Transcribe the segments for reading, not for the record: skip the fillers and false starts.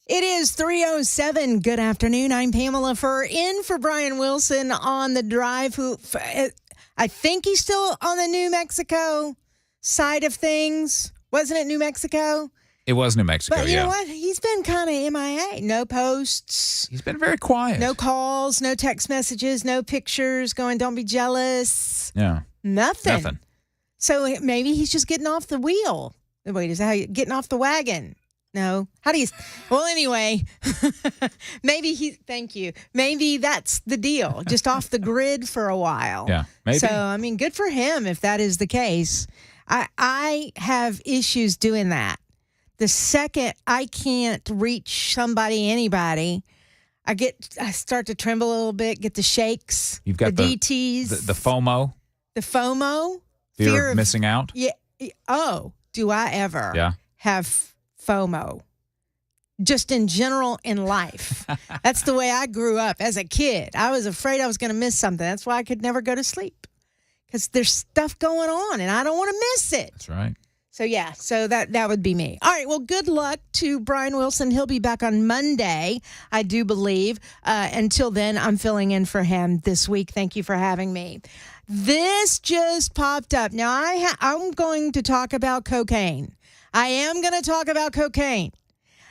It is 3:07. Good afternoon. I'm Pamela Furr, in for Brian Wilson on the drive, who I think he's still on the New Mexico side of things. Wasn't it New Mexico? It was New Mexico, But you know what? He's been kind of MIA. No posts. He's been very quiet. No calls, no text messages, no pictures going, don't be jealous. Yeah. Nothing. So maybe he's just getting off the wheel. Wait, is that how you getting off the wagon? No. How do you? Well, anyway, thank you. Maybe that's the deal. Just off the grid for a while. Yeah, maybe. So, I mean, good for him if that is the case. I have issues doing that. The second I can't reach anybody, I start to tremble a little bit, get the shakes. You've got the DTs. The FOMO. The FOMO. Fear of missing out. Yeah. Oh, do I ever have FOMO? Just in general in life. That's the way I grew up as a kid. I was afraid I was going to miss something. That's why I could never go to sleep, because there's stuff going on and I don't want to miss it. That's right. So that would be me. All right, well, good luck to Brian Wilson. He'll be back on Monday, I do believe. Until then, I'm filling in for him this week. Thank you for having me. This just popped up. Now, I'm going to talk about cocaine. I am going to talk about cocaine.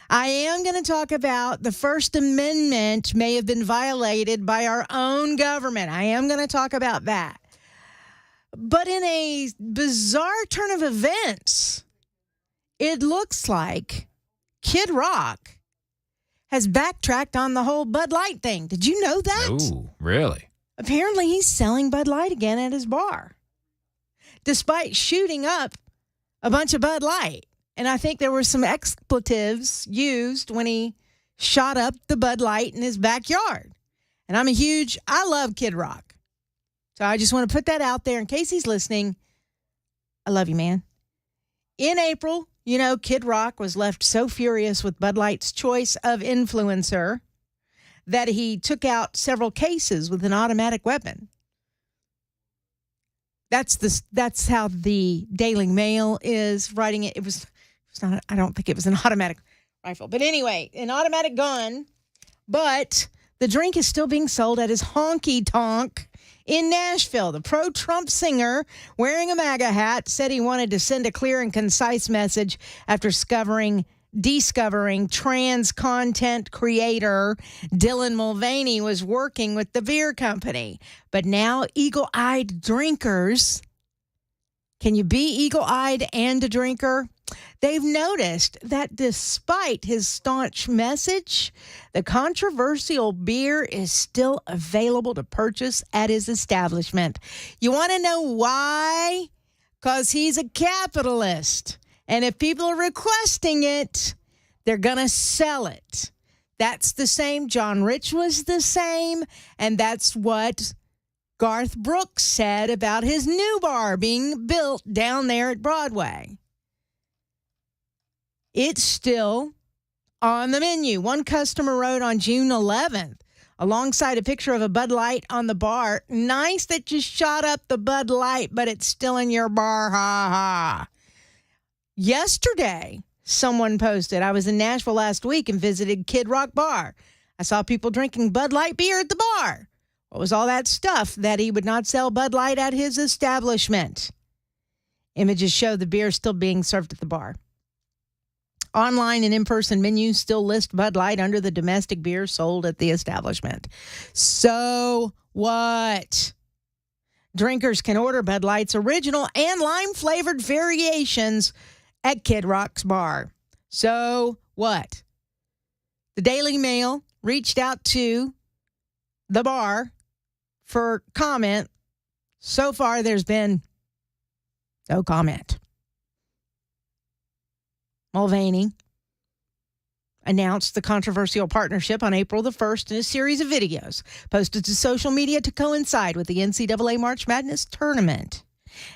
I am going to talk about the First Amendment may have been violated by our own government. I am going to talk about that. But in a bizarre turn of events, it looks like Kid Rock has backtracked on the whole Bud Light thing. Did you know that? Oh, really? Apparently, he's selling Bud Light again at his bar, despite shooting up a bunch of Bud Light. And I think there were some expletives used when he shot up the Bud Light in his backyard. And I love Kid Rock. So I just want to put that out there in case he's listening. I love you, man. In April, Kid Rock was left so furious with Bud Light's choice of influencer that he took out several cases with an automatic weapon. That's how the Daily Mail is writing it. It was not. I don't think it was an automatic rifle, but anyway, an automatic gun. But the drink is still being sold at his honky tonk in Nashville. The pro-Trump singer, wearing a MAGA hat, said he wanted to send a clear and concise message after discovering trans content creator Dylan Mulvaney was working with the beer company. But now eagle-eyed drinkers, can you be eagle-eyed and a drinker? They've noticed that despite his staunch message, the controversial beer is still available to purchase at his establishment. You want to know why? Because he's a capitalist. And if people are requesting it, they're going to sell it. That's the same. John Rich was the same. And that's what Garth Brooks said about his new bar being built down there at Broadway. It's still on the menu. One customer wrote on June 11th, alongside a picture of a Bud Light on the bar, "Nice that you shot up the Bud Light, but it's still in your bar, ha ha." Yesterday, someone posted, "I was in Nashville last week and visited Kid Rock Bar. I saw people drinking Bud Light beer at the bar. What was all that stuff that he would not sell Bud Light at his establishment?" Images show the beer still being served at the bar. Online and in-person menus still list Bud Light under the domestic beer sold at the establishment. So what? Drinkers can order Bud Light's original and lime-flavored variations at Kid Rock's bar. So what? The Daily Mail reached out to the bar for comment. So far, there's been no comment. Mulvaney announced the controversial partnership on April the 1st in a series of videos posted to social media to coincide with the NCAA March Madness tournament.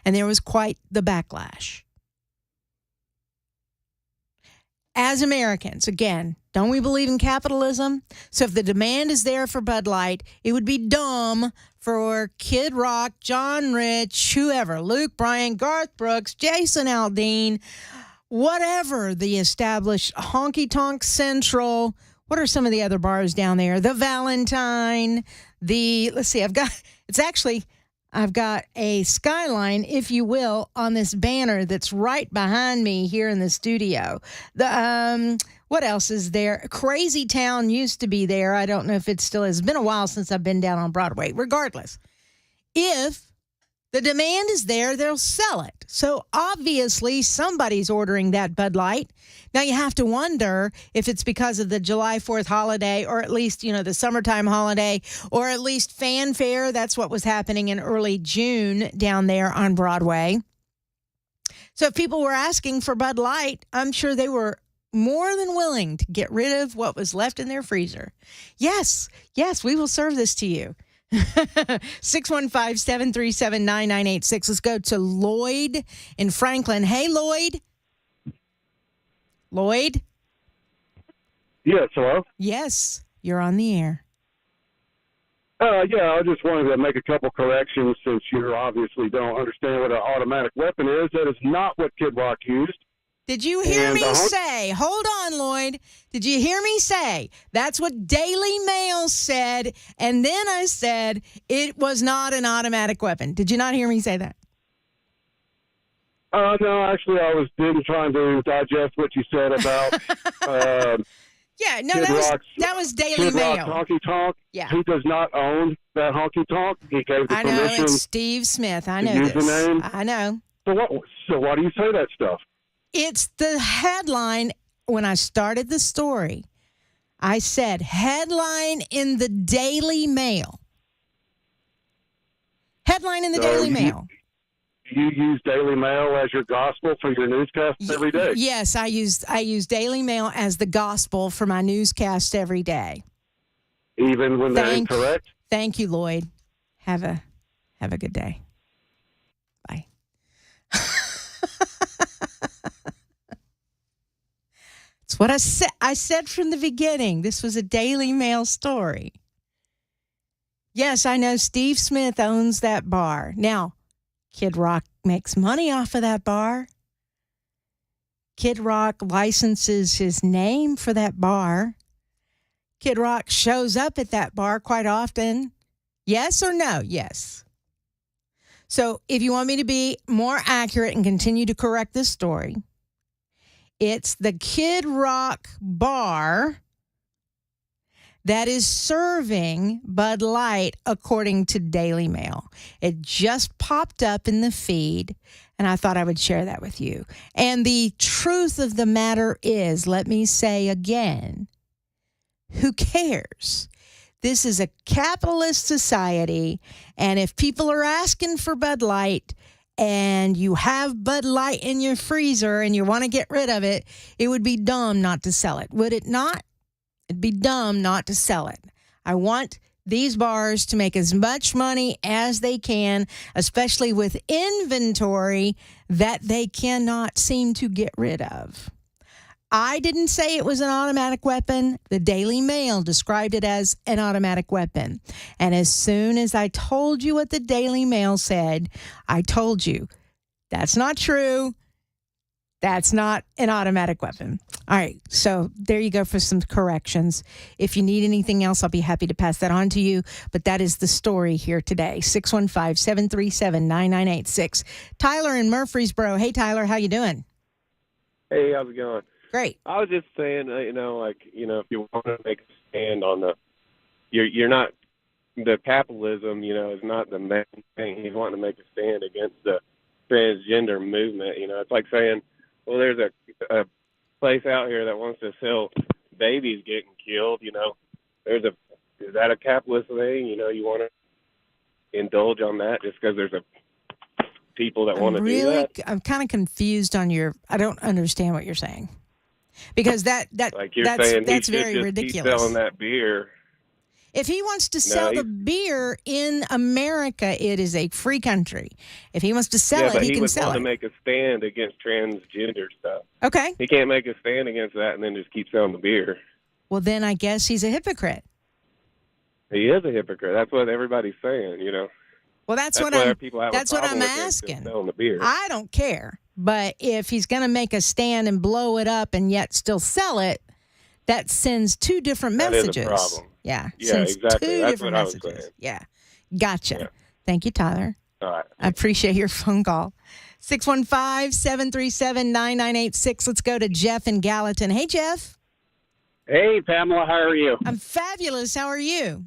And there was quite the backlash. As Americans, again, don't we believe in capitalism? So if the demand is there for Bud Light, it would be dumb for Kid Rock, John Rich, whoever, Luke Bryan, Garth Brooks, Jason Aldean, whatever the established Honky Tonk Central. What are some of the other bars down there? The Valentine, let's see, I've got a skyline, if you will, on this banner that's right behind me here in the studio. What else is there? Crazy Town used to be there. I don't know if it still is. It's been a while since I've been down on Broadway. Regardless, if the demand is there, they'll sell it. So obviously somebody's ordering that Bud Light. Now you have to wonder if it's because of the July 4th holiday, or at least, the summertime holiday, or at least fanfare. That's what was happening in early June down there on Broadway. So if people were asking for Bud Light, I'm sure they were more than willing to get rid of what was left in their freezer. Yes, we will serve this to you. 615-737-9986. Let's go to Lloyd in Franklin. Hey, Lloyd. Lloyd? Yes, hello? Yes, you're on the air. Yeah, I just wanted to make a couple corrections since you obviously don't understand what an automatic weapon is. That is not what Kid Rock used. Did you hear me say, hold on, Lloyd. Did you hear me say, that's what Daily Mail said, and then I said it was not an automatic weapon. Did you not hear me say that? No, actually, I didn't trying to digest what you said about yeah, no, Kid that was Daily Kid Mail. Rock's honky tonk. Yeah. He does not own that honky tonk. He gave the I know, permission. it's Steve Smith. I know use this. the name. I know. So why do you say that stuff? It's the headline. When I started the story, I said headline in the Daily Mail. Headline in the Daily Mail. You use Daily Mail as your gospel for your newscast every day? Yes, I use Daily Mail as the gospel for my newscast every day. Even when they're incorrect? Thank you, Lloyd. Have a good day. Bye. It's what I said. I said from the beginning, this was a Daily Mail story. Yes, I know Steve Smith owns that bar. Now, Kid Rock makes money off of that bar. Kid Rock licenses his name for that bar. Kid Rock shows up at that bar quite often. Yes or no? Yes. So if you want me to be more accurate and continue to correct this story, it's the Kid Rock bar that is serving Bud Light, according to Daily Mail. It just popped up in the feed, and I thought I would share that with you. And the truth of the matter is, let me say again, who cares? This is a capitalist society, and if people are asking for Bud Light and you have Bud Light in your freezer and you want to get rid of it, it would be dumb not to sell it, would it not? It'd be dumb not to sell it. I want these bars to make as much money as they can, especially with inventory that they cannot seem to get rid of. I didn't say it was an automatic weapon. The Daily Mail described it as an automatic weapon. And as soon as I told you what the Daily Mail said, I told you that's not true. That's not an automatic weapon. All right, so there you go for some corrections. If you need anything else, I'll be happy to pass that on to you. But that is the story here today. 615-737-9986. Tyler in Murfreesboro. Hey, Tyler, how you doing? Hey, how's it going? Great. I was just saying, if you want to make a stand on you're not, the capitalism, is not the main thing. He's wanting to make a stand against the transgender movement. It's like saying, well, there's a place out here that wants to sell babies getting killed. Is that a capitalist thing? You want to indulge on that just because there's people that want to do that? I'm kind of confused on I don't understand what you're saying. Because that's very ridiculous. Keep selling that beer. If he wants to sell the beer in America, it is a free country. If he wants to sell it, he can sell it. He would want to make a stand against transgender stuff. Okay. He can't make a stand against that and then just keep selling the beer. Well, then I guess he's a hypocrite. He is a hypocrite. That's what everybody's saying, Well, that's what I'm asking. Selling the beer. I don't care. But if he's going to make a stand and blow it up and yet still sell it, that sends two different That is a messages. problem. Yeah. Yeah, Sends exactly. two That's different what I was messages. saying. Yeah. Gotcha. Yeah. Thank you, Tyler. All right. I appreciate your phone call. 615-737-9986. Let's go to Jeff in Gallatin. Hey, Jeff. Hey, Pamela, how are you? I'm fabulous. How are you?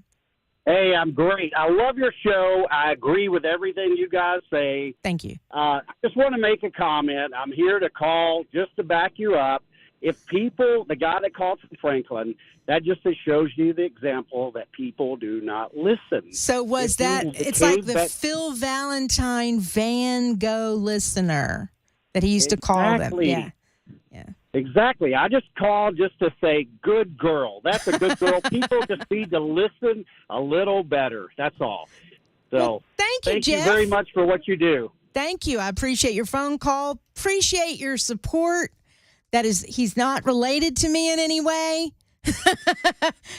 Hey, I'm great. I love your show. I agree with everything you guys say. Thank you. I just want to make a comment. I'm here to call just to back you up. If people, the guy that called from Franklin, that just shows you the example that people do not listen. So was that, it's like the Phil Valentine Van Gogh listener that he used to call them. Yeah. Exactly. I just called just to say, good girl. That's a good girl. People just need to listen a little better. That's all. So well, thank you, Jeff. You very much for what you do. Thank you. I appreciate your phone call. Appreciate your support. That is, he's not related to me in any way.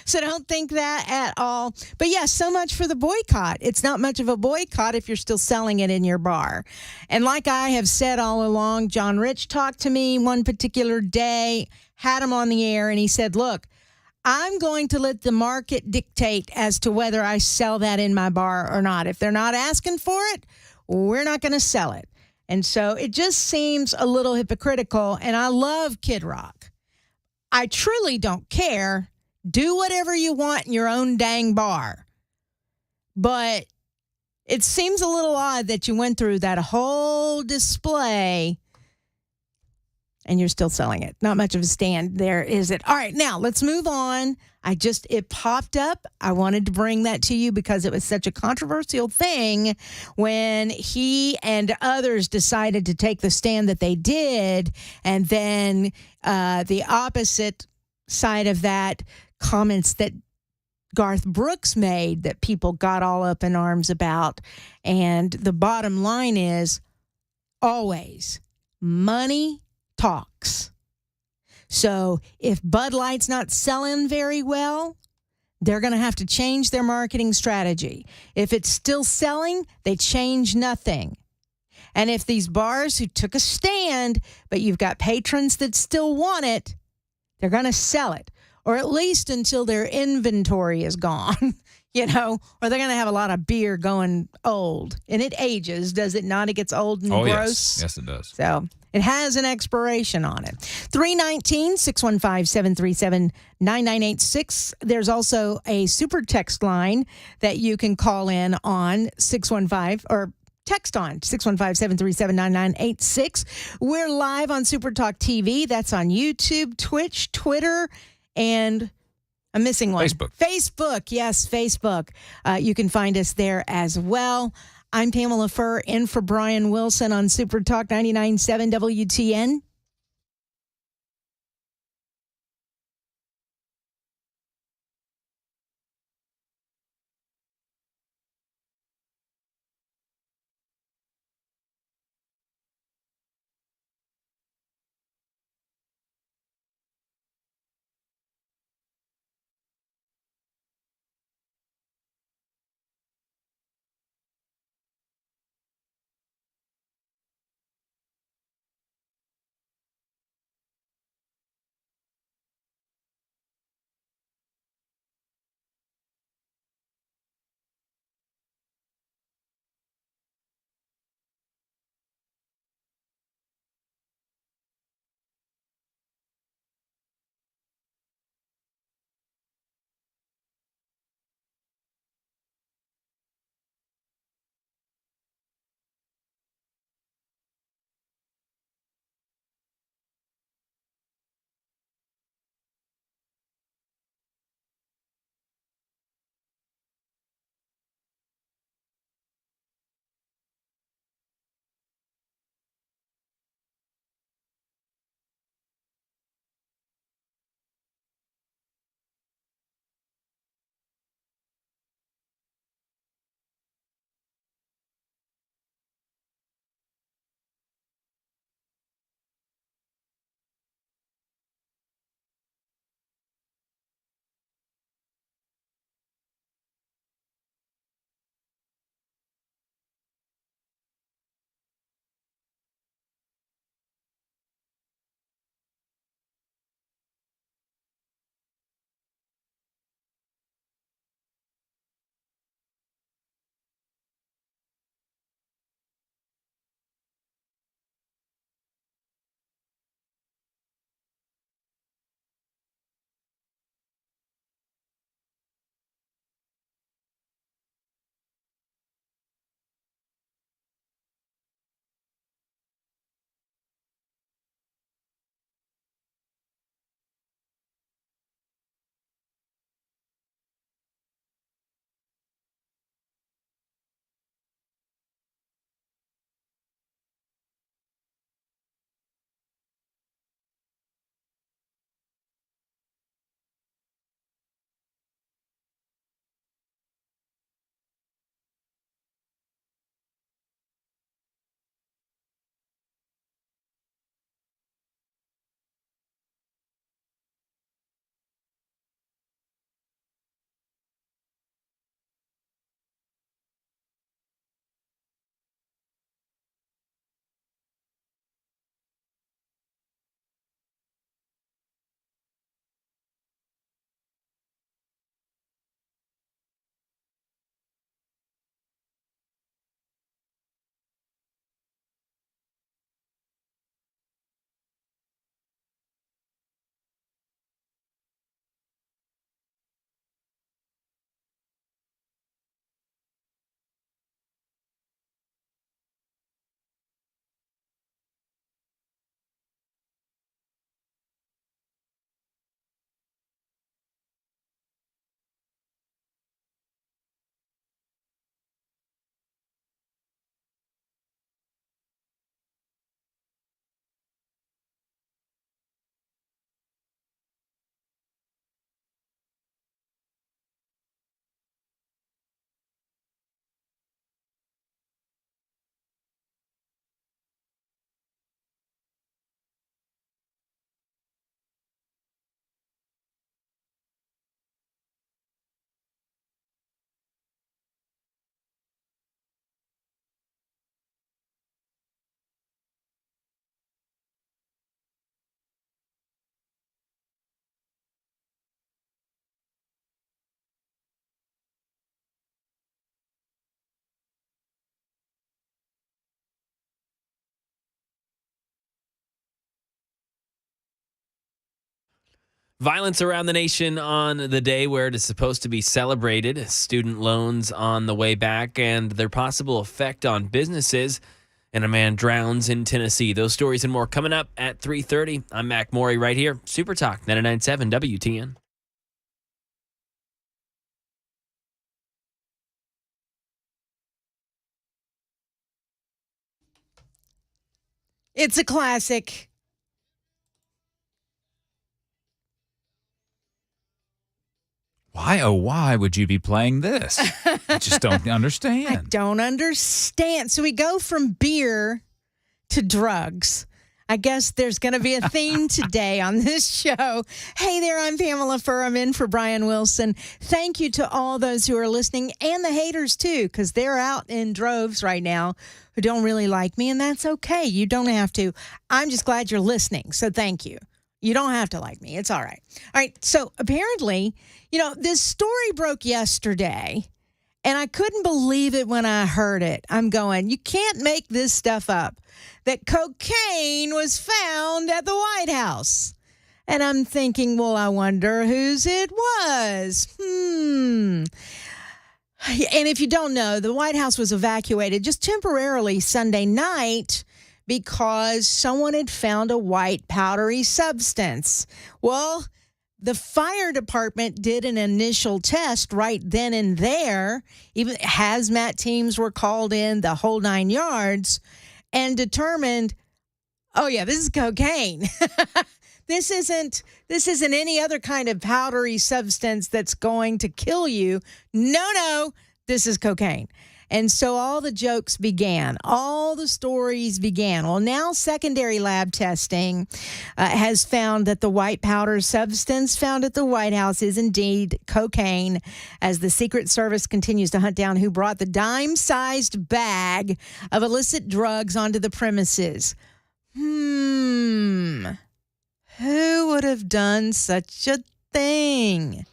So don't think that at all. But yeah, so much for the boycott. It's not much of a boycott if you're still selling it in your bar. And like I have said all along, John Rich talked to me one particular day, had him on the air, and he said, look, I'm going to let the market dictate as to whether I sell that in my bar or not. If they're not asking for it, we're not going to sell it. And so it just seems a little hypocritical. And I love Kid Rock. I truly don't care. Do whatever you want in your own dang bar. But it seems a little odd that you went through that whole display and you're still selling it. Not much of a stand there, is it? All right, now let's move on. It popped up. I wanted to bring that to you because it was such a controversial thing when he and others decided to take the stand that they did. And then the opposite side of that, comments that Garth Brooks made that people got all up in arms about. And the bottom line is always money talks. So if Bud Light's not selling very well, they're going to have to change their marketing strategy. If it's still selling, they change nothing. And if these bars who took a stand, but you've got patrons that still want it, they're going to sell it, or at least until their inventory is gone, or they're going to have a lot of beer going old. And it ages, does it not? It gets old and gross. Yes, it does. So it has an expiration on it. 319-615-737-9986. There's also a super text line that you can call in on 615 or text on 615-737-9986. We're live on Super Talk TV. That's on YouTube, Twitch, Twitter, and I'm missing one. Facebook. Yes, Facebook. You can find us there as well. I'm Pamela Furr in for Brian Wilson on Super Talk 99.7 WTN. Violence around the nation on the day where it is supposed to be celebrated. Student loans on the way back and their possible effect on businesses. And a man drowns in Tennessee. Those stories and more coming up at 3:30. I'm Mac Morey right here. Super Talk 99.7 WTN. It's a classic. Why, oh, why would you be playing this? I just don't I understand. don't understand. So we go from beer to drugs. I guess there's going to be a theme today on this show. Hey there, I'm Pamela Furr. I'm in for Brian Wilson. Thank you to all those who are listening and the haters too, because they're out in droves right now who don't really like me, and that's okay. You don't have to. I'm just glad you're listening, so thank you. You don't have to like me. It's all right. All right, so apparently, this story broke yesterday, and I couldn't believe it when I heard it. I'm going, you can't make this stuff up, that cocaine was found at the White House. And I'm thinking, well, I wonder whose it was. And if you don't know, the White House was evacuated just temporarily Sunday night because someone had found a white powdery substance. Well, the fire department did an initial test right then and there. Even hazmat teams were called in, the whole 9 yards, and determined, oh yeah, this is cocaine. This isn't any other kind of powdery substance that's going to kill you. No, this is cocaine. And so all the jokes began. All the stories began. Well, now secondary lab testing has found that the white powder substance found at the White House is indeed cocaine, as the Secret Service continues to hunt down who brought the dime-sized bag of illicit drugs onto the premises. Who would have done such a thing?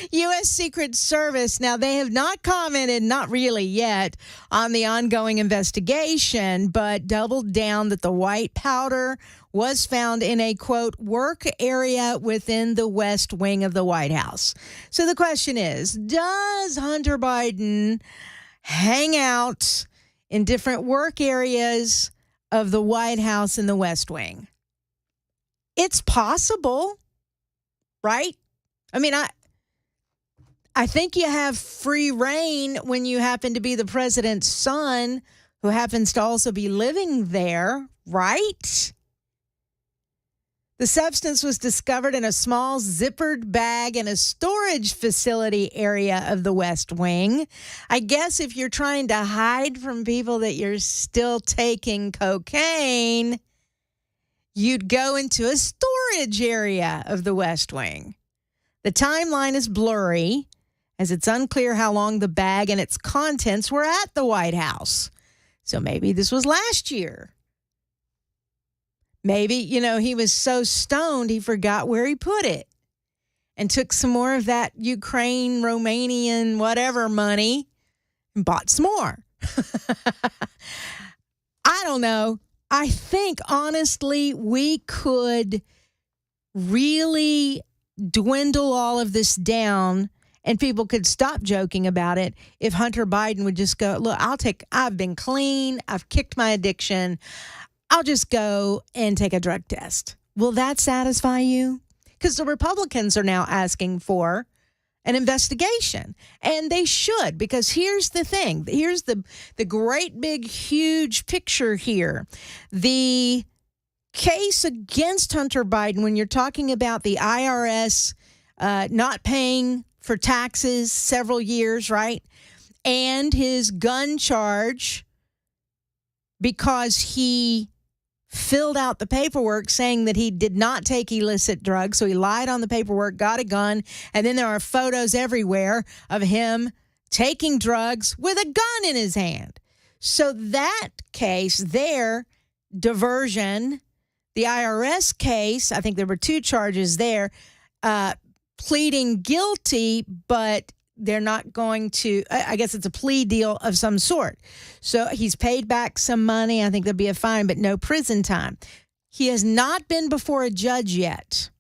U.S. Secret Service, now they have not commented, not really yet, on the ongoing investigation, but doubled down that the white powder was found in a, quote, work area within the West Wing of the White House. So the question is, does Hunter Biden hang out in different work areas of the White House in the West Wing? It's possible. Right? I mean, I think you have free reign when you happen to be the president's son who happens to also be living there, right? The substance was discovered in a small zippered bag in a storage facility area of the West Wing. I guess if you're trying to hide from people that you're still taking cocaine, you'd go into a storage area of the West Wing. The timeline is blurry, as it's unclear how long the bag and its contents were at the White House. So maybe this was last year. Maybe, he was so stoned he forgot where he put it and took some more of that Ukraine, Romanian, whatever money and bought some more. I don't know. I think, honestly, we could really dwindle all of this down and people could stop joking about it if Hunter Biden would just go, look, I've been clean. I've kicked my addiction. I'll just go and take a drug test. Will that satisfy you? Because the Republicans are now asking for an investigation, and they should, because here's the thing. Here's the great big huge picture here. The case against Hunter Biden, when you're talking about the IRS not paying for taxes several years, right? And his gun charge because he filled out the paperwork saying that he did not take illicit drugs. So he lied on the paperwork, got a gun, and then there are photos everywhere of him taking drugs with a gun in his hand. So that case there, diversion, the IRS case, I think there were 2 charges there, pleading guilty, but they're not going to, I guess it's a plea deal of some sort. So he's paid back some money. I think there'll be a fine, but no prison time. he has not been before a judge yet.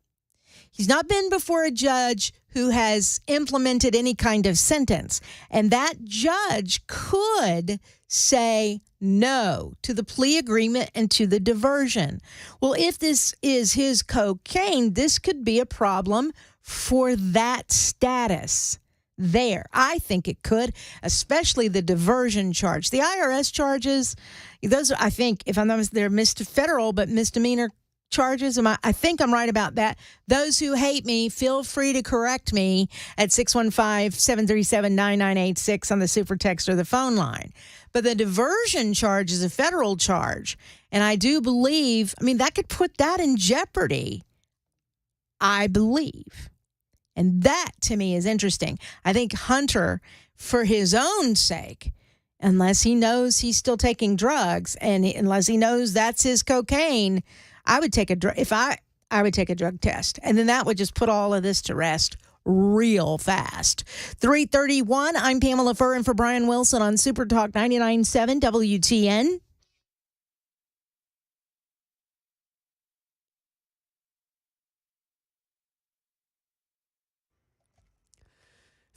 He's not been before a judge who has implemented any kind of sentence. And that judge could say no to the plea agreement and to the diversion. Well, if this is his cocaine, this could be a problem for that status there. I think it could, especially the diversion charge. The IRS charges, those are, I think, if I'm not mistaken, they're federal, but misdemeanor charges. I think I'm right about that. Those who hate me, feel free to correct me at 615-737-9986 on the super text or the phone line. But the diversion charge is a federal charge. And I do believe, that could put that in jeopardy, I believe. And that, to me, is interesting. I think Hunter, for his own sake, unless he knows he's still taking drugs and unless he knows that's his cocaine, I would take a drug. I would take a drug test, and then that would just put all of this to rest real fast. 3:31. I'm Pamela Furr in for Brian Wilson on Super Talk 99.7 WTN.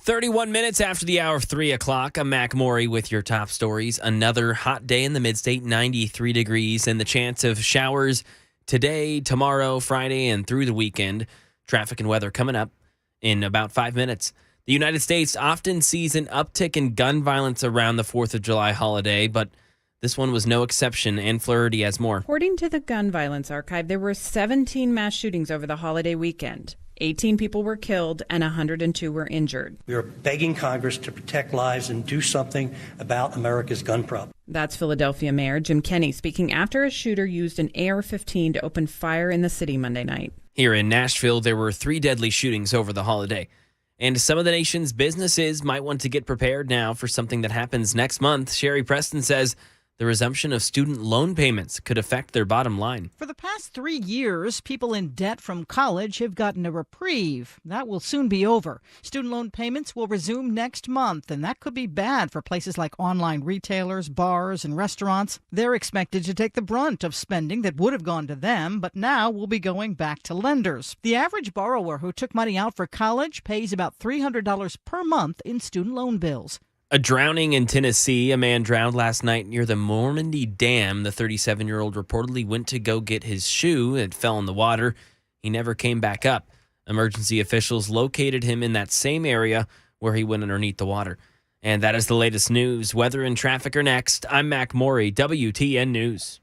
"31 minutes after the hour of 3 o'clock. I'm Mac Maury with your top stories. Another hot day in the mid-state, 93 degrees, and the chance of showers today, tomorrow, Friday, and through the weekend. Traffic and weather coming up in about 5 minutes. The United States often sees an uptick in gun violence around the 4th of July holiday, but this one was no exception. Ann Flaherty has more. According to the Gun Violence Archive, there were 17 mass shootings over the holiday weekend. 18 people were killed and 102 were injured. We are begging Congress to protect lives and do something about America's gun problem. That's Philadelphia Mayor Jim Kenney speaking after a shooter used an AR-15 to open fire in the city Monday night. Here in Nashville, there were 3 deadly shootings over the holiday. And some of the nation's businesses might want to get prepared now for something that happens next month. Sherry Preston says the resumption of student loan payments could affect their bottom line. For the past 3 years, people in debt from college have gotten a reprieve. That will soon be over. Student loan payments will resume next month, and that could be bad for places like online retailers, bars, and restaurants. They're expected to take the brunt of spending that would have gone to them, but now will be going back to lenders. The average borrower who took money out for college pays about $300 per month in student loan bills. A drowning in Tennessee. A man drowned last night near the Normandy Dam. The 37-year-old reportedly went to go get his shoe. It fell in the water. He never came back up. Emergency officials located him in that same area where he went underneath the water. And that is the latest news. Weather and traffic are next. I'm Mac Maury, WTN News.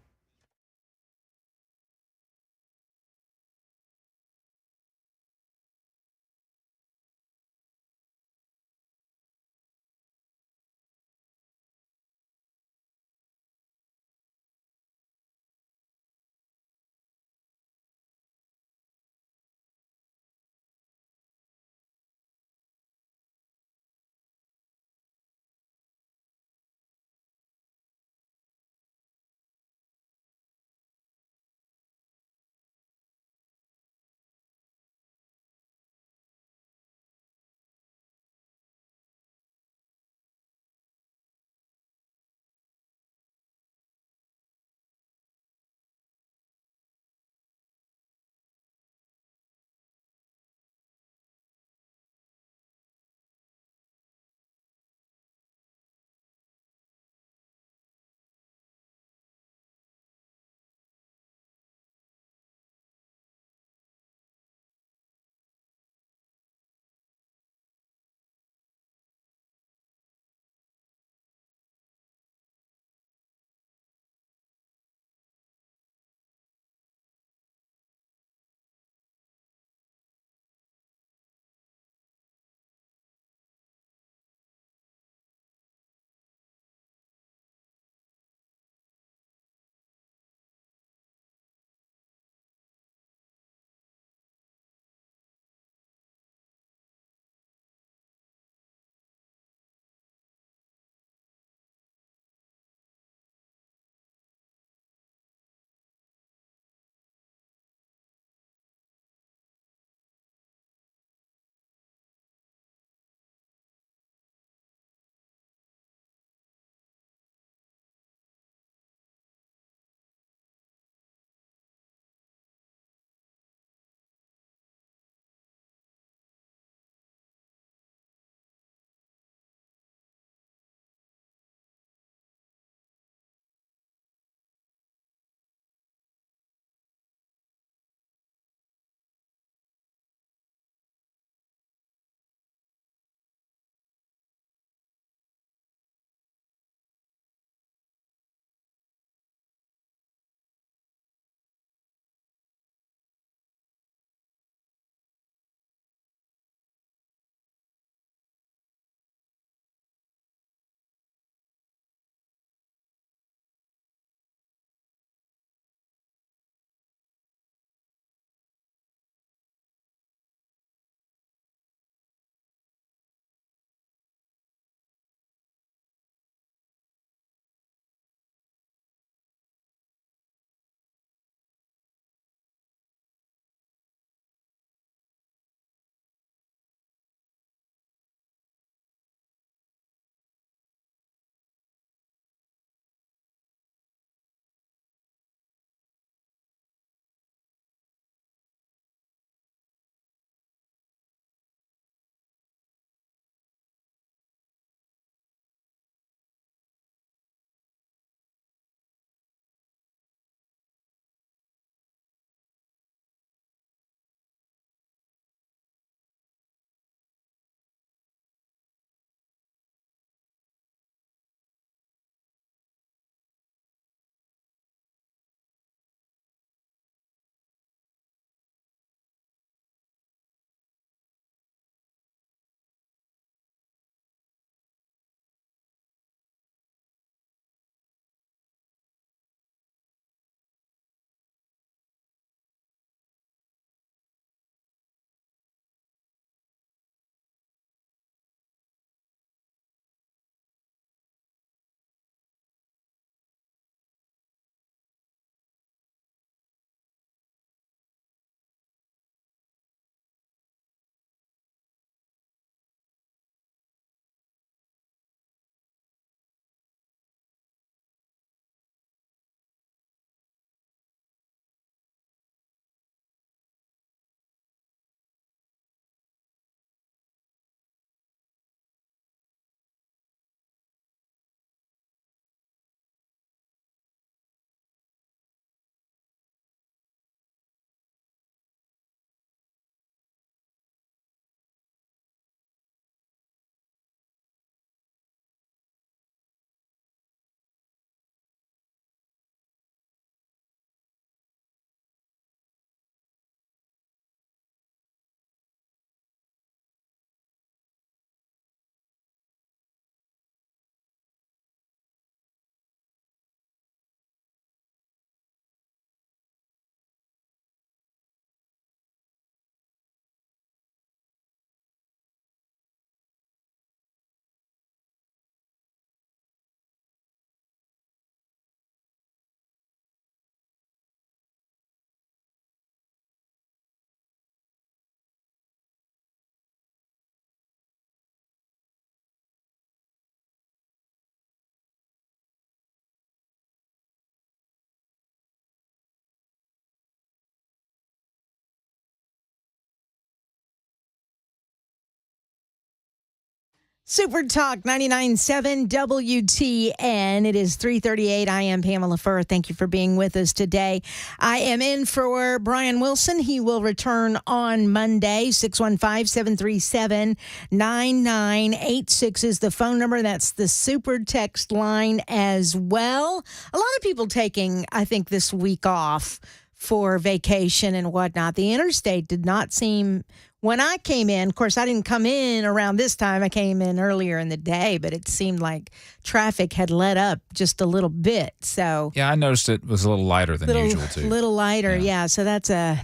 Super Talk 99.7 WTN. It is 3:38. I am Pamela Furr. Thank you for being with us today. I am in for Brian Wilson. He will return on Monday. 615-737-9986 is the phone number. That's the super text line as well. A lot of people taking, I think, this week off for vacation and whatnot. The interstate did not seem... When I came in, of course, I didn't come in around this time. I came in earlier in the day, but it seemed like traffic had let up just a little bit. So Yeah, I noticed it was a little lighter than usual, too. Little lighter, yeah. So that's a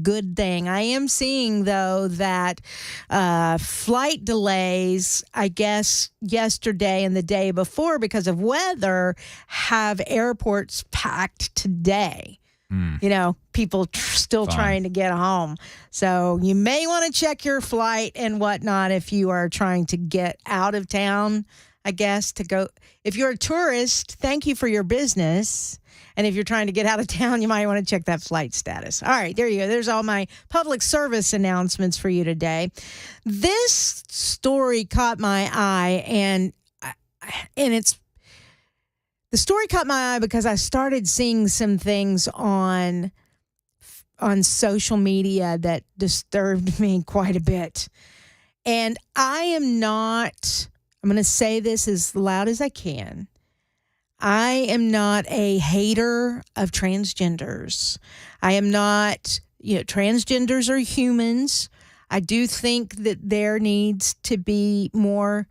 good thing. I am seeing, though, that flight delays, I guess, yesterday and the day before because of weather, have airports packed today. You know, people still trying to get home. So you may want to check your flight and whatnot if you are trying to get out of town, I guess, to go. If you're a tourist, thank you for your business. And if you're trying to get out of town, you might want to check that flight status. All right, there you go. There's all my public service announcements for you today. This story caught my eye, and it's... The story caught my eye because I started seeing some things on social media that disturbed me quite a bit. And I'm going to say this as loud as I can. I am not a hater of transgenders. I am not, transgenders are humans. I do think that there needs to be more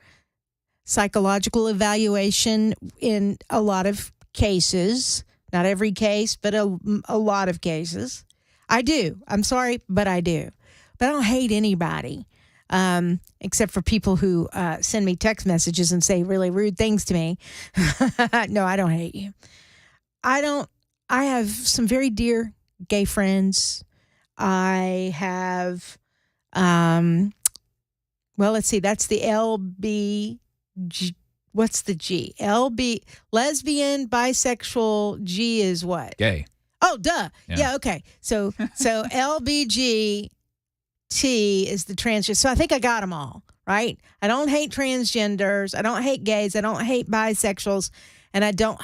psychological evaluation in a lot of cases. Not every case, but a lot of cases. I do. I'm sorry, but I do. But I don't hate anybody, except for people who send me text messages and say really rude things to me. No, I don't hate you. I have some very dear gay friends. I have, let's see, that's the LB... what's the G? LB, lesbian, bisexual. G is what? Gay. Oh, duh. Yeah, okay. So LBGT is the transgender. So I think I got them all, right? I don't hate transgenders. I don't hate gays. I don't hate bisexuals. And I don't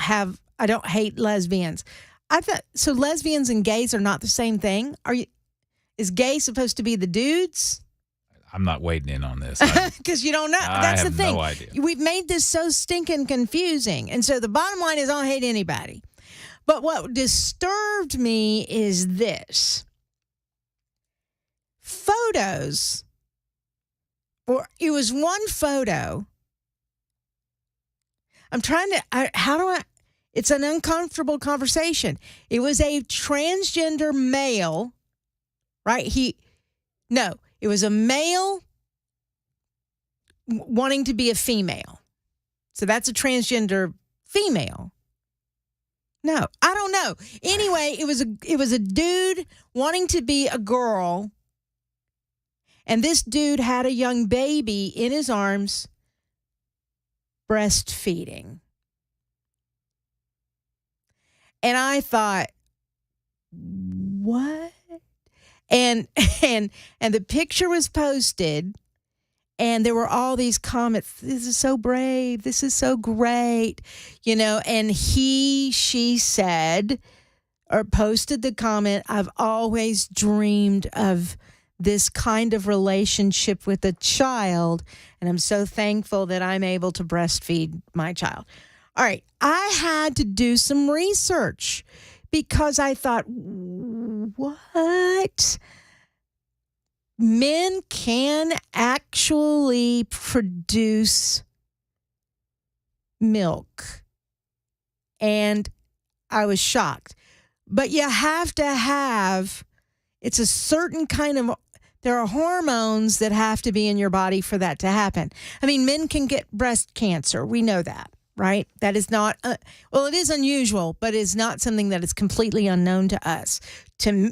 hate lesbians. I thought, so lesbians and gays are not the same thing? Is gay supposed to be the dudes? I'm not wading in on this. Because you don't know. That's the thing. I have no idea. We've made this so stinking confusing. And so the bottom line is I don't hate anybody. But what disturbed me is this. Photos. Or it was one photo. It's an uncomfortable conversation. It was a transgender male, right? It was a male wanting to be a female. So that's a transgender female. No, I don't know. Anyway, it was a dude wanting to be a girl. And this dude had a young baby in his arms breastfeeding. And I thought, what? And the picture was posted, and there were all these comments. This is so brave. This is so great. And she said, or posted the comment, I've always dreamed of this kind of relationship with a child, and I'm so thankful that I'm able to breastfeed my child. All right, I had to do some research because I thought, what? Men can actually produce milk. And I was shocked. But you have to have, it's a certain kind of, there are hormones that have to be in your body for that to happen. I mean, men can get breast cancer. We know that. Right? That is not, it is unusual, but it's not something that is completely unknown to us.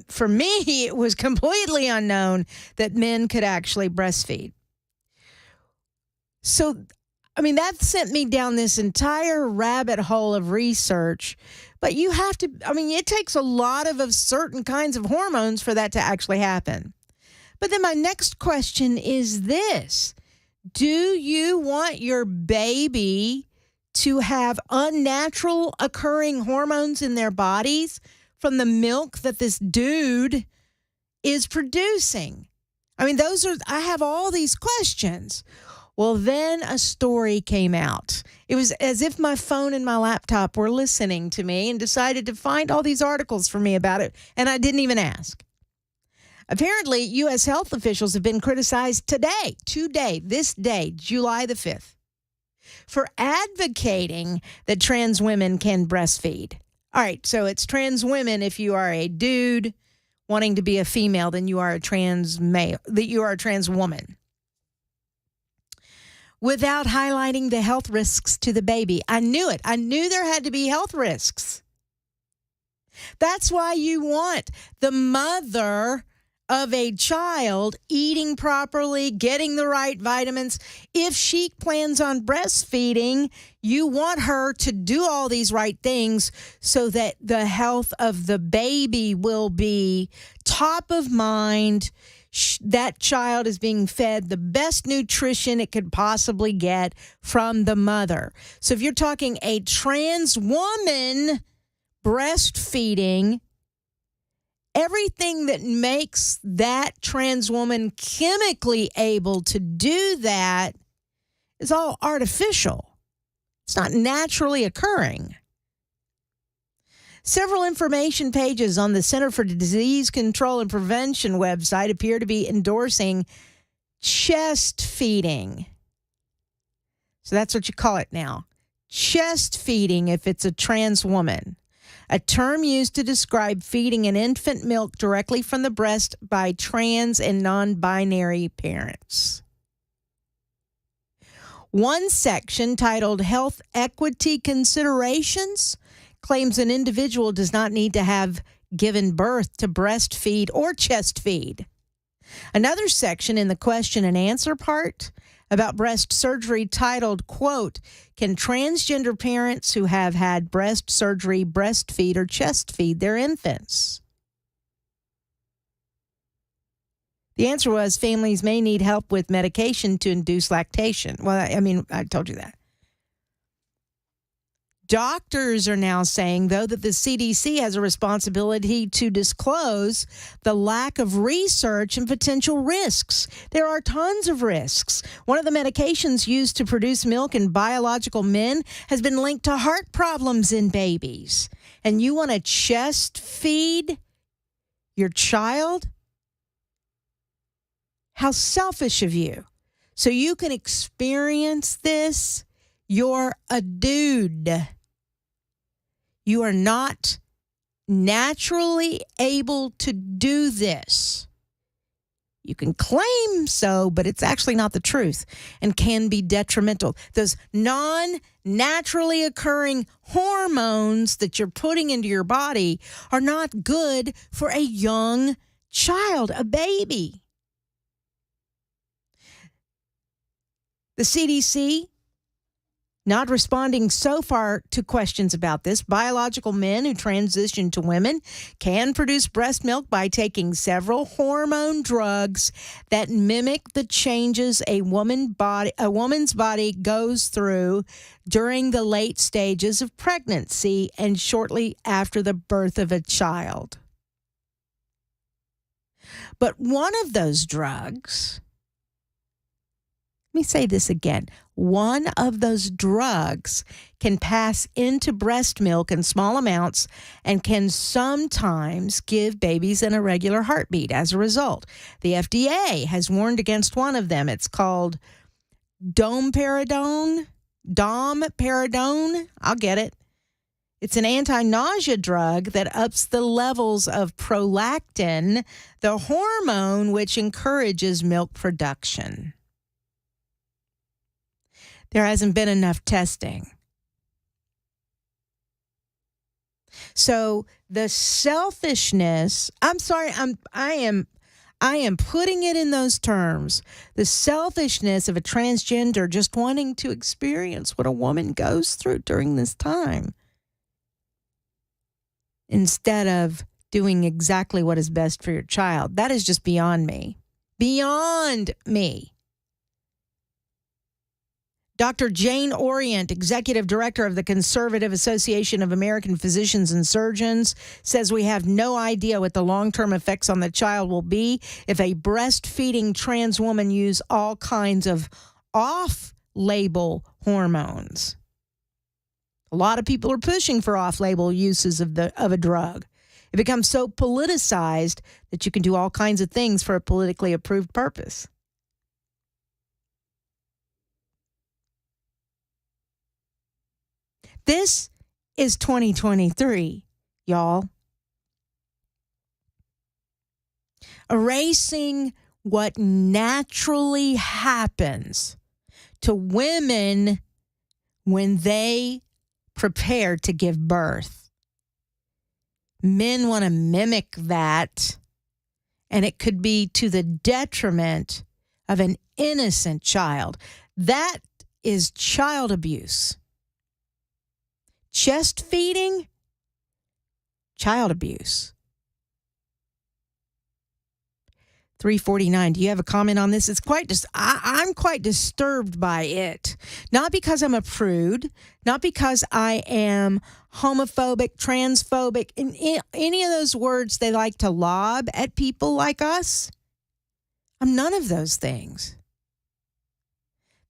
For me, it was completely unknown that men could actually breastfeed. So, that sent me down this entire rabbit hole of research. But you have to, it takes a lot of certain kinds of hormones for that to actually happen. But then my next question is this. Do you want your baby to have unnatural occurring hormones in their bodies from the milk that this dude is producing? I mean, I have all these questions. Well, then a story came out. It was as if my phone and my laptop were listening to me and decided to find all these articles for me about it, and I didn't even ask. Apparently, U.S. health officials have been criticized this day, July the 5th, for advocating that trans women can breastfeed. All right, so it's trans women if you are a dude wanting to be a female, then you are a trans male, that you are a trans woman. Without highlighting the health risks to the baby. I knew it. I knew there had to be health risks. That's why you want the mother of a child eating properly, getting the right vitamins. If she plans on breastfeeding, you want her to do all these right things so that the health of the baby will be top of mind. That child is being fed the best nutrition it could possibly get from the mother. So if you're talking a trans woman breastfeeding, everything that makes that trans woman chemically able to do that is all artificial. It's not naturally occurring. Several information pages on the Center for Disease Control and Prevention website appear to be endorsing chest feeding. So that's what you call it now. Chest feeding if it's a trans woman. A term used to describe feeding an infant milk directly from the breast by trans and non-binary parents. One section titled Health Equity Considerations claims an individual does not need to have given birth to breastfeed or chest feed. Another section in the question and answer part about breast surgery titled, quote, can transgender parents who have had breast surgery breastfeed or chest feed their infants? The answer was families may need help with medication to induce lactation. Well, I mean, I told you that. Doctors are now saying, though, that the CDC has a responsibility to disclose the lack of research and potential risks. There are tons of risks. One of the medications used to produce milk in biological men has been linked to heart problems in babies. And you want to chest feed your child? How selfish of you. So you can experience this. You're a dude. You are not naturally able to do this. You can claim so, but it's actually not the truth and can be detrimental. Those non-naturally occurring hormones that you're putting into your body are not good for a young child, a baby. The CDC not responding so far to questions about this. Biological men who transition to women can produce breast milk by taking several hormone drugs that mimic the changes a woman's body goes through during the late stages of pregnancy and shortly after the birth of a child. But one of those drugs, let me say this again. One of those drugs can pass into breast milk in small amounts and can sometimes give babies an irregular heartbeat as a result. The FDA has warned against one of them. It's called domperidone. I'll get it. It's an anti-nausea drug that ups the levels of prolactin, the hormone which encourages milk production. There hasn't been enough testing. So the selfishness, I am putting it in those terms. The selfishness of a transgender just wanting to experience what a woman goes through during this time, instead of doing exactly what is best for your child. That is just beyond me. Beyond me. Dr. Jane Orient, executive director of the Conservative Association of American Physicians and Surgeons, says we have no idea what the long-term effects on the child will be if a breastfeeding trans woman use all kinds of off-label hormones. A lot of people are pushing for off-label uses of a drug. It becomes so politicized that you can do all kinds of things for a politically approved purpose. This is 2023, y'all. Erasing what naturally happens to women when they prepare to give birth. Men want to mimic that, and it could be to the detriment of an innocent child. That is child abuse. Chest feeding, child abuse. 349. Do you have a comment on this? It's I'm quite disturbed by it. Not because I'm a prude, not because I am homophobic, transphobic, and any of those words they like to lob at people like us. I'm none of those things.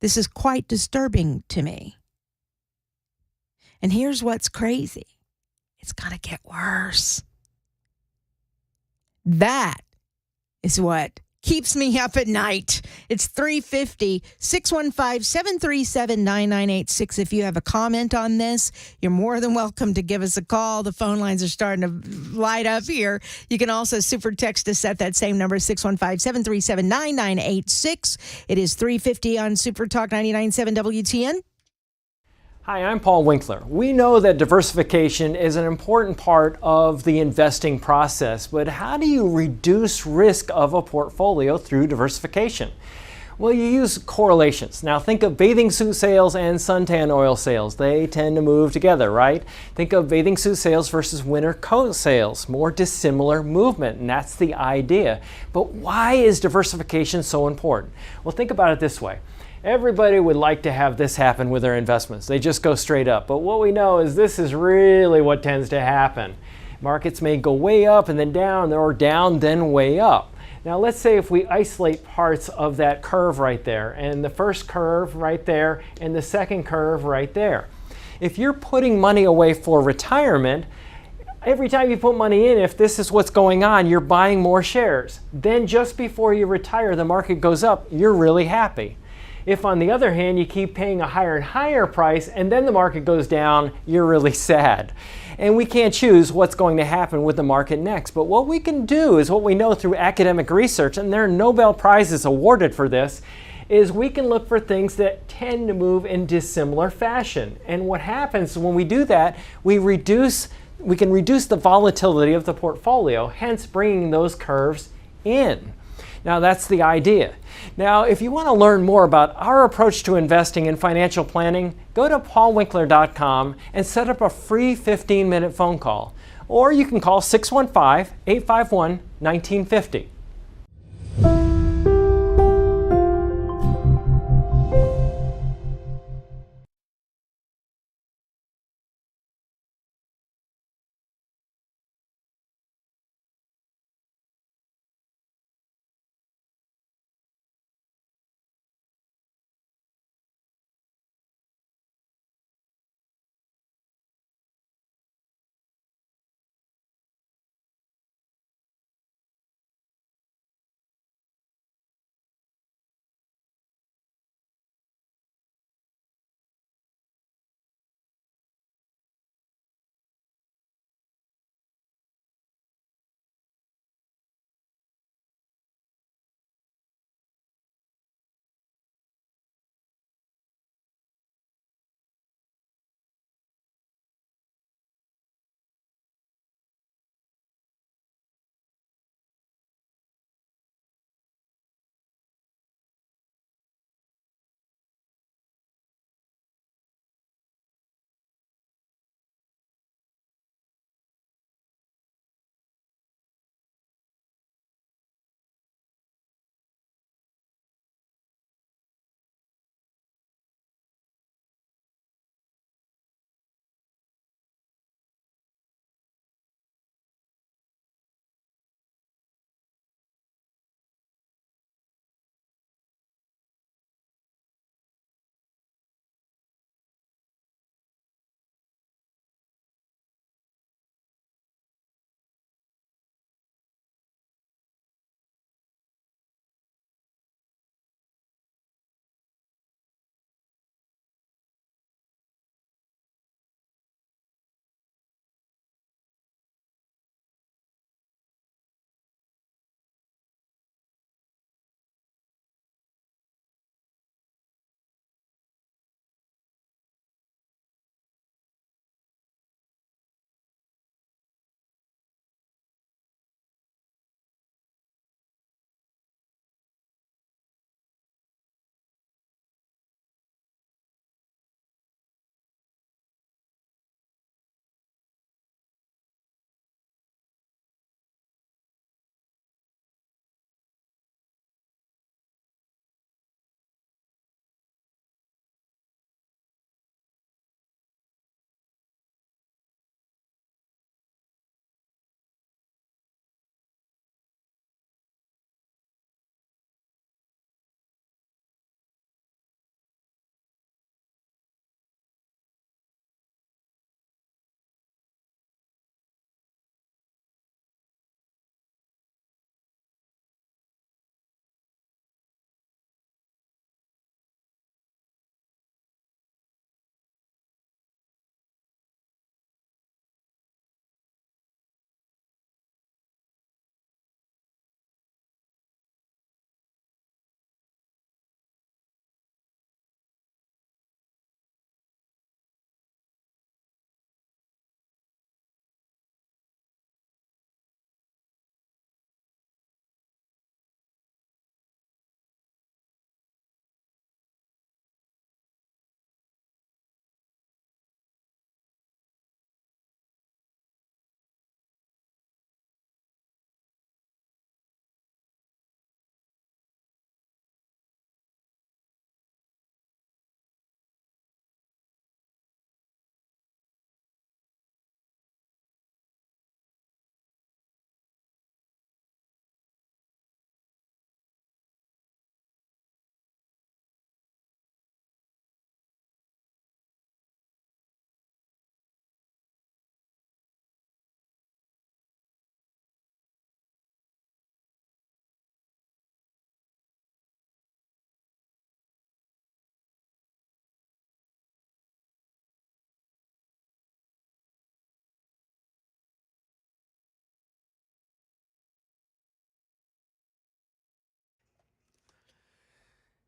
This is quite disturbing to me. And here's what's crazy. It's going to get worse. That is what keeps me up at night. It's 350 615 737 9986. If you have a comment on this, you're more than welcome to give us a call. The phone lines are starting to light up here. You can also super text us at that same number, 615 737 9986. It is 350 on Super Talk 99.7 WTN. Hi, I'm Paul Winkler. We know that diversification is an important part of the investing process, but how do you reduce risk of a portfolio through diversification? Well, you use correlations. Now think of bathing suit sales and suntan oil sales. They tend to move together, right? Think of bathing suit sales versus winter coat sales. More dissimilar movement, and that's the idea. But why is diversification so important? Well, think about it this way. Everybody would like to have this happen with their investments. They just go straight up. But what we know is this is really what tends to happen. Markets may go way up and then down, or down then way up. Now let's say if we isolate parts of that curve right there, and the first curve right there, and the second curve right there. If you're putting money away for retirement, every time you put money in, if this is what's going on, you're buying more shares. Then just before you retire, the market goes up, you're really happy. If, on the other hand, you keep paying a higher and higher price and then the market goes down, you're really sad. And we can't choose what's going to happen with the market next. But what we can do is what we know through academic research, and there are Nobel Prizes awarded for this, is we can look for things that tend to move in dissimilar fashion. And what happens when we do that, we can reduce the volatility of the portfolio, hence bringing those curves in. Now that's the idea. Now, if you want to learn more about our approach to investing and financial planning, go to paulwinkler.com and set up a free 15-minute phone call. Or you can call 615-851-1950.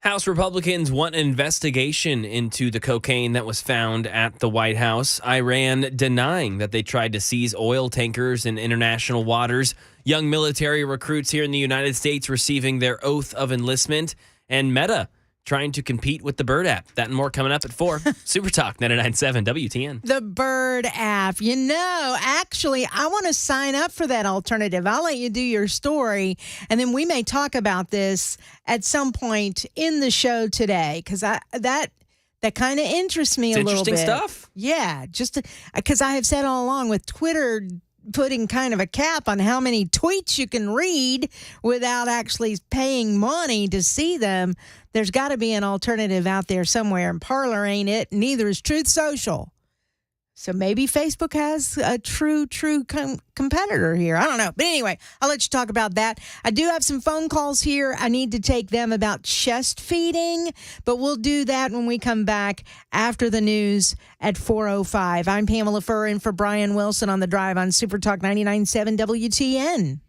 House Republicans want an investigation into the cocaine that was found at the White House. Iran denying that they tried to seize oil tankers in international waters. Young military recruits here in the United States receiving their oath of enlistment. And Meta trying to compete with the Bird app. That and more coming up at 4. Super Talk 99.7 WTN. The Bird app. Actually, I want to sign up for that alternative. I'll let you do your story, and then we may talk about this at some point in the show today, because that kind of interests me a little bit. Interesting stuff. Yeah, just because I have said all along with Twitter putting kind of a cap on how many tweets you can read without actually paying money to see them. There's got to be an alternative out there somewhere, and Parler ain't it. Neither is Truth Social. So maybe Facebook has a true competitor here. I don't know. But anyway, I'll let you talk about that. I do have some phone calls here. I need to take them about chest feeding, but we'll do that when we come back after the news at 4:05. I'm Pamela Furr in for Brian Wilson on The Drive on Super Talk 99.7 WTN.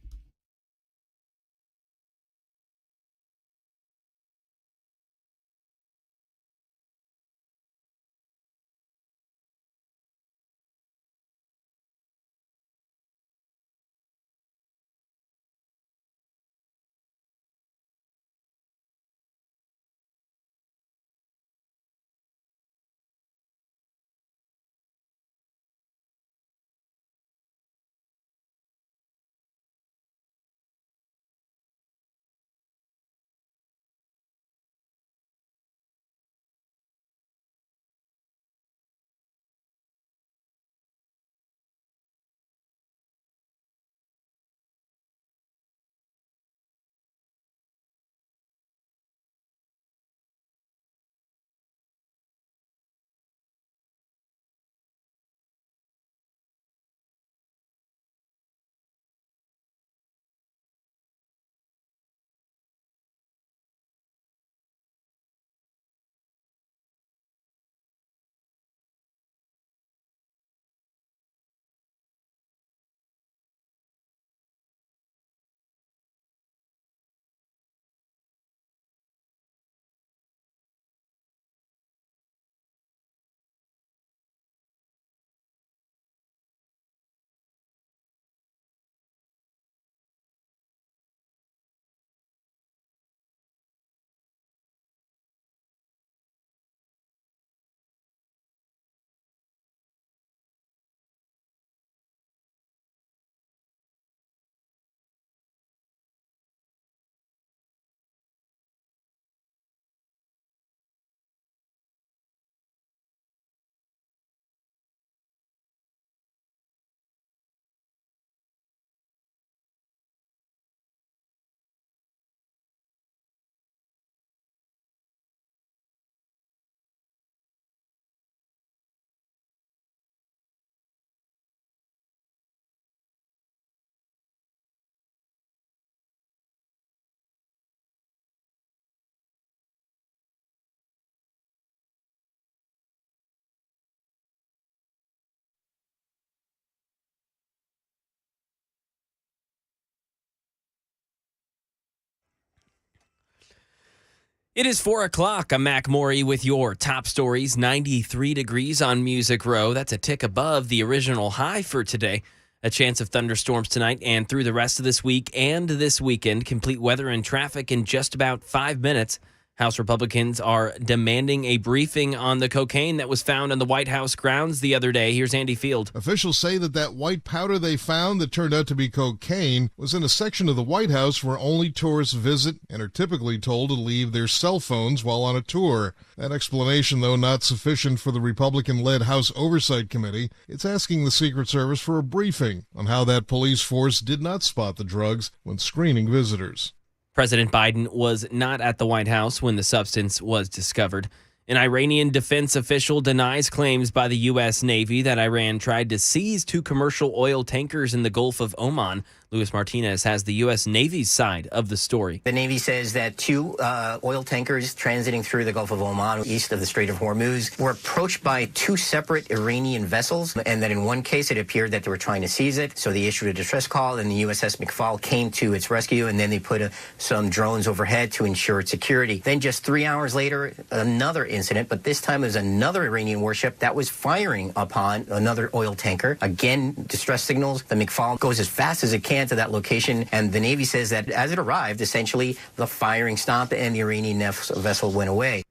It is 4 o'clock. I'm Mac Morey with your top stories. 93 degrees on Music Row. That's a tick above the original high for today. A chance of thunderstorms tonight and through the rest of this week and this weekend. Complete weather and traffic in just about 5 minutes. House Republicans are demanding a briefing on the cocaine that was found on the White House grounds the other day. Here's Andy Field. Officials say that white powder they found that turned out to be cocaine was in a section of the White House where only tourists visit and are typically told to leave their cell phones while on a tour. That explanation, though not sufficient for the Republican-led House Oversight Committee, it's asking the Secret Service for a briefing on how that police force did not spot the drugs when screening visitors. President Biden was not at the White House when the substance was discovered. An Iranian defense official denies claims by the U.S. Navy that Iran tried to seize 2 commercial oil tankers in the Gulf of Oman Luis Martinez has the U.S. Navy's side of the story. The Navy says that two oil tankers transiting through the Gulf of Oman, east of the Strait of Hormuz, were approached by two separate Iranian vessels, and that in one case it appeared that they were trying to seize it. So they issued a distress call, and the USS McFall came to its rescue, and then they put some drones overhead to ensure its security. Then just 3 hours later, another incident, but this time it was another Iranian warship that was firing upon another oil tanker. Again, distress signals. The McFall goes as fast as it can to that location, and the Navy says that as it arrived, essentially the firing stopped and the Iranian vessel went away.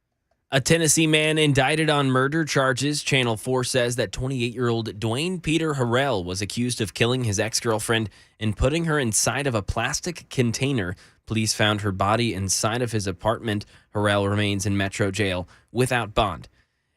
A Tennessee man indicted on murder charges. Channel 4 says that 28-year-old Dwayne Peter Harrell was accused of killing his ex-girlfriend and putting her inside of a plastic container. Police found her body inside of his apartment. Harrell remains in Metro Jail without bond.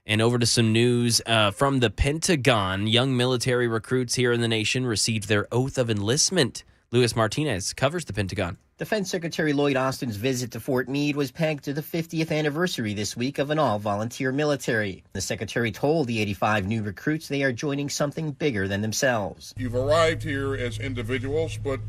And over to some news from the Pentagon. Young military recruits here in the nation received their oath of enlistment. Luis Martinez covers the Pentagon. Defense Secretary Lloyd Austin's visit to Fort Meade was pegged to the 50th anniversary this week of an all-volunteer military. The secretary told the 85 new recruits they are joining something bigger than themselves. You've arrived here as individuals, but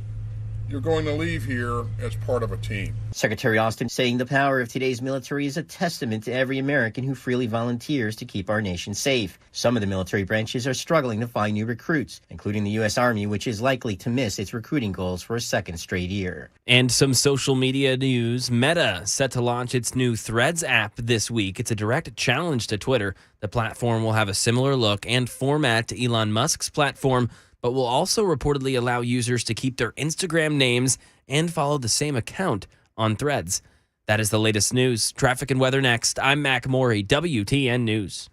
you're going to leave here as part of a team. Secretary Austin saying the power of today's military is a testament to every American who freely volunteers to keep our nation safe. Some of the military branches are struggling to find new recruits, including the U.S. Army, which is likely to miss its recruiting goals for a second straight year. And some social media news. Meta set to launch its new Threads app this week. It's a direct challenge to Twitter. The platform will have a similar look and format to Elon Musk's platform, but will also reportedly allow users to keep their Instagram names and follow the same account on Threads. That is the latest news. Traffic and weather next. I'm Mac Morey, WTN News.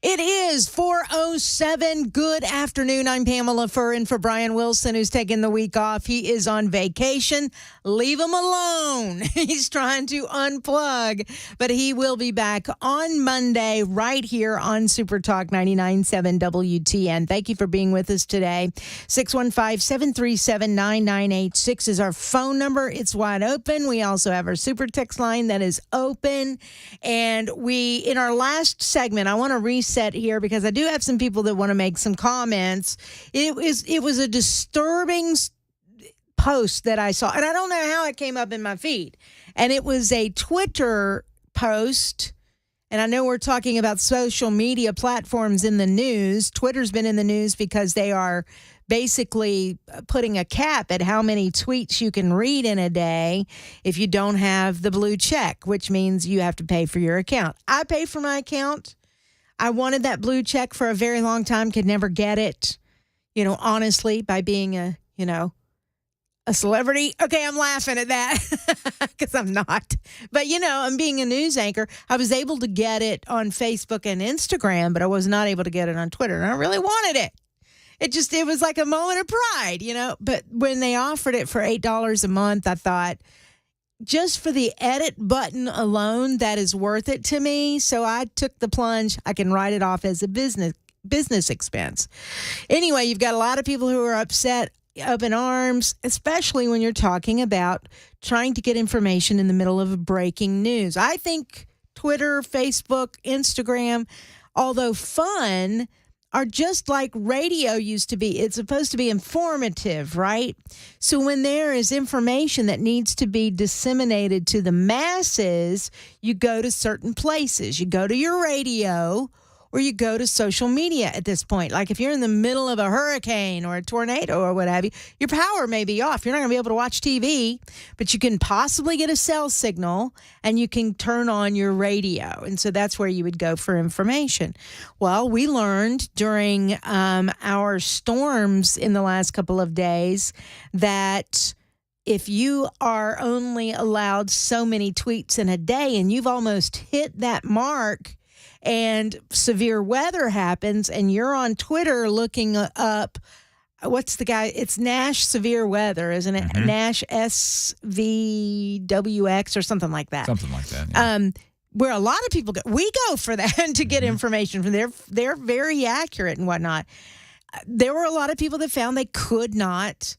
It is 4:07. Good afternoon. I'm Pamela Furr, in for Brian Wilson, who's taking the week off. He is on vacation. Leave him alone. He's trying to unplug, but he will be back on Monday right here on Super Talk 99.7 WTN. Thank you for being with us today. 615-737-9986 is our phone number. It's wide open. We also have our Super Text line that is open. And in our last segment, I want to reset here because I do have some people that want to make some comments. It was a disturbing post that I saw, and I don't know how it came up in my feed. And it was a Twitter post, and I know we're talking about social media platforms in the news. Twitter's been in the news because they are basically putting a cap at how many tweets you can read in a day if you don't have the blue check, which means you have to pay for your account. I pay for my account. I wanted that blue check for a very long time, could never get it, honestly, by being a celebrity. Okay, I'm laughing at that because I'm not. But, I'm being a news anchor. I was able to get it on Facebook and Instagram, but I was not able to get it on Twitter. And I really wanted it. It was like a moment of pride, But when they offered it for $8 a month, I thought, just for the edit button alone, that is worth it to me. So I took the plunge. I can write it off as a business expense. Anyway, you've got a lot of people who are upset, up in arms, especially when you're talking about trying to get information in the middle of breaking news. I think Twitter, Facebook, Instagram, although fun, are just like radio used to be. It's supposed to be informative, right? So when there is information that needs to be disseminated to the masses, you go to certain places. You go to your radio or you go to social media at this point. Like if you're in the middle of a hurricane or a tornado or what have you, your power may be off. You're not going to be able to watch TV, but you can possibly get a cell signal and you can turn on your radio. And so that's where you would go for information. Well, we learned during our storms in the last couple of days that if you are only allowed so many tweets in a day and you've almost hit that mark, and severe weather happens and you're on Twitter looking up, what's the guy? It's Nash Severe Weather, isn't it? Mm-hmm. Nash SVWX or something like that. Something like that. Yeah. Where a lot of people we go for that to get information from there. They're very accurate and whatnot. There were a lot of people that found they could not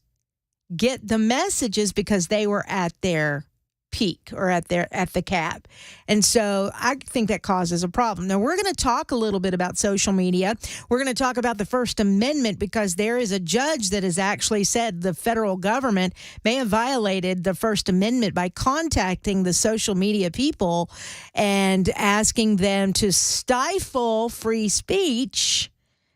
get the messages because they were at their peak or at the cap. And so I think that causes a problem. Now, we're going to talk a little bit about social media. We're going to talk about the First Amendment because there is a judge that has actually said the federal government may have violated the First Amendment by contacting the social media people and asking them to stifle free speech.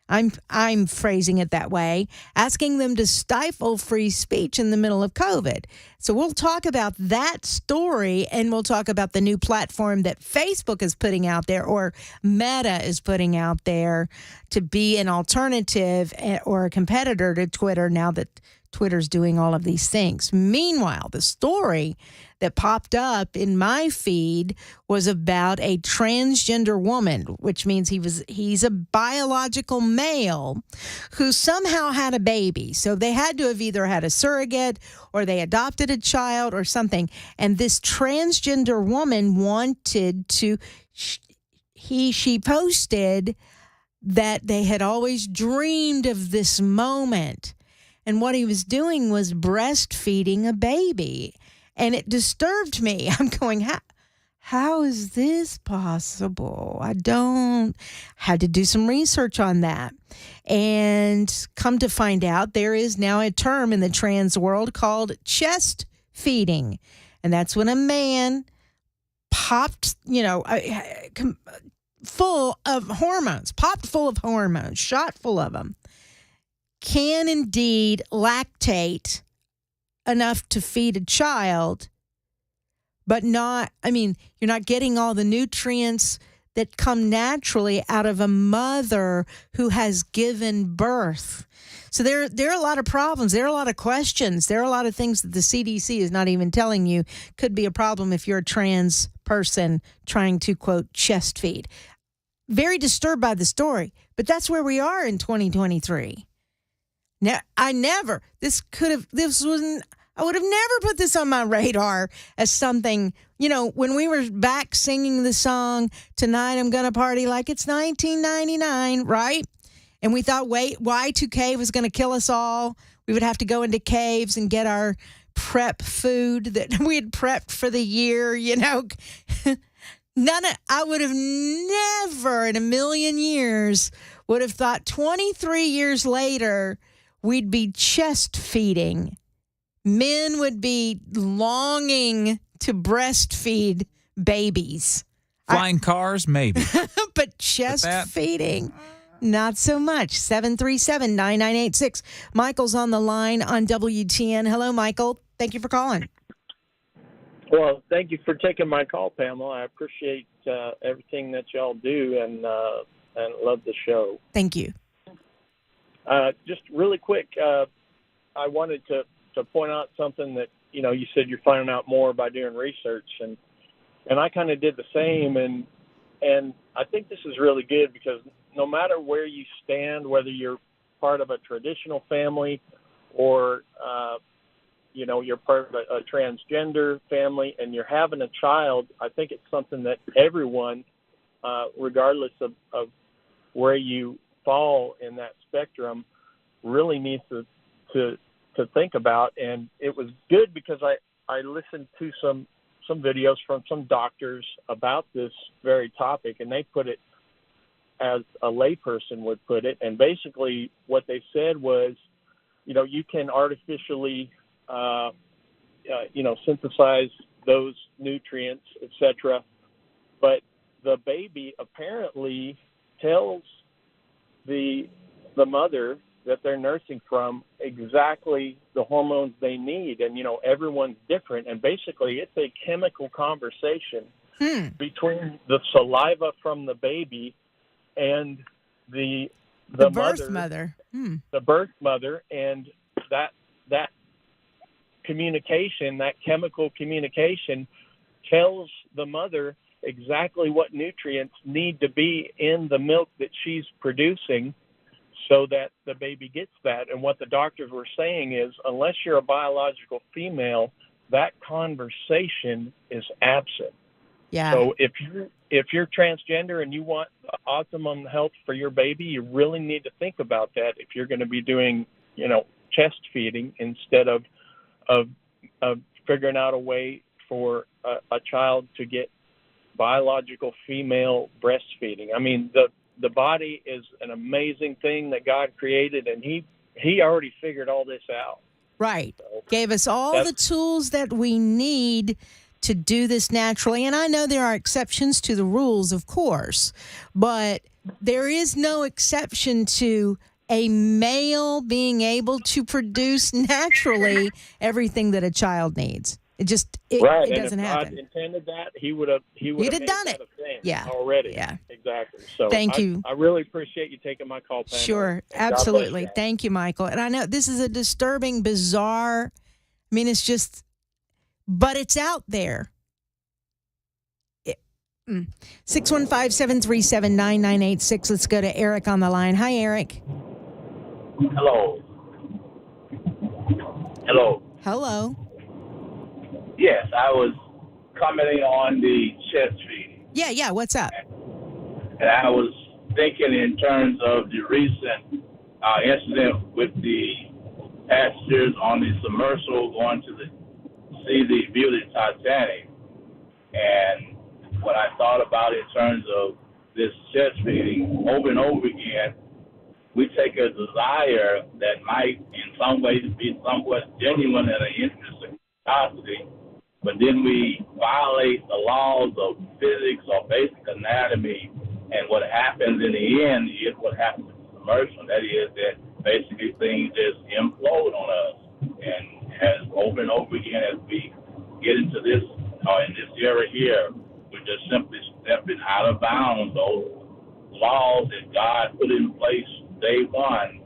I'm phrasing it that way, asking them to stifle free speech in the middle of COVID. So we'll talk about that story, and we'll talk about the new platform that Facebook is putting out there, or Meta is putting out there, to be an alternative or a competitor to Twitter now that Twitter's doing all of these things. Meanwhile, the story that popped up in my feed was about a transgender woman, which means he's a biological male who somehow had a baby. So they had to have either had a surrogate or they adopted a child or something. And this transgender woman wanted to, she posted that they had always dreamed of this moment. And what he was doing was breastfeeding a baby. And it disturbed me. I'm going, how is this possible? Had to do some research on that. And come to find out, there is now a term in the trans world called chest feeding. And that's when a man popped, full of hormones, shot full of them, can indeed lactate enough to feed a child, but you're not getting all the nutrients that come naturally out of a mother who has given birth. So there are a lot of problems. There are a lot of questions. There are a lot of things that the CDC is not even telling you could be a problem if you're a trans person trying to, quote, chest feed. very disturbed by the story, but that's where we are in 2023. Now, I would have never put this on my radar as something, when we were back singing the song, Tonight I'm Gonna Party Like It's 1999, right? And we thought, Y2K was going to kill us all. We would have to go into caves and get our prep food that we had prepped for the year, I would have never in a million years would have thought 23 years later we'd be chest feeding. Men would be longing to breastfeed babies. Flying cars, maybe. But chest feeding, not so much. 737-9986. Michael's on the line on WTN. Hello, Michael. Thank you for calling. Well, thank you for taking my call, Pamela. I appreciate everything that y'all do and love the show. Thank you. Just really quick, I wanted to point out something that, you said you're finding out more by doing research, and I kind of did the same, and I think this is really good because no matter where you stand, whether you're part of a traditional family or you're part of a transgender family and you're having a child, I think it's something that everyone, regardless of where you fall in that spectrum, really needs to think about. And it was good because I listened to some videos from some doctors about this very topic, and they put it as a layperson would put it. And basically what they said was, you can artificially synthesize those nutrients, etc. But the baby apparently tells the mother that they're nursing from exactly the hormones they need. And, everyone's different. And basically it's a chemical conversation between the saliva from the baby and the birth mother. The birth mother, and that communication, that chemical communication, tells the mother exactly what nutrients need to be in the milk that she's producing so that the baby gets that. And what the doctors were saying is, unless you're a biological female, that conversation is absent. Yeah. So if you're transgender and you want optimum health for your baby, you really need to think about that if you're going to be doing, chest feeding instead of figuring out a way for a child to get biological female breastfeeding. I mean, the body is an amazing thing that God created, and he already figured all this out. Right. Gave us all the tools that we need to do this naturally. And I know there are exceptions to the rules, of course, but there is no exception to a male being able to produce naturally everything that a child needs. It doesn't happen. If God intended that, he would have done it. Yeah. Already. Yeah. Exactly. So thank you. I really appreciate you taking my call, Pamela. Sure. Absolutely. Thank you, Michael. And I know this is a disturbing, bizarre, it's just, but it's out there. 615-737-9986. Let's go to Eric on the line. Hi, Eric. Hello. Hello. Yes, I was commenting on the chest feeding. Yeah. What's up? And I was thinking in terms of the recent incident with the passengers on the submersible going to see the view of the Titanic. And what I thought about in terms of this chest feeding over and over again, we take a desire that might in some ways be somewhat genuine and an interest in curiosity, but then we violate the laws of physics or basic anatomy, and what happens in the end is what happens with the submersion. That is that basically things just implode on us. And as over and over again, as we get into this, in this era here, we're just simply stepping out of bounds, those laws that God put in place day one,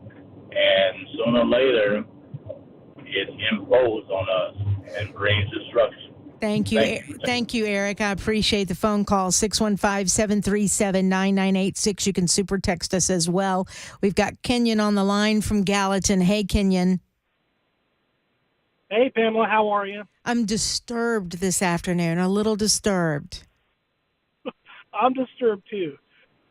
and sooner or later, it implodes on us and brings destruction. Thank you. Thank you, Eric. I appreciate the phone call. 615-737-9986. You can super text us as well. We've got Kenyon on the line from Gallatin. Hey, Kenyon. Hey, Pamela. How are you? I'm disturbed this afternoon, a little disturbed. I'm disturbed, too.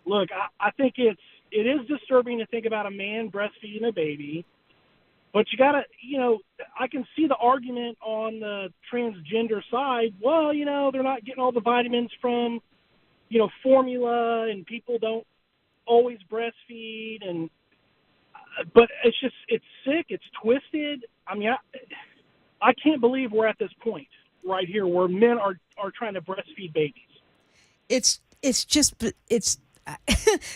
Look, I think it is disturbing to think about a man breastfeeding a baby. But you got to, I can see the argument on the transgender side. Well, they're not getting all the vitamins from, formula, and people don't always breastfeed. But it's sick. It's twisted. I mean, I can't believe we're at this point right here where men are trying to breastfeed babies. It's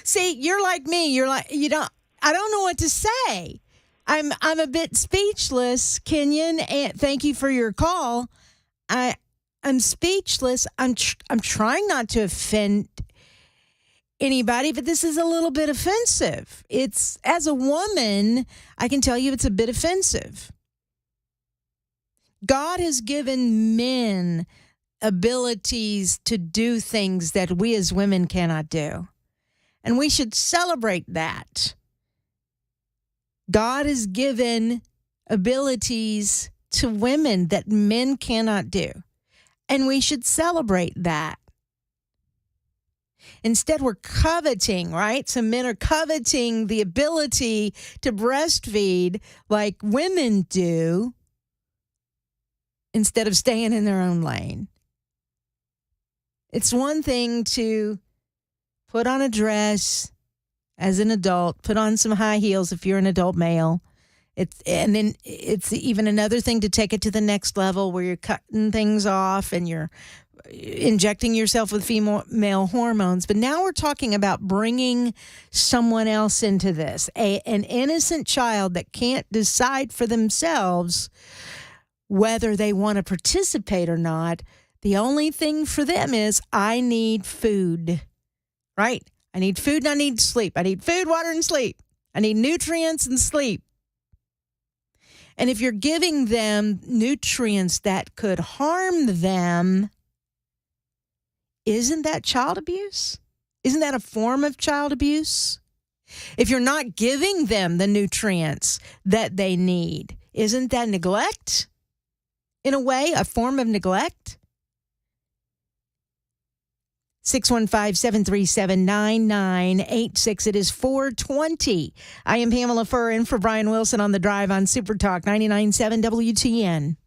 see, you're like me. You're like, I don't know what to say. I'm a bit speechless, Kenyon, and thank you for your call. I'm speechless. I'm trying not to offend anybody, but this is a little bit offensive. It's, as a woman, I can tell you it's a bit offensive. God has given men abilities to do things that we as women cannot do, and we should celebrate that. God has given abilities to women that men cannot do, and we should celebrate that. Instead, we're coveting, right? Some men are coveting the ability to breastfeed like women do instead of staying in their own lane. It's one thing to put on a dress as an adult, put on some high heels if you're an adult male. And then it's even another thing to take it to the next level where you're cutting things off and you're injecting yourself with female hormones. But now we're talking about bringing someone else into this, an innocent child that can't decide for themselves whether they want to participate or not. The only thing for them is, I need food, right? I need food and I need sleep. I need food, water, and sleep. I need nutrients and sleep. And if you're giving them nutrients that could harm them, isn't that child abuse? Isn't that a form of child abuse? If you're not giving them the nutrients that they need, isn't that neglect? In a way, a form of neglect? 615-737-9986. It is 4:20. I am Pamela Furr in for Brian Wilson on The Drive on Super Talk 99.7 WTN.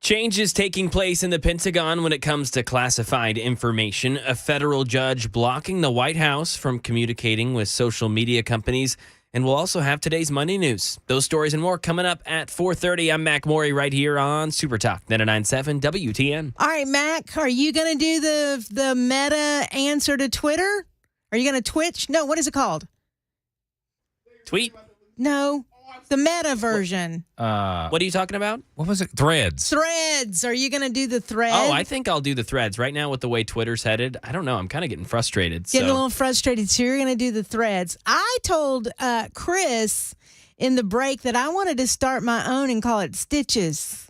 Changes taking place in the Pentagon when it comes to classified information. A federal judge blocking the White House from communicating with social media companies. And we'll also have today's Monday news. Those stories and more coming up at 4:30. I'm Mac Morey right here on Super Talk 99.7 WTN. All right, Mac, are you going to do the meta answer to Twitter? Are you going to Twitch? No, what is it called? Tweet? No, the meta version. What are you talking about? What was it? Threads. Threads. Are you going to do the thread? Oh, I think I'll do the threads. Right now with the way Twitter's headed, I don't know. I'm kind of getting frustrated. Getting a little frustrated. So you're going to do the threads. I told Chris in the break that I wanted to start my own and call it Stitches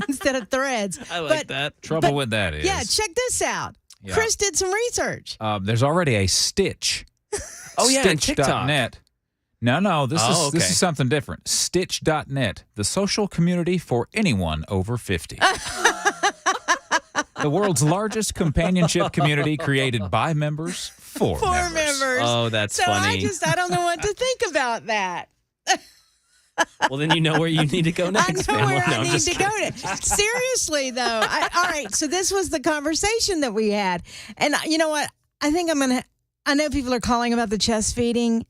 instead of Threads. I like that. Trouble with that is. Yeah, check this out. Yeah. Chris did some research. There's already a Stitch. Oh, yeah, TikTok. Stitch.net. No, this is something different. Stitch.net, the social community for anyone over 50. The world's largest companionship community created by members for members. Oh, that's so funny. I don't know what to think about that. Well, then you know where you need to go next. I know where Pamela. I need to go. Seriously, though. All right, so this was the conversation that we had. And you know what? I think I know people are calling about the chest feeding.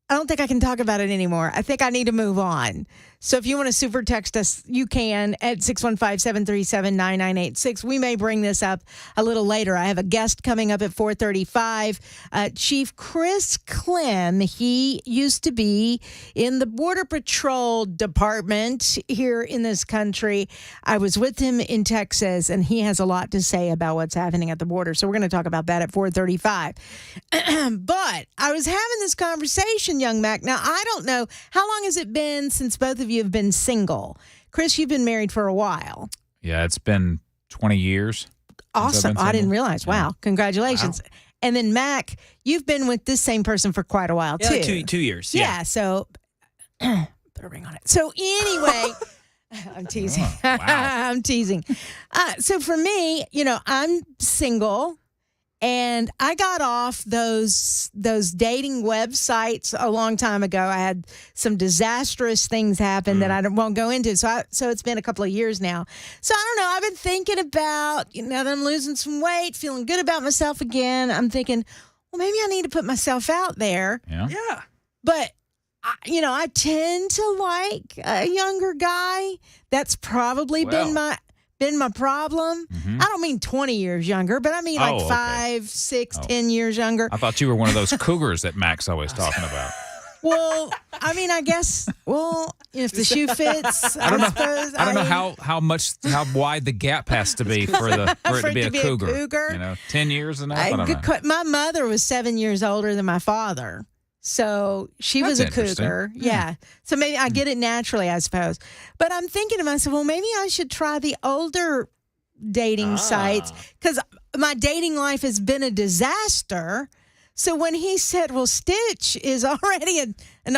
I don't think I can talk about it anymore. I think I need to move on. So if you want to super text us, you can at 615-737-9986. We may bring this up a little later. I have a guest coming up at 4:35. Chief Chris Clem. He used to be in the Border Patrol Department here in this country. I was with him in Texas, and he has a lot to say about what's happening at the border. So we're going to talk about that at 4:35. But I was having this conversation, young Mac. Now, I don't know, how long has it been since both of you have been single? Chris, you've been married for a while. Yeah, it's been 20 years. Awesome. I didn't realize. Wow. Congratulations. Wow. And then, Mac, you've been with this same person for quite a while, too. Yeah, 2 years. Yeah, so put a ring on it. So anyway, I'm teasing. Oh, wow. I'm teasing. So for me, I'm single. And I got off those dating websites a long time ago. I had some disastrous things happen that I won't go into. So it's been a couple of years now. So I don't know. I've been thinking about, that I'm losing some weight, feeling good about myself again. I'm thinking, well, maybe I need to put myself out there. Yeah. But I tend to like a younger guy. That's probably been my problem. Mm-hmm. I don't mean 20 years younger, but I mean like 5, 6, 10 years younger. I thought you were one of those cougars that Mac's always talking about. Well, I mean, I guess, if the shoe fits, I suppose. I don't know how wide the gap has to be for it to be a cougar. 10 years enough? I don't know. My mother was 7 years older than my father. So she was a cougar. Yeah. So maybe I get it naturally, I suppose. But I'm thinking to myself, well, maybe I should try the older dating sites because my dating life has been a disaster. So when he said, well, Stitch is already an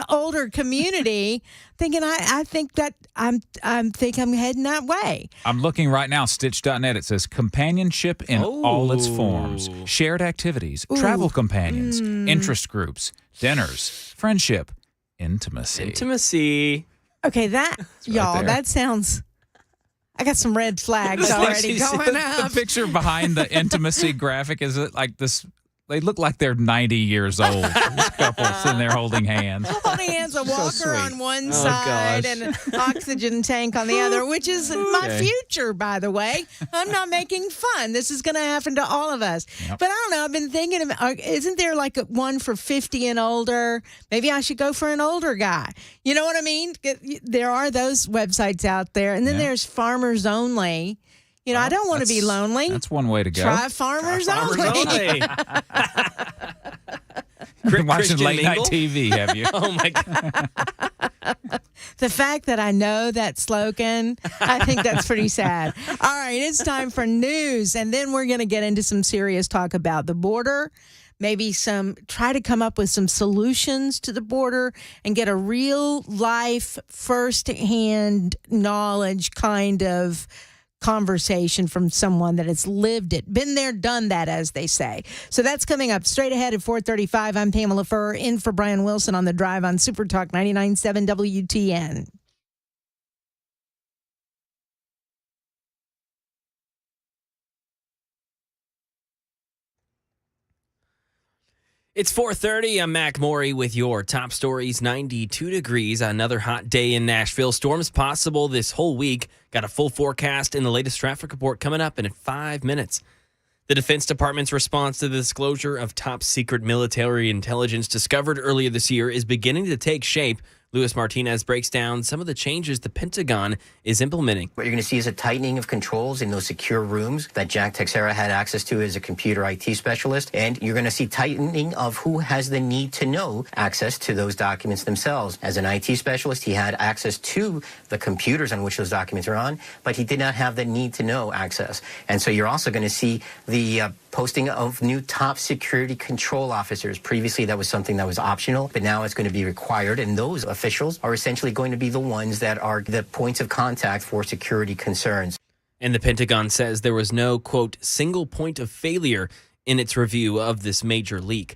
older community, thinking I think that I'm heading that way. I'm looking right now, Stitch.net. It says companionship in all its forms, shared activities, travel companions, interest groups, dinners, friendship, intimacy. Okay, that sounds. I got some red flags already going up. The picture behind the intimacy graphic is it like this. They look like they're 90 years old. This couple sitting there holding hands. Holding hands, a walker on one side and an oxygen tank on the other, which is my future, by the way. I'm not making fun. This is going to happen to all of us. Yep. But I don't know. I've been thinking, isn't there like one for 50 and older? Maybe I should go for an older guy. You know what I mean? There are those websites out there. And then there's Farmers Only. I don't want to be lonely. That's one way to go. Try Farmers Only. Been watching late night TV, have you? Oh, my God. The fact that I know that slogan, I think that's pretty sad. All right, it's time for news. And then we're going to get into some serious talk about the border. Maybe try to come up with some solutions to the border and get a real life, first-hand knowledge kind of conversation from someone that has lived it, been there, done that, as they say. So that's coming up straight ahead at 4:35. I'm Pamela Furr, in for Brian Wilson on the drive on Super Talk 99.7 WTN. It's 4:30. I'm Mac Maury with your top stories. 92 degrees. Another hot day in Nashville. Storms possible this whole week. Got a full forecast in the latest traffic report coming up in 5 minutes. The Defense Department's response to the disclosure of top secret military intelligence discovered earlier this year is beginning to take shape. Luis Martinez breaks down some of the changes the Pentagon is implementing. What you're going to see is a tightening of controls in those secure rooms that Jack Texera had access to as a computer IT specialist. And you're going to see tightening of who has the need to know access to those documents themselves. As an IT specialist, he had access to the computers on which those documents are on, but he did not have the need to know access. And so you're also going to see the posting of new top security control officers. Previously, that was something that was optional, but now it's going to be required. And those officials are essentially going to be the ones that are the points of contact for security concerns. And the Pentagon says there was no, quote, single point of failure in its review of this major leak.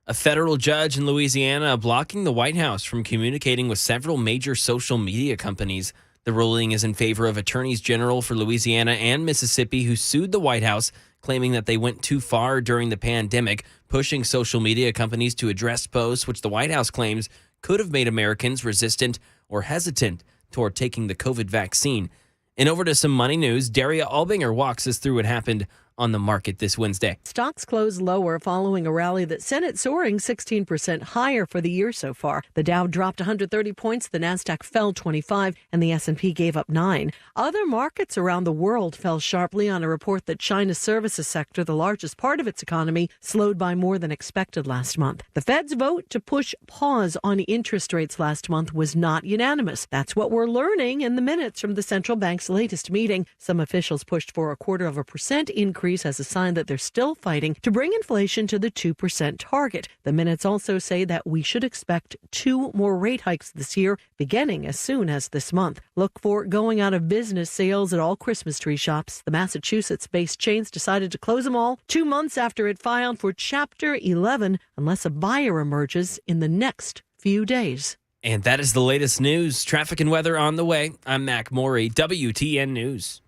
A federal judge in Louisiana blocking the White House from communicating with several major social media companies. The ruling is in favor of attorneys general for Louisiana and Mississippi who sued the White House, claiming that they went too far during the pandemic, pushing social media companies to address posts which the White House claims could have made Americans resistant or hesitant toward taking the COVID vaccine. And over to some money news, Daria Albinger walks us through what happened on the market this Wednesday. Stocks closed lower following a rally that sent it soaring 16% higher for the year so far. The Dow dropped 130 points, the Nasdaq fell 25, and the S&P gave up 9. Other markets around the world fell sharply on a report that China's services sector, the largest part of its economy, slowed by more than expected last month. The Fed's vote to push pause on interest rates last month was not unanimous. That's what we're learning in the minutes from the central bank's latest meeting. Some officials pushed for a 0.25% increase as a sign that they're still fighting to bring inflation to the 2% target. The minutes also say that we should expect 2 more rate hikes this year, beginning as soon as this month. Look for going out of business sales at all Christmas tree shops. The Massachusetts-based chains decided to close them all 2 months after it filed for Chapter 11 unless a buyer emerges in the next few days. And that is the latest news. Traffic and weather on the way. I'm Mac Maury, WTN News.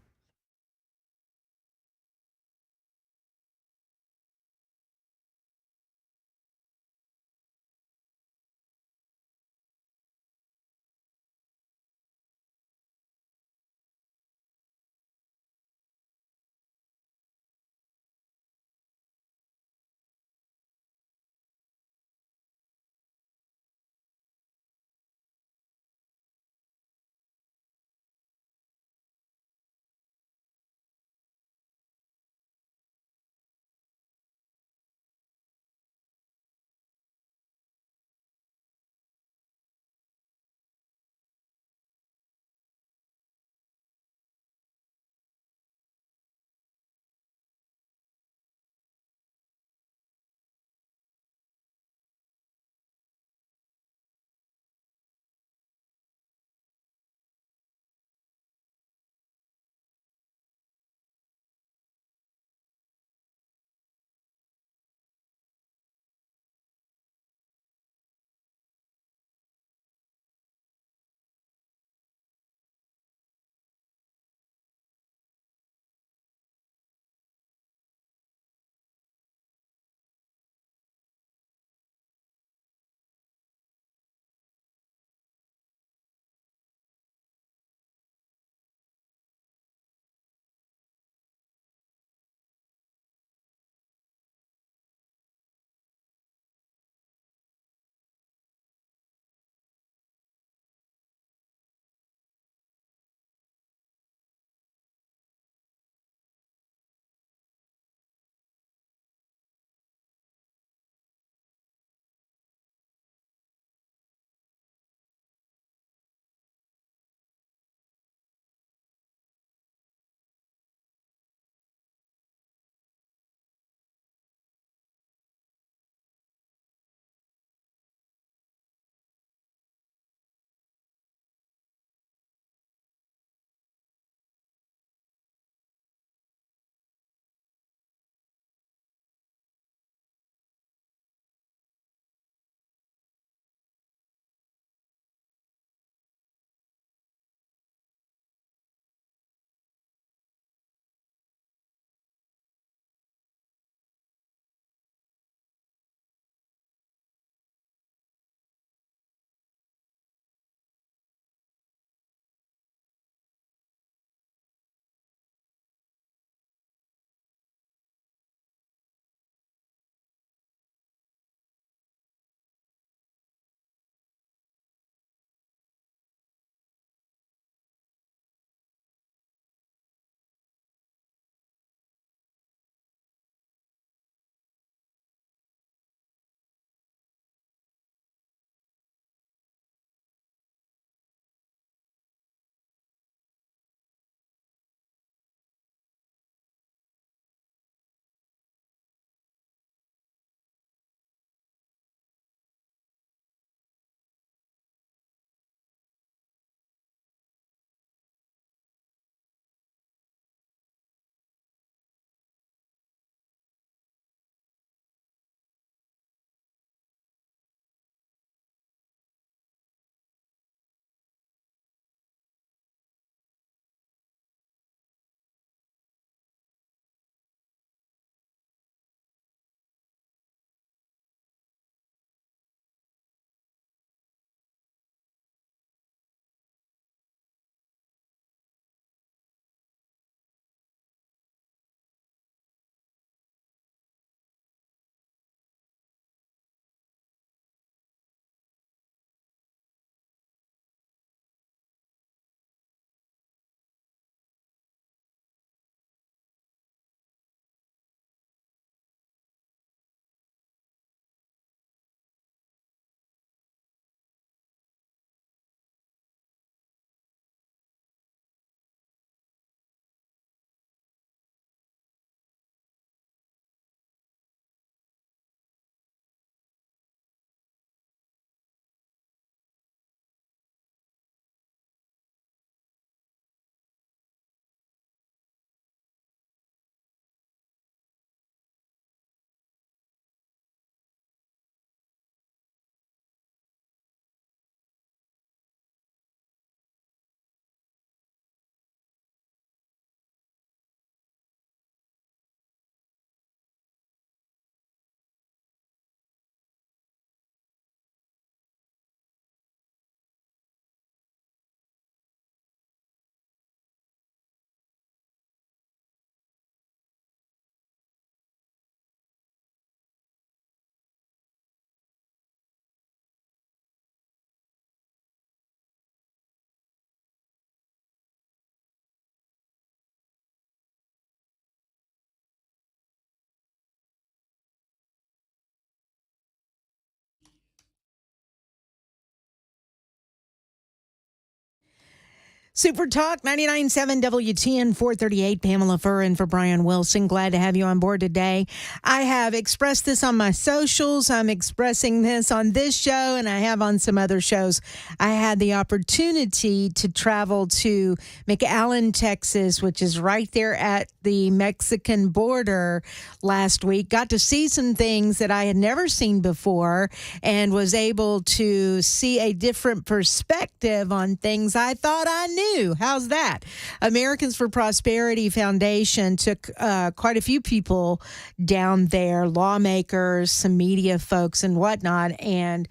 Super Talk 99.7 WTN 438. Pamela Furr in for Brian Wilson. Glad to have you on board today. I have expressed this on my socials. I'm expressing this on this show, and I have on some other shows. I had the opportunity to travel to McAllen, Texas, which is right there at the Mexican border last week. Got to see some things that I had never seen before and was able to see a different perspective on things I thought I knew. How's that? Americans for Prosperity Foundation took quite a few people down there, lawmakers, some media folks and whatnot, and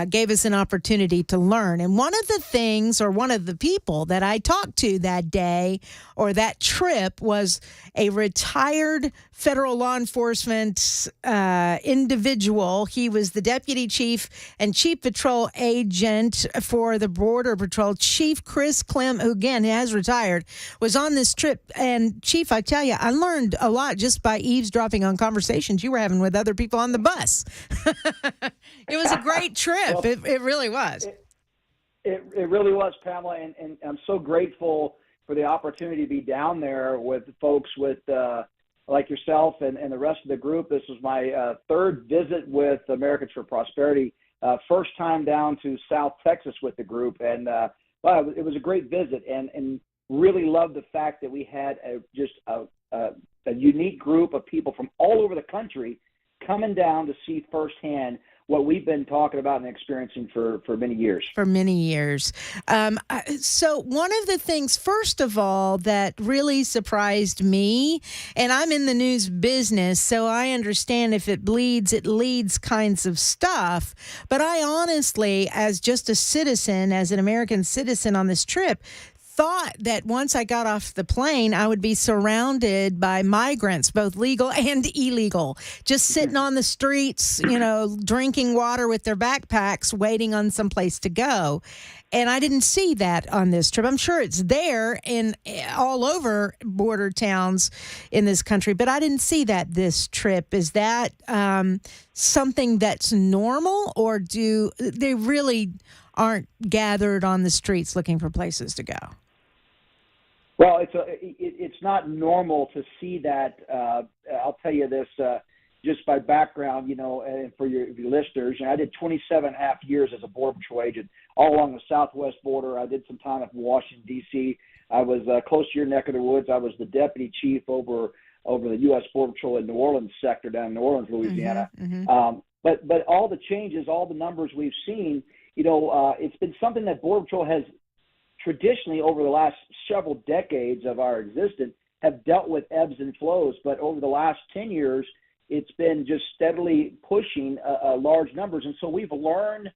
gave us an opportunity to learn. And one of the things, or one of the people that I talked to that day or that trip, was a retired federal law enforcement individual. He was the deputy chief and chief patrol agent for the Border Patrol. Chief Chris Clem, who again has retired, was on this trip. And Chief, I tell you, I learned a lot just by eavesdropping on conversations you were having with other people on the bus. It was a great trip. Well, it really was. It really was, Pamela, and I'm so grateful for the opportunity to be down there with folks with like yourself and the rest of the group. This was my third visit with Americans for Prosperity, first time down to South Texas with the group, and it was a great visit, and really loved the fact that we had a unique group of people from all over the country coming down to see firsthand what we've been talking about and experiencing for many years. For many years. So one of the things, first of all, that really surprised me, and I'm in the news business, so I understand if it bleeds, it leads kinds of stuff. But I honestly, as just a citizen, as an American citizen on this trip, thought that once I got off the plane, I would be surrounded by migrants, both legal and illegal, just sitting on the streets, drinking water with their backpacks, waiting on some place to go. And I didn't see that on this trip. I'm sure it's there in all over border towns in this country, but I didn't see that this trip. Is that something that's normal, or do they really aren't gathered on the streets looking for places to go? Well, it's not normal to see that. I'll tell you this, just by background, and for your listeners, I did 27 and a half years as a Border Patrol agent all along the southwest border. I did some time up in Washington, D.C. I was close to your neck of the woods. I was the deputy chief over the U.S. Border Patrol in New Orleans sector down in New Orleans, Louisiana. Mm-hmm. But all the changes, all the numbers we've seen, it's been something that Border Patrol has traditionally, over the last several decades of our existence, have dealt with ebbs and flows. But over the last 10 years, it's been just steadily pushing large numbers. And so we've learned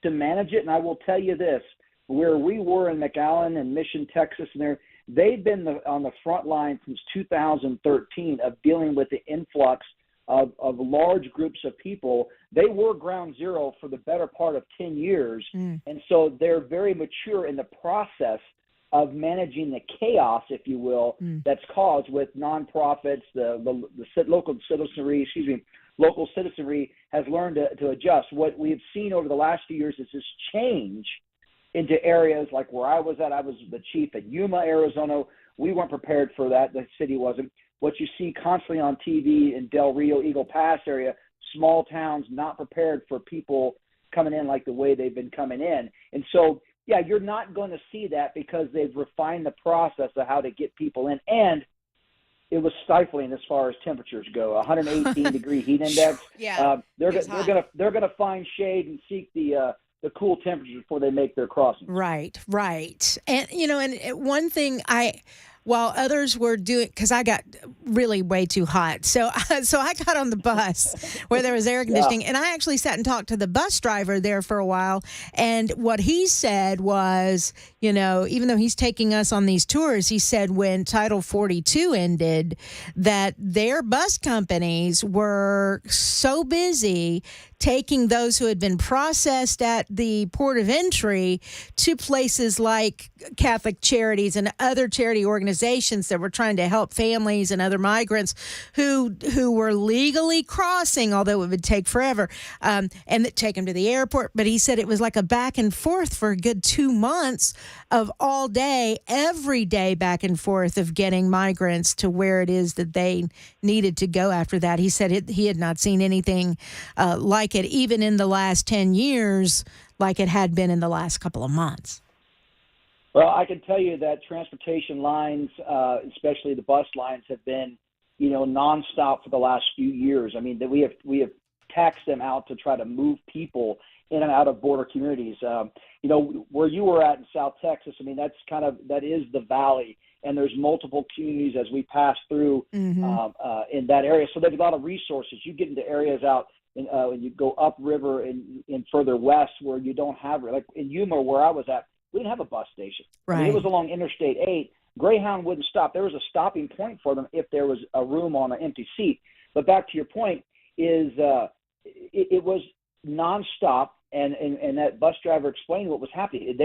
to manage it. And I will tell you this, where we were in McAllen and Mission, Texas, and they've been on the front line since 2013 of dealing with the influx of large groups of people. They were ground zero for the better part of 10 years. And so they're very mature in the process of managing the chaos, if you will, that's caused with nonprofits. The local citizenry has learned to adjust. What we've seen over the last few years is this change into areas like where I was at. I was the chief at Yuma, Arizona. We weren't prepared for that. The city wasn't. What you see constantly on TV in Del Rio, Eagle Pass area, small towns not prepared for people coming in like the way they've been coming in. And so, yeah, you're not going to see that because they've refined the process of how to get people in. And it was stifling as far as temperatures go. 118 degree heat index. Yeah, they're going to find shade and seek the cool temperatures before they make their crossing. Right. And and one thing while others were doing, because I got really way too hot. So I got on the bus where there was air conditioning, and I actually sat and talked to the bus driver there for a while. And what he said was, even though he's taking us on these tours, he said when Title 42 ended, that their bus companies were so busy taking those who had been processed at the port of entry to places like Catholic Charities and other charity organizations that were trying to help families and other migrants who were legally crossing, although it would take forever, and that take them to the airport. But he said it was like a back and forth for a good 2 months of all day, every day back and forth of getting migrants to where it is that they needed to go after that. He said he had not seen anything like it, even in the last 10 years, like it had been in the last couple of months. Well, I can tell you that transportation lines, especially the bus lines, have been, nonstop for the last few years. I mean, that we have taxed them out to try to move people in and out of border communities. Where you were at in South Texas, I mean, that is the valley, and there's multiple communities as we pass through in that area. So there's a lot of resources. You get into areas out when you go upriver and further west where you don't have, like in Yuma where I was at, we didn't have a bus station. Right. I mean, it was along Interstate 8. Greyhound wouldn't stop. There was a stopping point for them if there was a room on an empty seat. But back to your point is it was nonstop, and that bus driver explained what was happening. If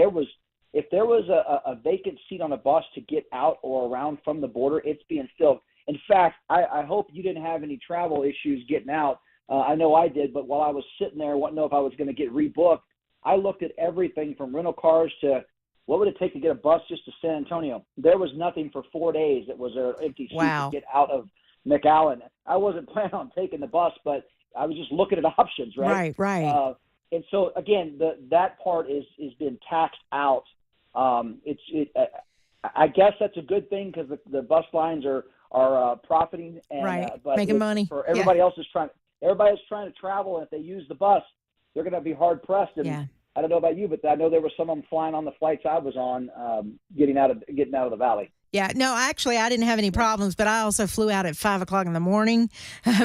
there was a vacant seat on a bus to get out or around from the border, it's being filled. In fact, I hope you didn't have any travel issues getting out. I know I did, but while I was sitting there wanting to know if I was going to get rebooked, I looked at everything from rental cars to what would it take to get a bus just to San Antonio. There was nothing for 4 days that was an empty seat to get out of McAllen. I wasn't planning on taking the bus, but I was just looking at options, right? Right. And so again, that part is been taxed out. I guess that's a good thing because the bus lines are profiting and but making money. For everybody else everybody's trying to travel, and if they use the bus, they're going to be hard pressed. And I don't know about you, but I know there were some of them flying on the flights I was on, getting out of the valley. Yeah, no, actually, I didn't have any problems, but I also flew out at 5 o'clock in the morning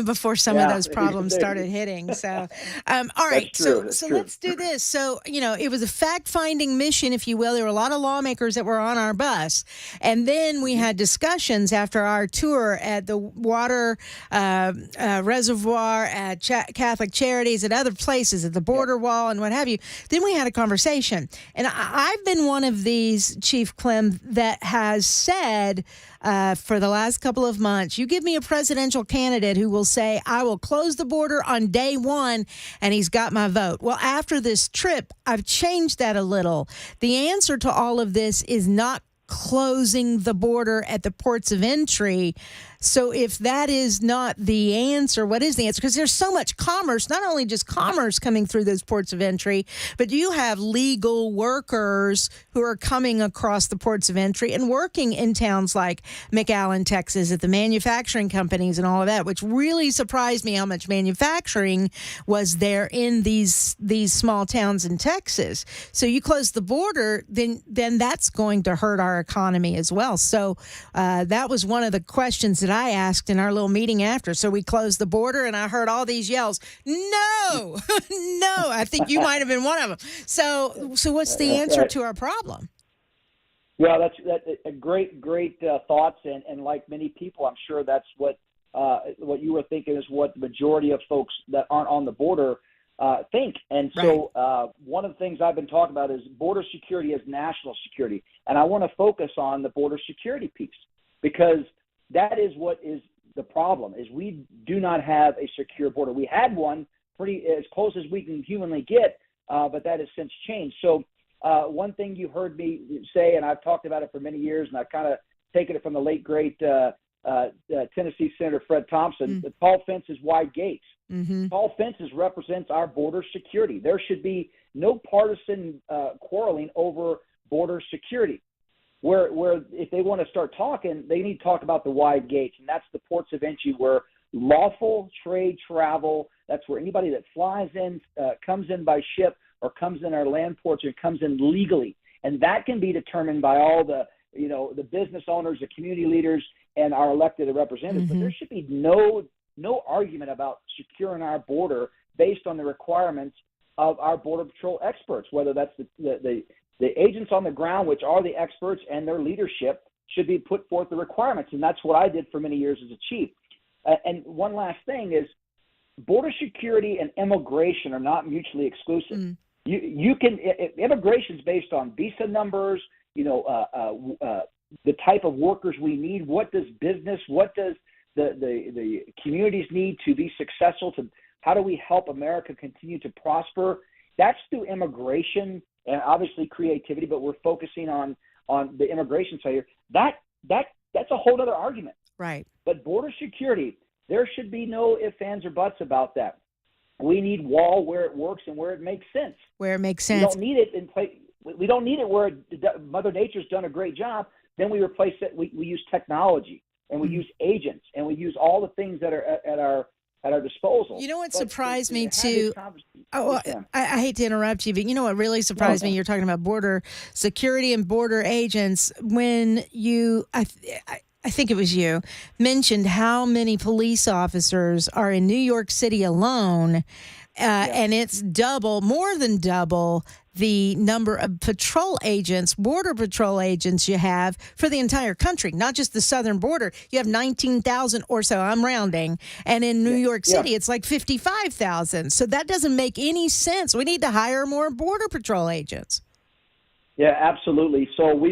before some of those problems started hitting. So, all right, so let's do this. So, it was a fact-finding mission, if you will. There were a lot of lawmakers that were on our bus, and then we had discussions after our tour at the water reservoir, at Catholic Charities, at other places, at the border wall, and what have you. Then we had a conversation, and I've been one of these, Chief Clem, that has said for the last couple of months, you give me a presidential candidate who will say, I will close the border on day one, and he's got my vote. Well, after this trip, I've changed that a little. The answer to all of this is not closing the border at the ports of entry. So if that is not the answer, what is the answer? Because there's so much commerce, not only just commerce coming through those ports of entry, but you have legal workers who are coming across the ports of entry and working in towns like McAllen, Texas, at the manufacturing companies and all of that, which really surprised me how much manufacturing was there in these small towns in Texas. So you close the border, then that's going to hurt our economy as well. So that was one of the questions that I asked in our little meeting after. So we closed the border, and I heard all these yells, no, no. I think you might have been one of them. So what's the answer to our problem? Well, that's a great thoughts, and like many people, I'm sure that's what you were thinking is what the majority of folks that aren't on the border think. And so one of the things I've been talking about is border security as national security, and I want to focus on the border security piece because that is what is the problem, is we do not have a secure border. We had one pretty as close as we can humanly get, but that has since changed. So one thing you heard me say, and I've talked about it for many years, and I've kind of taken it from the late, great Tennessee Senator Fred Thompson, the tall fence is wide gates. Tall fences represents our border security. There should be no partisan quarreling over border security. Where if they want to start talking, they need to talk about the wide gates, and that's the ports of entry where lawful trade travel, that's where anybody that flies in, comes in by ship or comes in our land ports or comes in legally. And that can be determined by all the business owners, the community leaders, and our elected representatives. But there should be no argument about securing our border based on the requirements of our Border Patrol experts, whether that's the agents on the ground, which are the experts, and their leadership should be put forth the requirements. And that's what I did for many years as a chief. And one last thing is border security and immigration are not mutually exclusive. You can immigration is based on visa numbers. The type of workers we need. What does the communities need to be successful? How do we help America continue to prosper? That's through immigration and obviously creativity, but we're focusing on the immigration side here. That's a whole other argument. Right. But border security, there should be no ifs, ands, or buts about that. We need wall where it works and where it makes sense. Where it makes sense. We don't need it in place. We don't need it where Mother Nature's done a great job. Then we replace it. We use technology and we use agents and we use all the things that are at our disposal. You know what surprised me too? I hate to interrupt you, but you know what really surprised me? You're talking about border security and border agents when I think it was you, mentioned how many police officers are in New York City alone, and it's more than double the number of patrol agents, border patrol agents you have for the entire country, not just the southern border. You have 19,000 or so, I'm rounding, and in New York City, it's like 55,000. So that doesn't make any sense. We need to hire more border patrol agents. Yeah, absolutely. So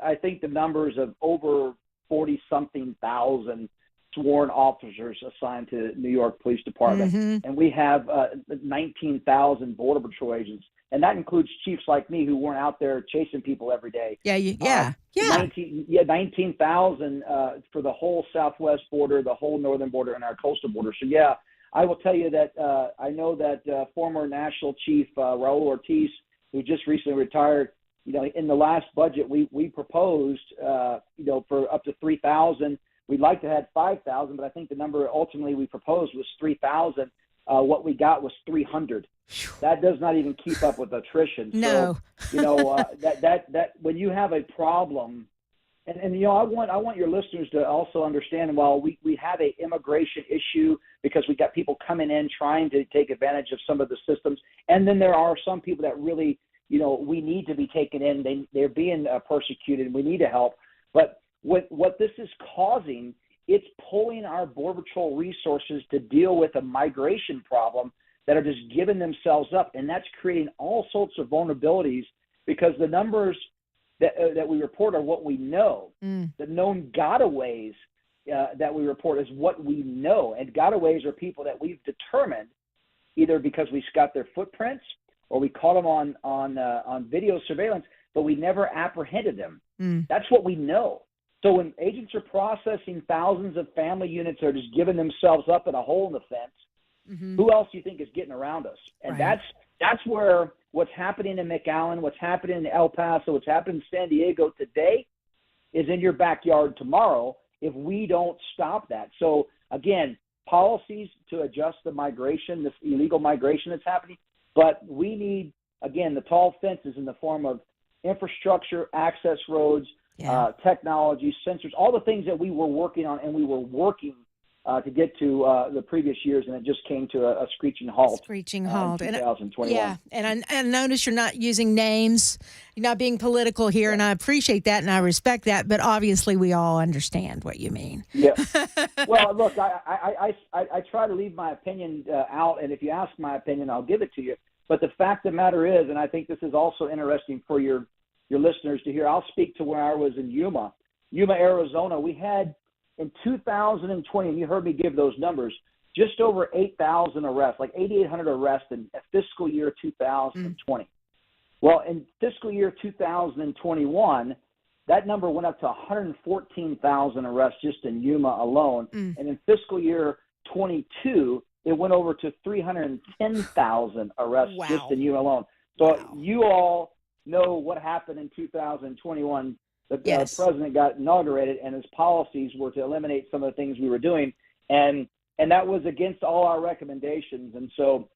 I think the numbers of over 40-something thousand sworn officers assigned to New York Police Department. And we have 19,000 Border Patrol agents. And that includes chiefs like me who weren't out there chasing people every day. 19,000 for the whole southwest border, the whole northern border, and our coastal border. So, I will tell you that I know that former National Chief Raul Ortiz, who just recently retired, in the last budget, we proposed, for up to 3,000. We'd like to have 5,000, but I think the number ultimately we proposed was 3,000. What we got was 300. That does not even keep up with attrition. No. So, that when you have a problem, and I want your listeners to also understand, while we have a immigration issue because we got people coming in trying to take advantage of some of the systems, and then there are some people that really, we need to be taken in. They're being persecuted, and we need to help. But what this is causing, it's pulling our Border Patrol resources to deal with a migration problem that are just giving themselves up, and that's creating all sorts of vulnerabilities because the numbers that we report are what we know. The known gotaways that we report is what we know, and gotaways are people that we've determined either because we got their footprints or we caught them on video surveillance, but we never apprehended them. That's what we know. So when agents are processing thousands of family units that are just giving themselves up in a hole in the fence, who else do you think is getting around us? And that's where what's happening in McAllen, what's happening in El Paso, what's happening in San Diego today is in your backyard tomorrow if we don't stop that. So, again, policies to adjust the migration, this illegal migration that's happening, but we need, again, the tall fences in the form of infrastructure, access roads, technology, sensors, all the things that we were working on and we were working to get to the previous years, and it just came to a screeching halt. In 2021. And I notice you're not using names, you're not being political here, and I appreciate that and I respect that, but obviously we all understand what you mean. Yeah. Well, look, I try to leave my opinion out, and if you ask my opinion, I'll give it to you. But the fact of the matter is, and I think this is also interesting for your listeners to hear, I'll speak to when I was in Yuma, Arizona. We had in 2020, and you heard me give those numbers, just over 8,000 arrests, like 8,800 arrests in fiscal year 2020. Well, in fiscal year 2021, that number went up to 114,000 arrests just in Yuma alone. And in fiscal year 22, it went over to 310,000 arrests just in Yuma alone. So you all know what happened in 2021. The president got inaugurated, and his policies were to eliminate some of the things we were doing, and that was against all our recommendations. And so,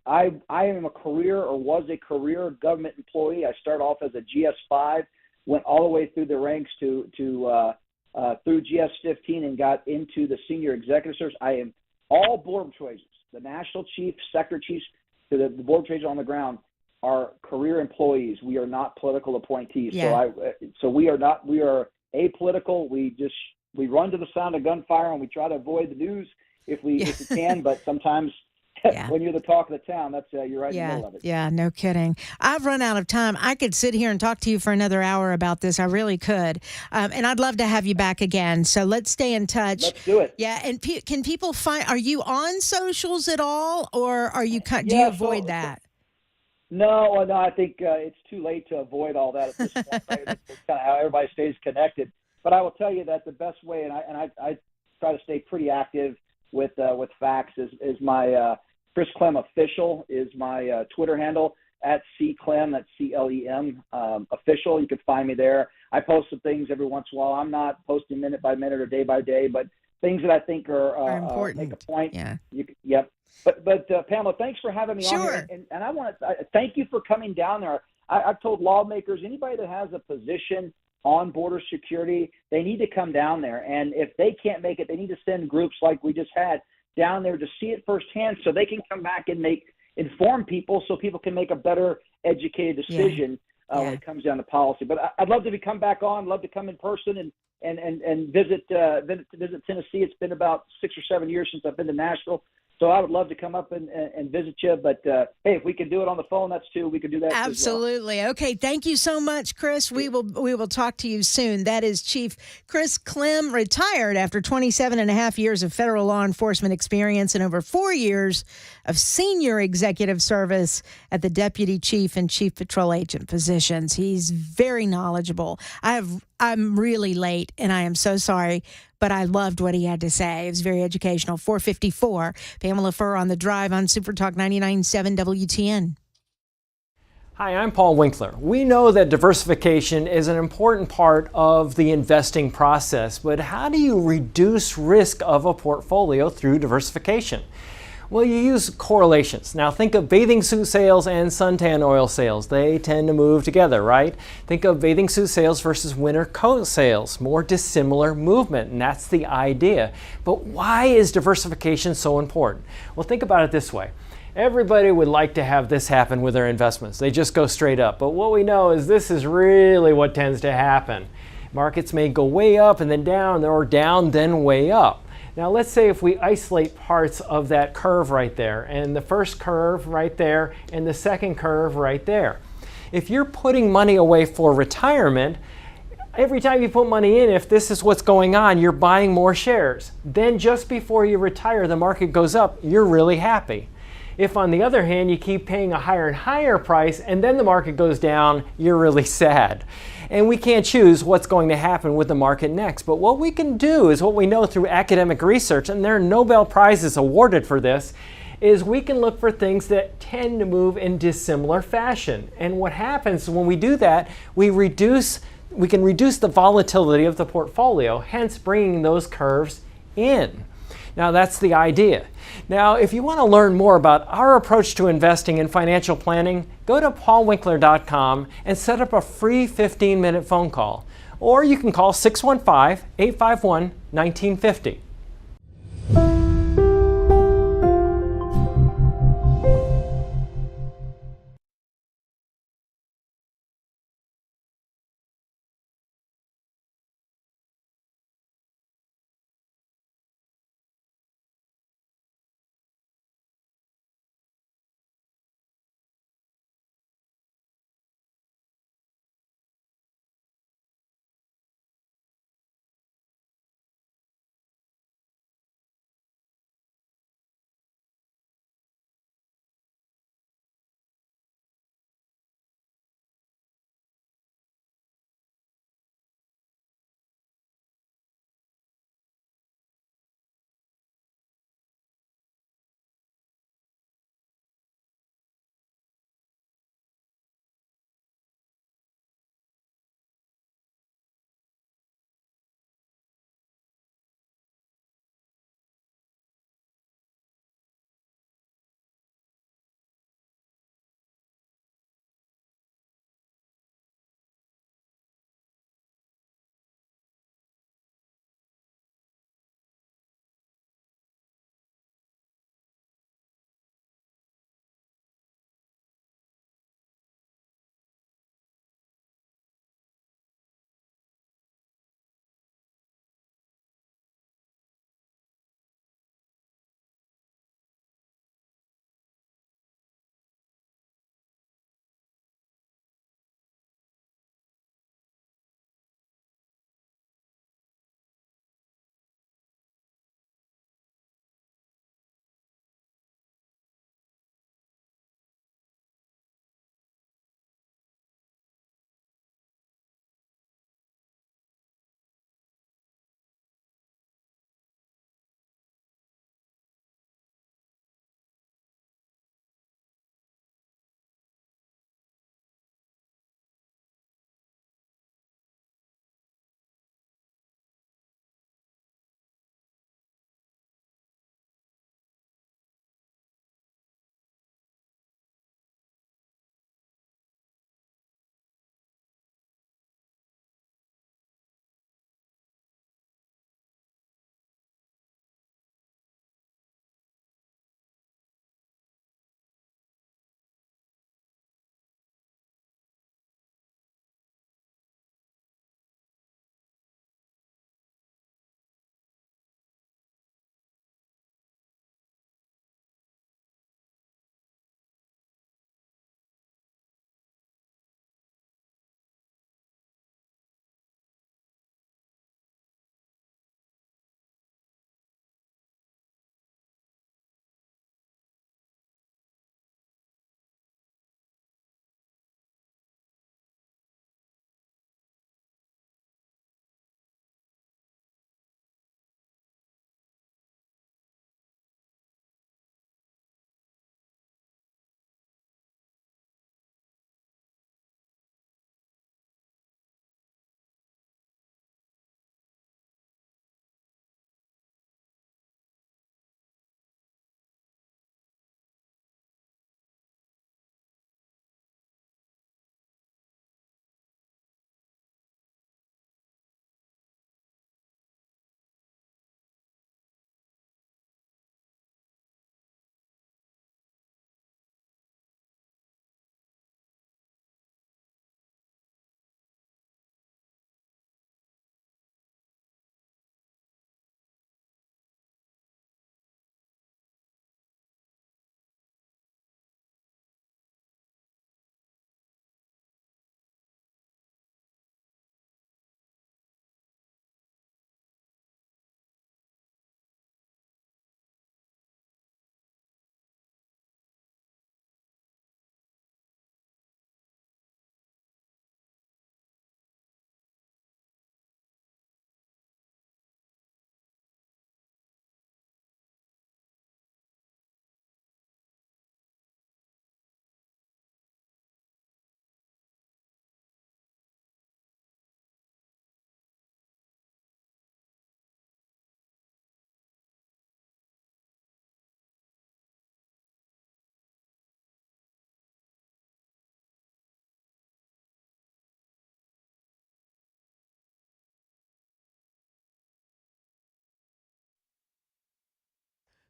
I am a career or was a career government employee. I started off as a GS5, went all the way through the ranks to through GS15, and got into the senior executive service. I am all Border Patrol agents, the national chief, sector chiefs, to the Border Patrol agents on the ground are career employees. We are not political appointees. So we are apolitical. We run to the sound of gunfire, and we try to avoid the news if we can. But sometimes when you're the talk of the town, that's you're right in the middle of it. Yeah, no kidding. I've run out of time. I could sit here and talk to you for another hour about this. I really could. And I'd love to have you back again. So let's stay in touch. Let's do it. Yeah, and can people find? Are you on socials at all, or are you? Do you avoid that? No, I think it's too late to avoid all that at this point. Right? It's kind of how everybody stays connected. But I will tell you that the best way, and I try to stay pretty active with facts, is my Chris Clem Official is my Twitter handle, at @CClem, that's CLEM official. You can find me there. I post some things every once in a while. I'm not posting minute by minute or day by day, but things that I think are important. Make a point. Yeah. Yep. But Pamela, thanks for having me on here. And I want to thank you for coming down there. I've told lawmakers, anybody that has a position on border security, they need to come down there. And if they can't make it, they need to send groups like we just had down there to see it firsthand so they can come back and inform people so people can make a better educated decision when it comes down to policy. But I'd love to come back on, love to come in person and visit Tennessee. It's been about 6 or 7 years since I've been to Nashville. So I would love to come up and visit you. But, hey, if we can do it on the phone, we can do that. Absolutely. As well. Okay. Thank you so much, Chris. We will talk to you soon. That is Chief Chris Clem, retired after 27 and a half years of federal law enforcement experience and over 4 years of senior executive service at the Deputy Chief and Chief Patrol Agent positions. He's very knowledgeable. I'm really late, and I am so sorry, but I loved what he had to say. It was very educational. 4:54. Pamela Furr on the Drive on Super Talk 99.7 WTN. Hi, I'm Paul Winkler. We know that diversification is an important part of the investing process, but how do you reduce risk of a portfolio through diversification? Well, you use correlations. Now think of bathing suit sales and suntan oil sales. They tend to move together, right? Think of bathing suit sales versus winter coat sales. More dissimilar movement, and that's the idea. But why is diversification so important? Well, think about it this way. Everybody would like to have this happen with their investments. They just go straight up. But what we know is this is really what tends to happen. Markets may go way up and then down, or down then way up. Now let's say if we isolate parts of that curve right there, and the first curve right there, and the second curve right there. If you're putting money away for retirement, every time you put money in, if this is what's going on, you're buying more shares. Then just before you retire, the market goes up, you're really happy. If on the other hand, you keep paying a higher and higher price, and then the market goes down, you're really sad. And we can't choose what's going to happen with the market next. But what we can do is what we know through academic research, and there are Nobel Prizes awarded for this, is we can look for things that tend to move in dissimilar fashion. And what happens when we do that, we can reduce the volatility of the portfolio, hence bringing those curves in. Now that's the idea. Now if you want to learn more about our approach to investing and financial planning, go to paulwinkler.com and set up a free 15-minute phone call. Or you can call 615-851-1950.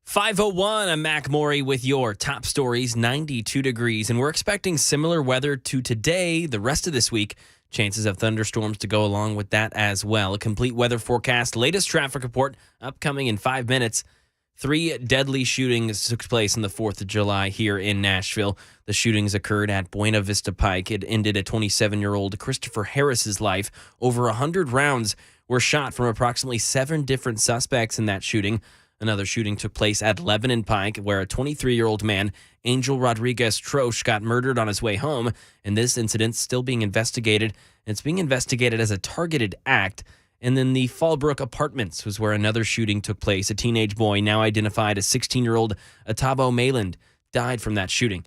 5:01, I'm Mac Maury with your top stories, 92 degrees, and we're expecting similar weather to today, the rest of this week. Chances of thunderstorms to go along with that as well. A complete weather forecast, latest traffic report upcoming in 5 minutes. 3 deadly shootings took place on the 4th of July here in Nashville. The shootings occurred at Buena Vista Pike. It ended a 27-year-old Christopher Harris's life. Over 100 rounds were shot from approximately 7 different suspects in that shooting. Another shooting took place at Lebanon Pike, where a 23-year-old man, Angel Rodriguez Troche, got murdered on his way home. And this incident's still being investigated. It's being investigated as a targeted act. And then the Fallbrook Apartments was where another shooting took place. A teenage boy, now identified as 16-year-old Atabo Mayland, died from that shooting.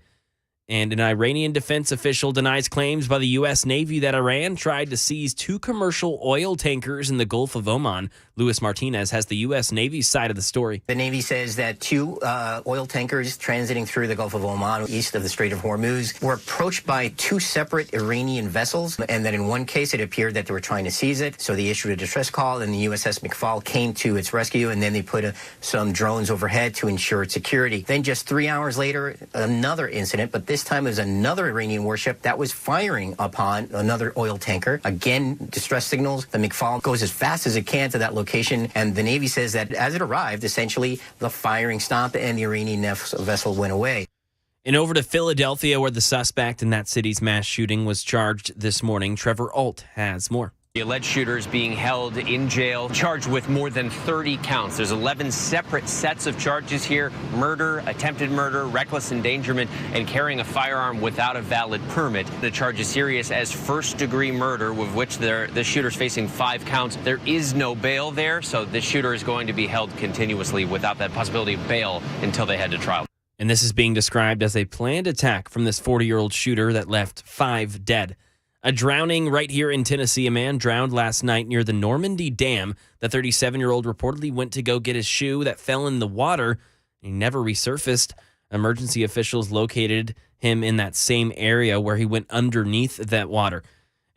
And an Iranian defense official denies claims by the U.S. Navy that Iran tried to seize 2 commercial oil tankers in the Gulf of Oman. Luis Martinez has the U.S. Navy's side of the story. The Navy says that 2 oil tankers transiting through the Gulf of Oman, east of the Strait of Hormuz, were approached by 2 separate Iranian vessels, and that in one case it appeared that they were trying to seize it. So they issued a distress call, and the USS McFall came to its rescue, and then they put some drones overhead to ensure its security. Then just 3 hours later, another incident, but this time it was another Iranian warship that was firing upon another oil tanker. Again, distress signals. The McFall goes as fast as it can to that location, and the Navy says that as it arrived, essentially the firing stopped and the Iranian vessel went away. And over to Philadelphia, where the suspect in that city's mass shooting was charged this morning. Trevor Alt has more. The alleged shooter is being held in jail, charged with more than 30 counts. There's 11 separate sets of charges here: murder, attempted murder, reckless endangerment, and carrying a firearm without a valid permit. The charge is serious as first-degree murder, with which the shooter's facing 5 counts. There is no bail there, so the shooter is going to be held continuously without that possibility of bail until they head to trial. And this is being described as a planned attack from this 40-year-old shooter that left 5 dead. A drowning right here in Tennessee. A man drowned last night near the Normandy Dam. The 37-year-old reportedly went to go get his shoe that fell in the water. He never resurfaced. Emergency officials located him in that same area where he went underneath that water.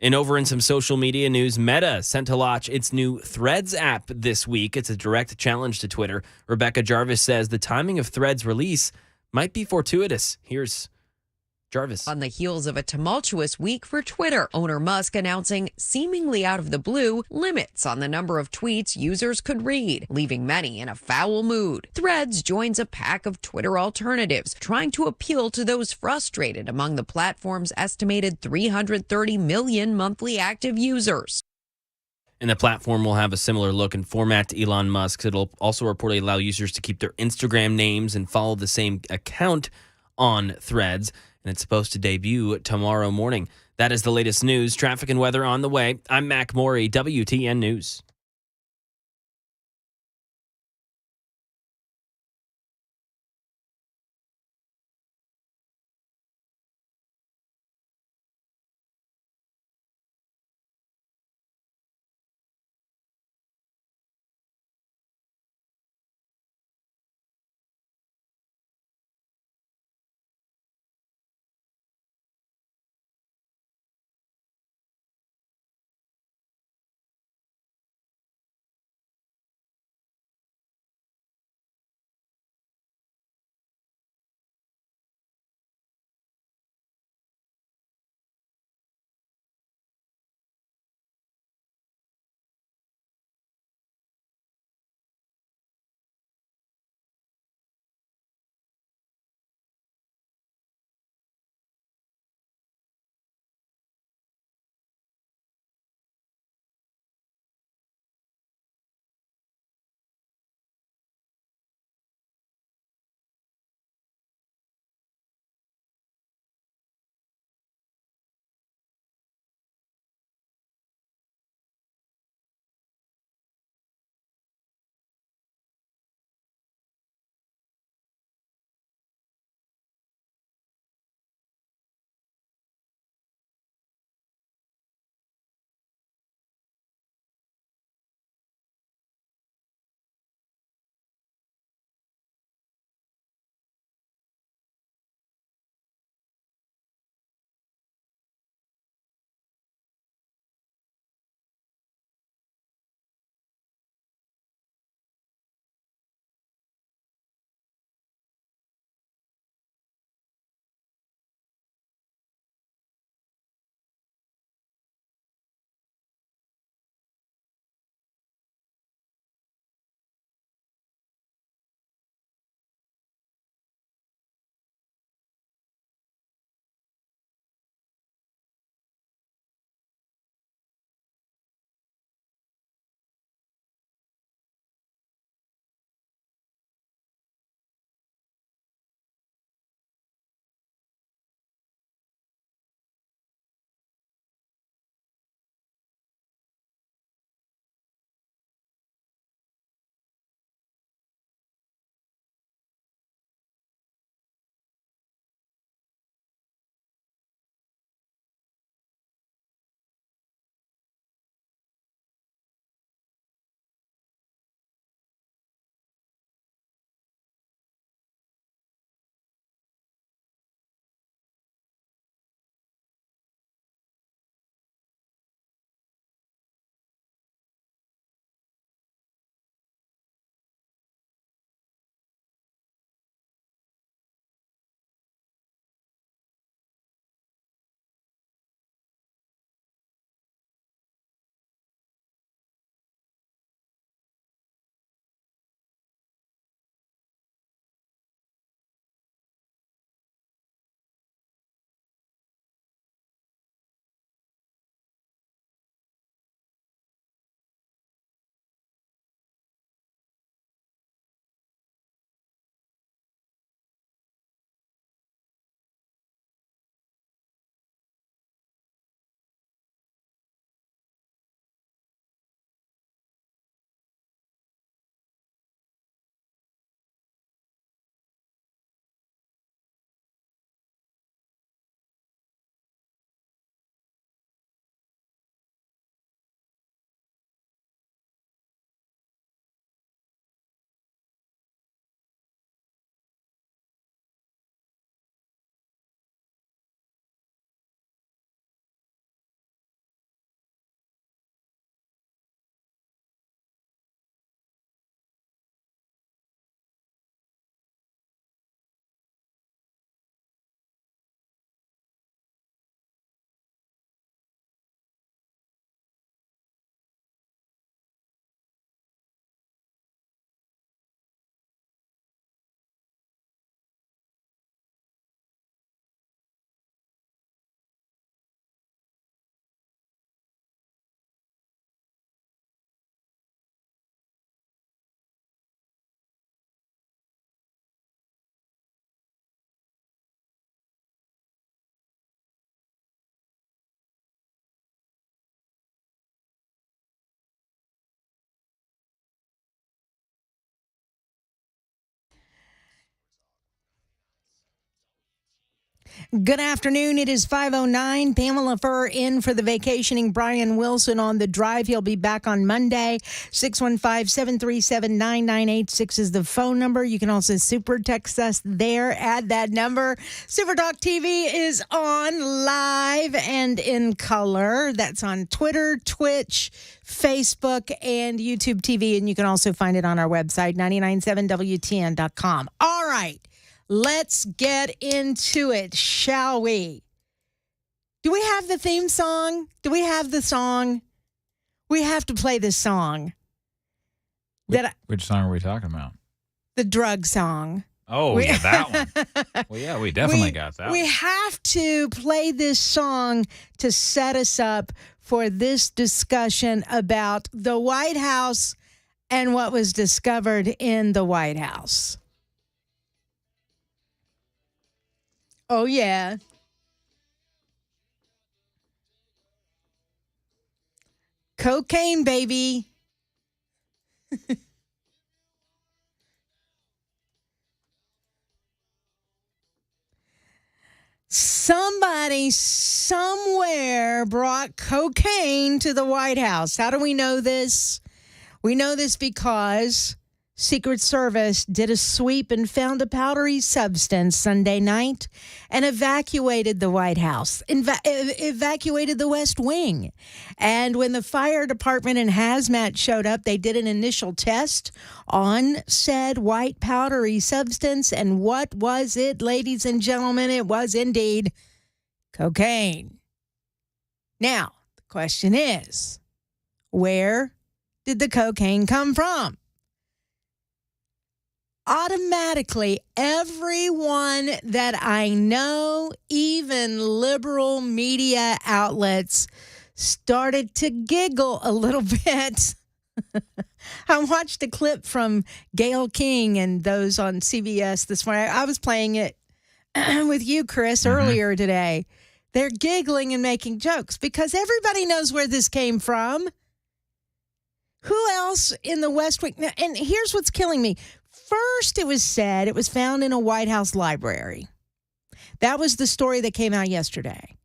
And over in some social media news, Meta sent to launch its new Threads app this week. It's a direct challenge to Twitter. Rebecca Jarvis says the timing of Threads release might be fortuitous. Here's Jarvis. On the heels of a tumultuous week for Twitter, owner Musk announcing, seemingly out of the blue, limits on the number of tweets users could read, leaving many in a foul mood. Threads joins a pack of Twitter alternatives, trying to appeal to those frustrated among the platform's estimated 330 million monthly active users. And the platform will have a similar look and format to Elon Musk's. It'll also reportedly allow users to keep their Instagram names and follow the same account on Threads. And it's supposed to debut tomorrow morning. That is the latest news, traffic, and weather on the way. I'm Mac Maury, WTN News. Good afternoon. It is 5:09. Pamela Furr in for the vacationing Brian Wilson on the drive. He'll be back on Monday. 615-737-9986 is the phone number. You can also super text us there. Add that number. Super Talk TV is on live and in color. That's on Twitter, Twitch, Facebook, and YouTube TV. And you can also find it on our website, 997wtn.com. All right. Let's get into it, shall we? Do we have the theme song? Do we have the song? We have to play this song. Which song are we talking about? The drug song. Oh, yeah, that one. Well, yeah, we definitely got that We one. have to play this song to set us up for this discussion about the White House and what was discovered in the White House. Oh, yeah. Cocaine, baby. Somebody somewhere brought cocaine to the White House. How do we know this? We know this because Secret Service did a sweep and found a powdery substance Sunday night and evacuated the White House, evacuated the West Wing. And when the fire department and hazmat showed up, they did an initial test on said white powdery substance. And what was it, ladies and gentlemen? It was indeed cocaine. Now, the question is, where did the cocaine come from? Automatically, everyone that I know, even liberal media outlets, started to giggle a little bit. I watched a clip from Gayle King and those on CBS this morning. I was playing it with you, Chris, earlier today. They're giggling and making jokes because everybody knows where this came from. Who else in the West Wing? And here's what's killing me. First, it was said it was found in a White House library. That was the story that came out yesterday.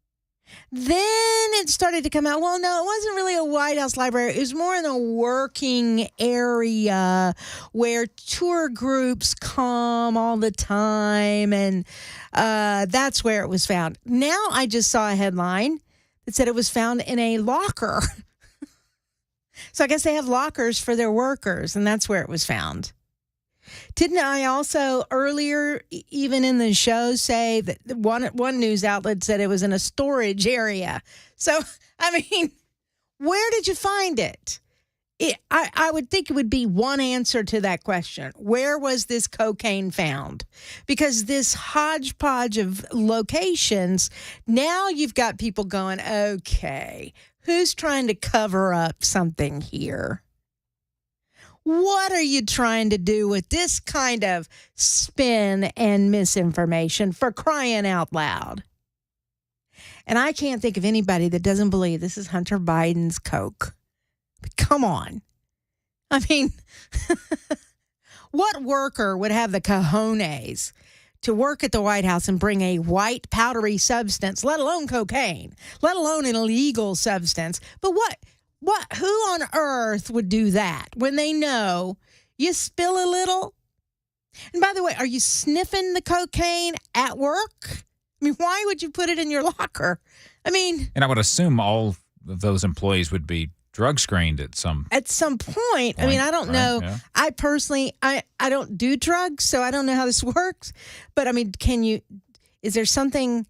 Then it started to come out, well, no, it wasn't really a White House library. It was more in a working area where tour groups come all the time, and that's where it was found. Now I just saw a headline that said it was found in a locker. So I guess they have lockers for their workers, and that's where it was found. Didn't I also earlier, even in the show, say that one news outlet said it was in a storage area? So, I mean, where did you find it? I would think it would be one answer to that question. Where was this cocaine found? Because this hodgepodge of locations, now you've got people going, okay, who's trying to cover up something here? What are you trying to do with this kind of spin and misinformation, for crying out loud? And I can't think of anybody that doesn't believe this is Hunter Biden's coke. But come on. I mean, what worker would have the cojones to work at the White House and bring a white powdery substance, let alone cocaine, let alone an illegal substance? But who on earth would do that when they know you spill a little? And by the way, are you sniffing the cocaine at work? I mean, why would you put it in your locker? I mean, and I would assume all of those employees would be drug screened at some point. I mean, I don't know. Yeah. I personally, I don't do drugs, so I don't know how this works. But I mean, is there something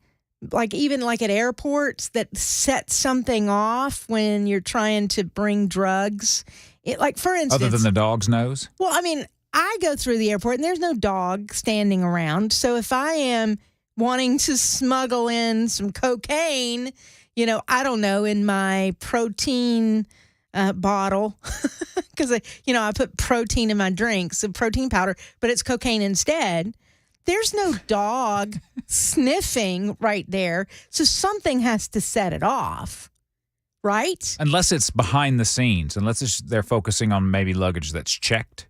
like even like at airports that sets something off when you're trying to bring drugs? Like, for instance, other than the dog's nose? Well, I mean, I go through the airport and there's no dog standing around. So if I am wanting to smuggle in some cocaine, I don't know, in my protein bottle, because I put protein in my drinks, so protein powder, but it's cocaine instead. There's no dog sniffing right there, so something has to set it off, right? Unless it's behind the scenes, unless they're focusing on maybe luggage that's checked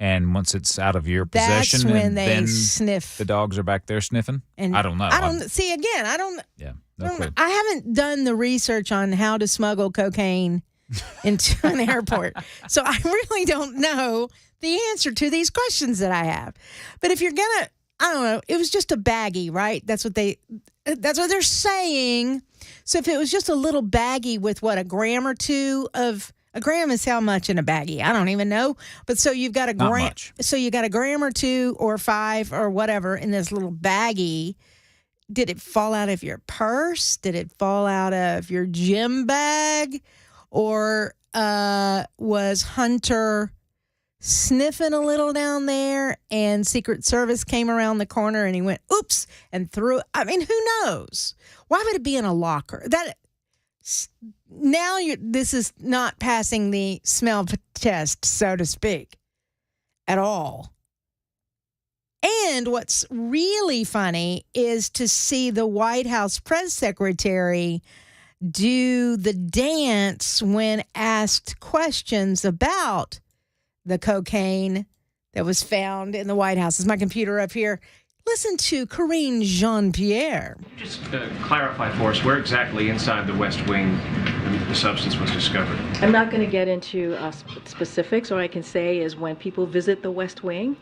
And once it's out of your That's possession, when and they then sniff. the dogs are back there sniffing. And I don't know. I don't see again. I don't. Yeah, no clue. I haven't done the research on how to smuggle cocaine into an airport, so I really don't know the answer to these questions that I have. But if you're gonna, I don't know. It was just a baggie, right? That's what they're saying. So if it was just a little baggie with a gram or two of. A gram is how much in a baggie? I don't even know. But so you've got a Not gram. much. So you got a gram or two or 5 or whatever in this little baggie. Did it fall out of your purse? Did it fall out of your gym bag? Or was Hunter sniffing a little down there and Secret Service came around the corner and he went, oops, and threw it? I mean, who knows? Why would it be in a locker? Now this is not passing the smell test, so to speak, at all. And what's really funny is to see the White House press secretary do the dance when asked questions about the cocaine that was found in the White House. Is my computer up here? Listen to Corinne Jean-Pierre. Just clarify for us where exactly inside the West Wing the substance was discovered. I'm not going to get into specifics. All I can say is when people visit the West Wing,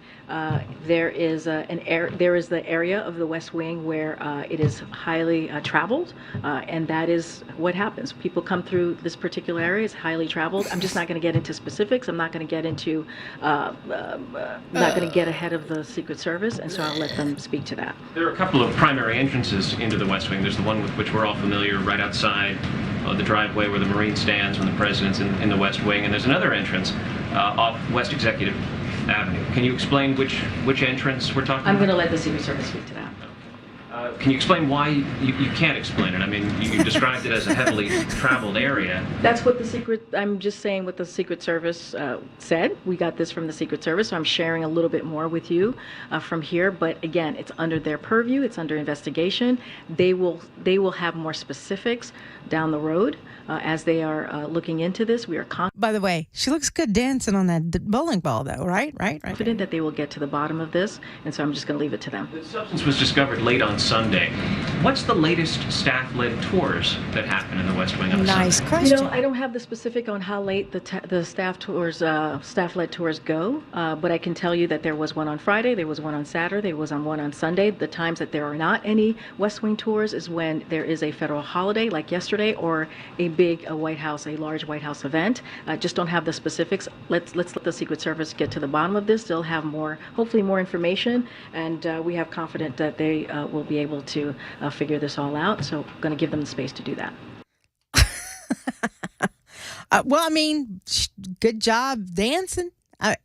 there is the area of the West Wing where it is highly traveled, and that is what happens. People come through this particular area. It's highly traveled. I'm just not going to get into specifics. I'm not going to get into not going to get ahead of the Secret Service, and so I'll let them speak to that. There are a couple of primary entrances into the West Wing. There's the one with which we're all familiar, right outside the driveway where the Marine stands when the president's in the West Wing, and there's another entrance off West Executive Avenue. Can you explain which entrance we're talking about? I'm going to let the Secret Service speak to that. Can you explain why you can't explain it? I mean, you described it as a heavily traveled area. That's what I'm just saying what the Secret Service said. We got this from the Secret Service, so I'm sharing a little bit more with you from here. But again, it's under their purview. It's under investigation. They will have more specifics down the road as they are looking into this. We are By the way, she looks good dancing on that bowling ball, though, right? confident that they will get to the bottom of this, and so I'm just going to leave it to them. The substance was discovered late on Sunday. What's the latest staff-led tours that happen in the West Wing on a Sunday? Question. I don't have the specific on how late the staff-led tours go, but I can tell you that there was one on Friday, there was one on Saturday, there was one on Sunday. The times that there are not any West Wing tours is when there is a federal holiday, like yesterday, or a large White House event. Just don't have the specifics. Let's let the Secret Service get to the bottom of this. They'll have hopefully more information, and we have confidence that they will be able to figure this all out. So I'm going to give them the space to do that. Well, I mean, good job dancing. I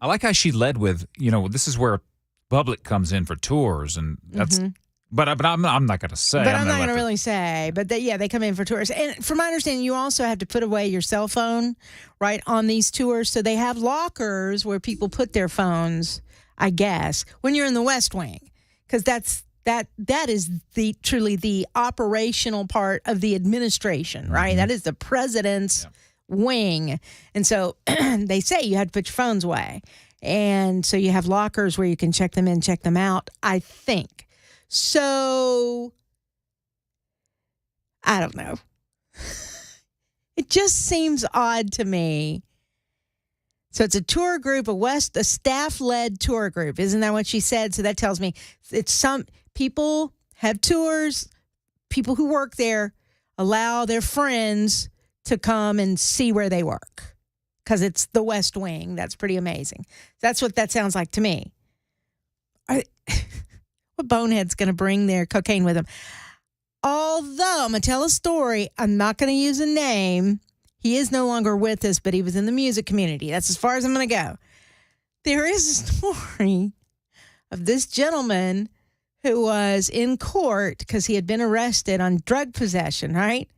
like how she led with, this is where public comes in for tours, and that's. Mm-hmm. But I'm not going to say. But I'm not going to really say. But they come in for tours. And from my understanding, you also have to put away your cell phone, right, on these tours. So they have lockers where people put their phones, I guess, when you're in the West Wing, because that is truly the operational part of the administration, right? Mm-hmm. That is the president's wing. And so they say you have to put your phones away. And so you have lockers where you can check them in, check them out, I think. So, I don't know. It just seems odd to me. So it's a tour group, a staff-led tour group. Isn't that what she said? So that tells me it's some people have tours. People who work there allow their friends to come and see where they work because it's the West Wing. That's pretty amazing. That's what that sounds like to me. What bonehead's going to bring their cocaine with them? Although, I'm going to tell a story. I'm not going to use a name. He is no longer with us, but he was in the music community. That's as far as I'm going to go. There is a story of this gentleman who was in court because he had been arrested on drug possession, right?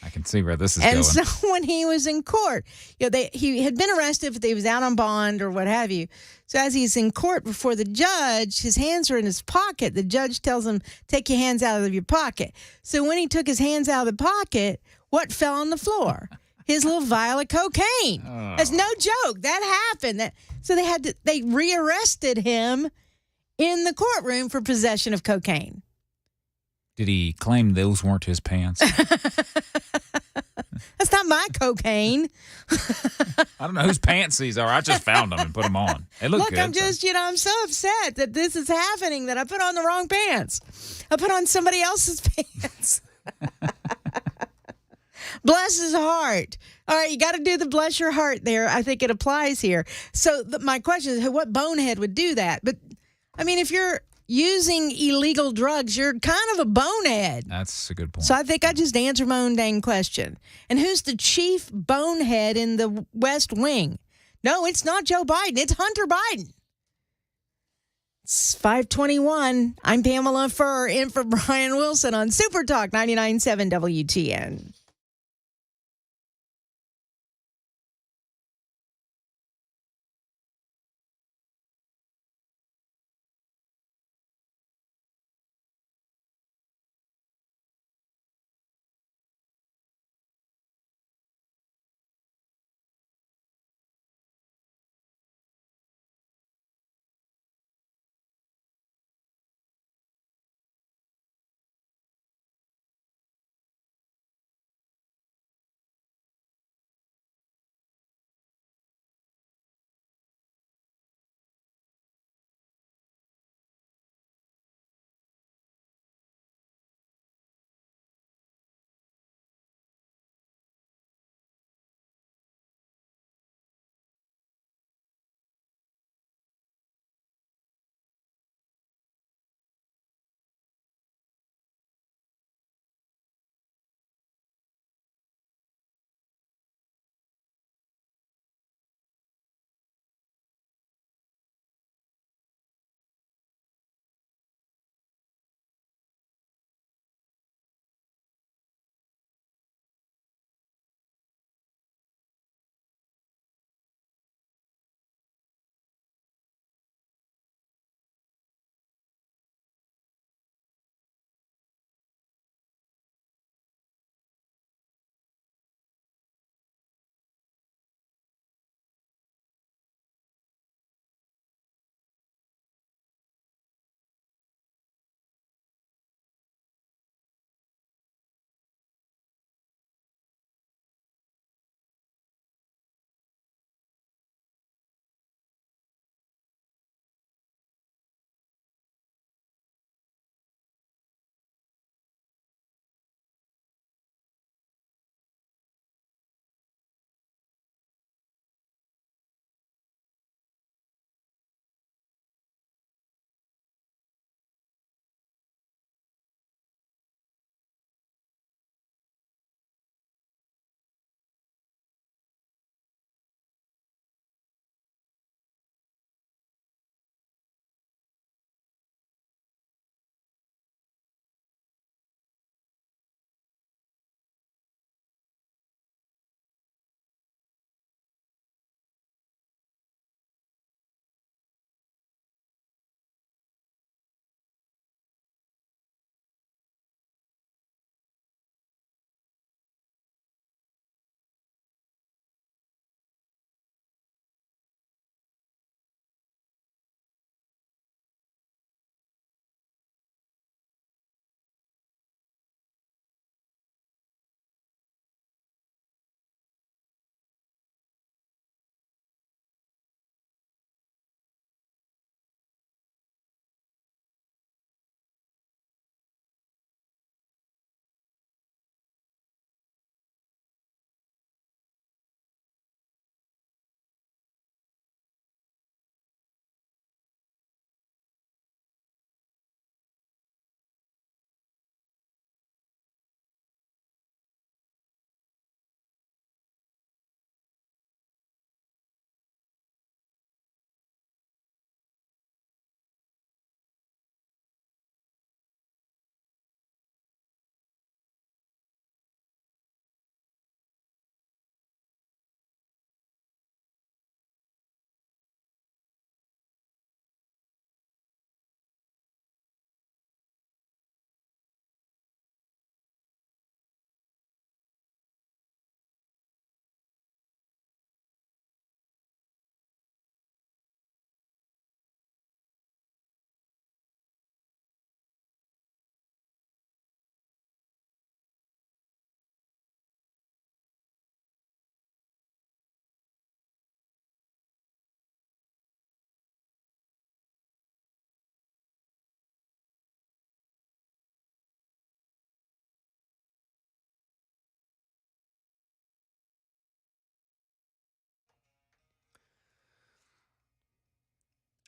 I can see where this is going. And so when he was in court, he had been arrested, but he was out on bond or what have you. So as he's in court before the judge, his hands are in his pocket. The judge tells him, take your hands out of your pocket. So when he took his hands out of the pocket, what fell on the floor? his little vial of cocaine. Oh. That's no joke. That happened. So they rearrested him in the courtroom for possession of cocaine. Did he claim those weren't his pants? That's not my cocaine. I don't know whose pants these are. I just found them and put them on. They look good. I'm just, I'm so upset that this is happening, that I put on the wrong pants. I put on somebody else's pants. Bless his heart. All right, you got to do the bless your heart there. I think it applies here. So my question is, what bonehead would do that? But, I mean, if you're using illegal drugs, you're kind of a bonehead. That's a good point. So I think I just answered my own dang question. And who's the chief bonehead in the West Wing? No, it's not Joe Biden. It's Hunter Biden. It's 5:21. I'm Pamela Furr, in for Brian Wilson on Super Talk 99.7 WTN.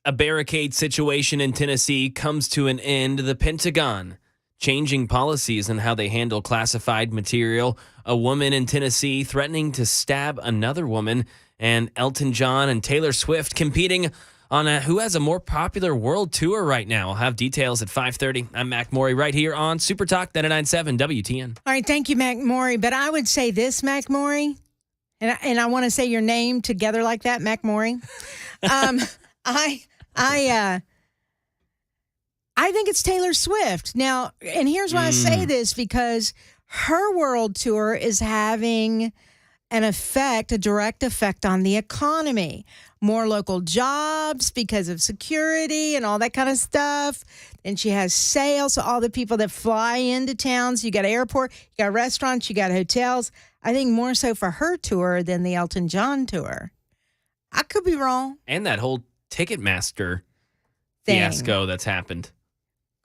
a barricade situation in Tennessee comes to an end, the Pentagon changing policies on how they handle classified material. A woman in Tennessee threatening to stab another woman, and Elton John and Taylor Swift competing on who has a more popular world tour right now. I'll have details at 5:30. I'm Mac Morey right here on Super Talk 99.7 WTN. All right, thank you, Mac Morey. But I would say this, Mac Morey, and I want to say your name together like that, Mac Morey. I think it's Taylor Swift. Now, and here's why I say this, because her world tour is having a direct effect on the economy. More local jobs because of security and all that kind of stuff. And she has sales, so all the people that fly into towns, you got airport, you got restaurants, you got hotels. I think more so for her tour than the Elton John tour. I could be wrong. And that whole Ticketmaster Thing. fiasco that's happened.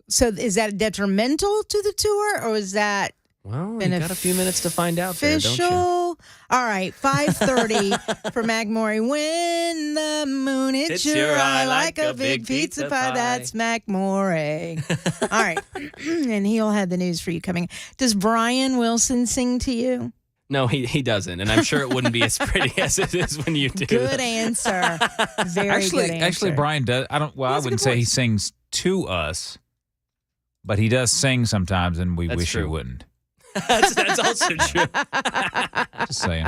So is that detrimental to the tour, or is that Well, you got a few minutes to find out there, don't you? All right, 5:30 for Mac Morey. When the moon hits your eye like a big pizza pie, that's Mac Morey. All right, and he'll have the news for you coming. Does Brian Wilson sing to you? No, he doesn't, and I'm sure it wouldn't be as pretty as it is when you do. Good answer. Very good answer. Actually, Brian does. I wouldn't say he sings to us, but he does sing sometimes, and we wish he wouldn't. That's also true. Just saying.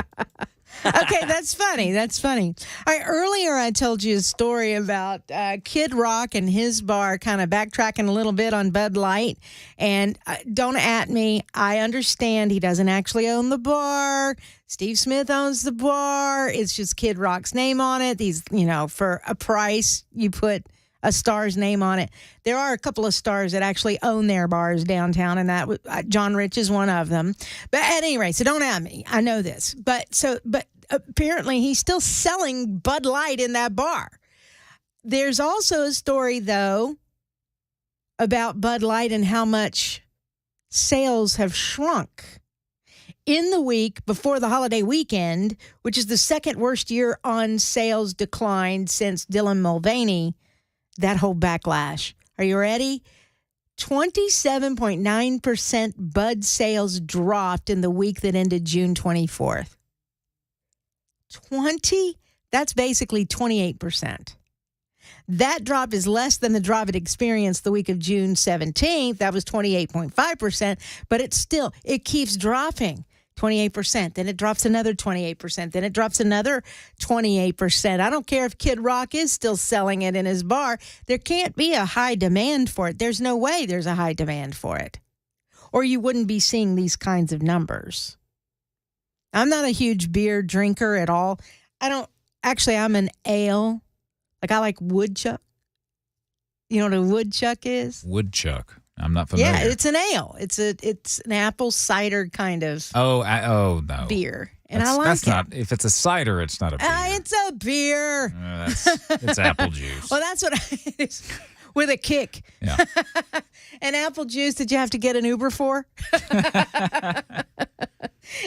Okay, that's funny. That's funny. All right, earlier I told you a story about Kid Rock and his bar, kind of backtracking a little bit on Bud Light. And don't at me. I understand he doesn't actually own the bar. Steve Smith owns the bar. It's just Kid Rock's name on it. These, for a price, you put a star's name on it. There are a couple of stars that actually own their bars downtown, and that John Rich is one of them. But at any rate, so don't at me. I know this. But apparently he's still selling Bud Light in that bar. There's also a story, though, about Bud Light and how much sales have shrunk. In the week before the holiday weekend, which is the second worst year on sales decline since Dylan Mulvaney, that whole backlash. Are you ready? 27.9% Bud sales dropped in the week that ended June 24th. That's basically 28%. That drop is less than the drop it experienced the week of June 17th. That was 28.5%, but it keeps dropping. 28%, then it drops another 28%, then it drops another 28%. I don't care if Kid Rock is still selling it in his bar. There can't be a high demand for it. There's no way there's a high demand for it. Or you wouldn't be seeing these kinds of numbers. I'm not a huge beer drinker at all. I'm an ale. Like I like woodchuck. You know what a woodchuck is? Woodchuck. I'm not familiar. Yeah, it's an ale. It's an apple cider kind of no beer, and I like it. If it's a cider, it's not a beer. It's a beer. It's apple juice. Well, that's what it is, with a kick. Yeah. An apple juice that you have to get an Uber for.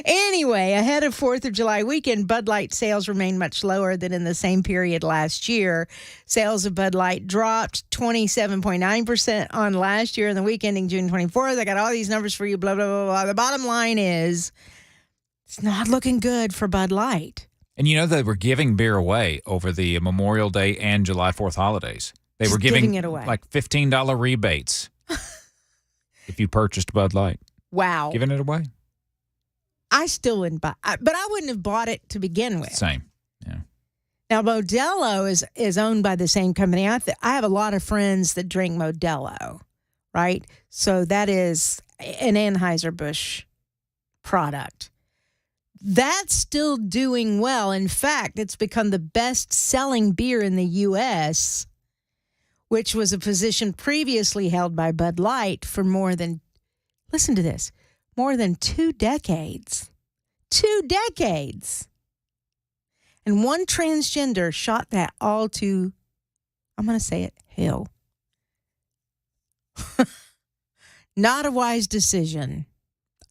Anyway, ahead of 4th of July weekend, Bud Light sales remain much lower than in the same period last year. Sales of Bud Light dropped 27.9% on last year in the week ending June 24th. I got all these numbers for you, blah, blah, blah, blah. The bottom line is it's not looking good for Bud Light. And they were giving beer away over the Memorial Day and July 4th holidays. They were giving it away. Like $15 rebates if you purchased Bud Light. Wow. Giving it away. I still wouldn't buy, but I wouldn't have bought it to begin with. Same, yeah. Now, Modelo is owned by the same company. I have a lot of friends that drink Modelo, right? So that is an Anheuser-Busch product. That's still doing well. In fact, it's become the best-selling beer in the U.S., which was a position previously held by Bud Light for listen to this, more than 2 decades. 2 decades. And one transgender shot that all to, I'm going to say it, hell. Not a wise decision,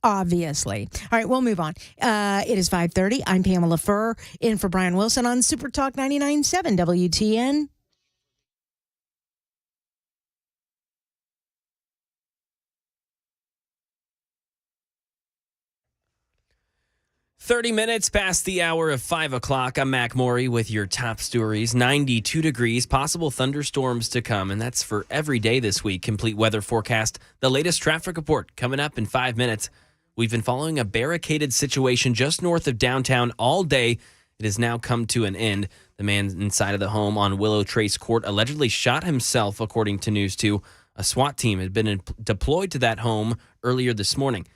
obviously. All right, we'll move on. It is 5:30. I'm Pamela Furr, in for Brian Wilson on Super Talk 99.7 WTN. 30 minutes past the hour of 5 o'clock. I'm Mac Maury with your top stories. 92 degrees, possible thunderstorms to come, and that's for every day this week. Complete weather forecast, the latest traffic report coming up in 5 minutes. We've been following a barricaded situation just north of downtown all day. It has now come to an end. The man inside of the home on Willow Trace Court allegedly shot himself, according to News 2. A SWAT team had been deployed to that home earlier this morning.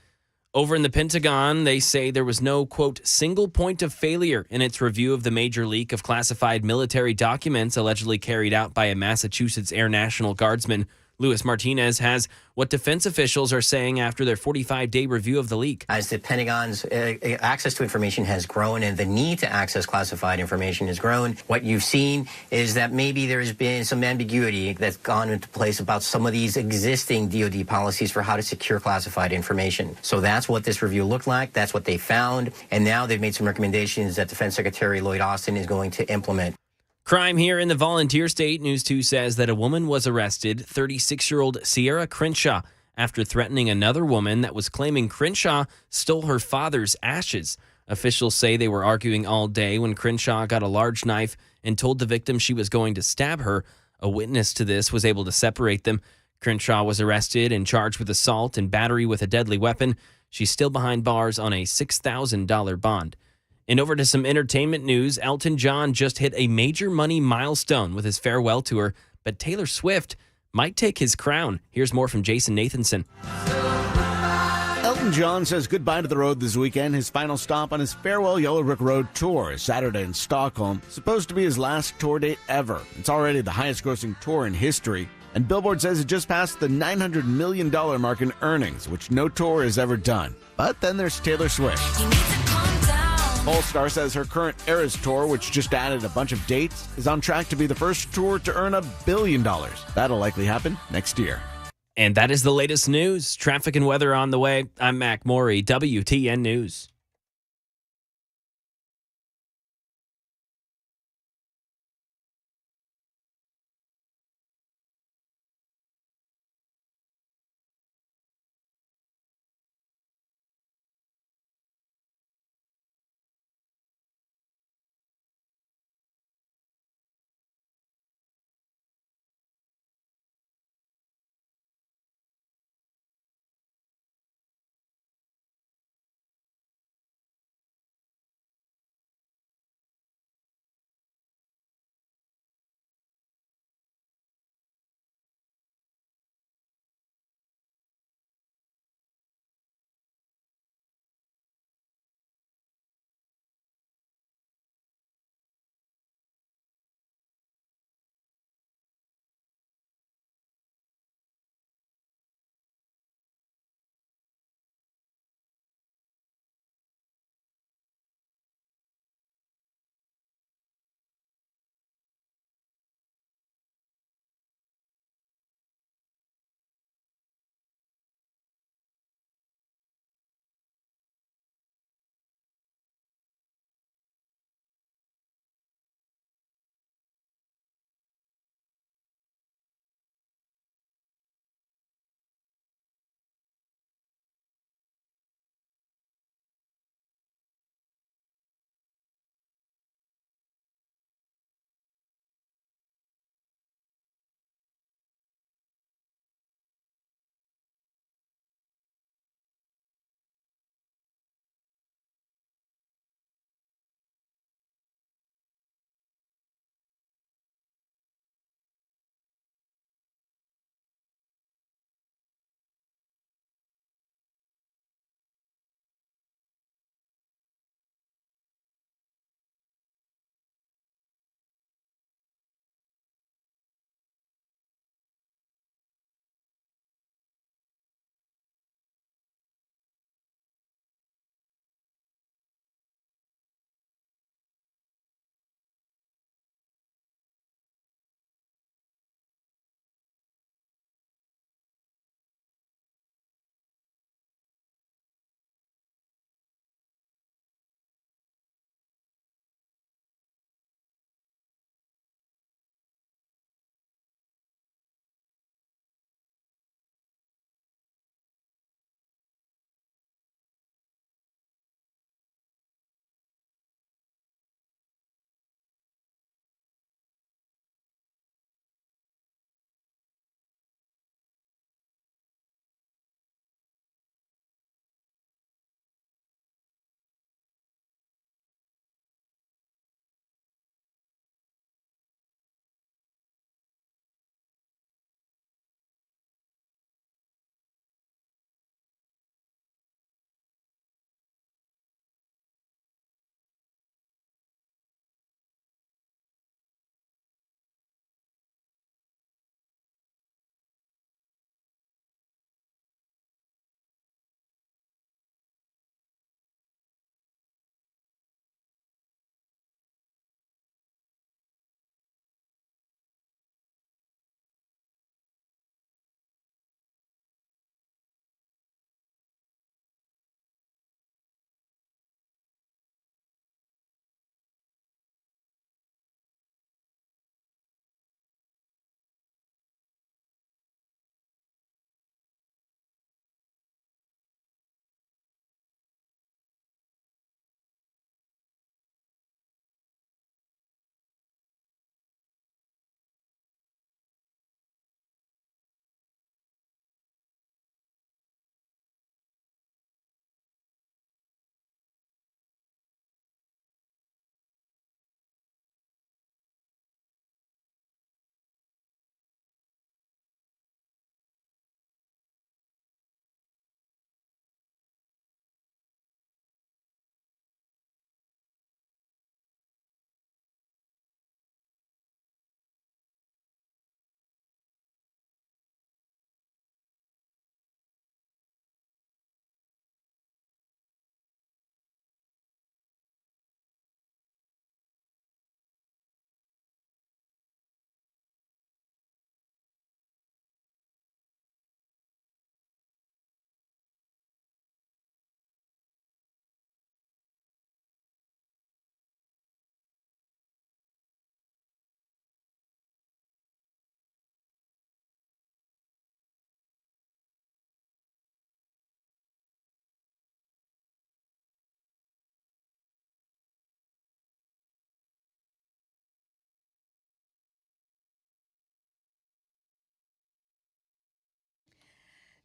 Over in the Pentagon, they say there was no, quote, single point of failure in its review of the major leak of classified military documents allegedly carried out by a Massachusetts Air National Guardsman. Luis Martinez has what defense officials are saying after their 45-day review of the leak. As the Pentagon's access to information has grown and the need to access classified information has grown, what you've seen is that maybe there's been some ambiguity that's gone into place about some of these existing DoD policies for how to secure classified information. So that's what this review looked like. That's what they found. And now they've made some recommendations that Defense Secretary Lloyd Austin is going to implement. Crime here in the Volunteer State. News 2 says that a woman was arrested, 36-year-old Sierra Crenshaw, after threatening another woman that was claiming Crenshaw stole her father's ashes. Officials say they were arguing all day when Crenshaw got a large knife and told the victim she was going to stab her. A witness to this was able to separate them. Crenshaw was arrested and charged with assault and battery with a deadly weapon. She's still behind bars on a $6,000 bond. And over to some entertainment news. Elton John just hit a major money milestone with his farewell tour, but Taylor Swift might take his crown. Here's more from Jason Nathanson. Elton John says goodbye to the road this weekend. His final stop on his farewell Yellow Brick Road tour is Saturday in Stockholm. Supposed to be his last tour date ever. It's already the highest grossing tour in history. And Billboard says it just passed the $900 million mark in earnings, which no tour has ever done. But then there's Taylor Swift. Polestar says her current Eras tour, which just added a bunch of dates, is on track to be the first tour to earn $1 billion. That'll likely happen next year. And that is the latest news. Traffic and weather on the way. I'm Mac Maury, WTN News.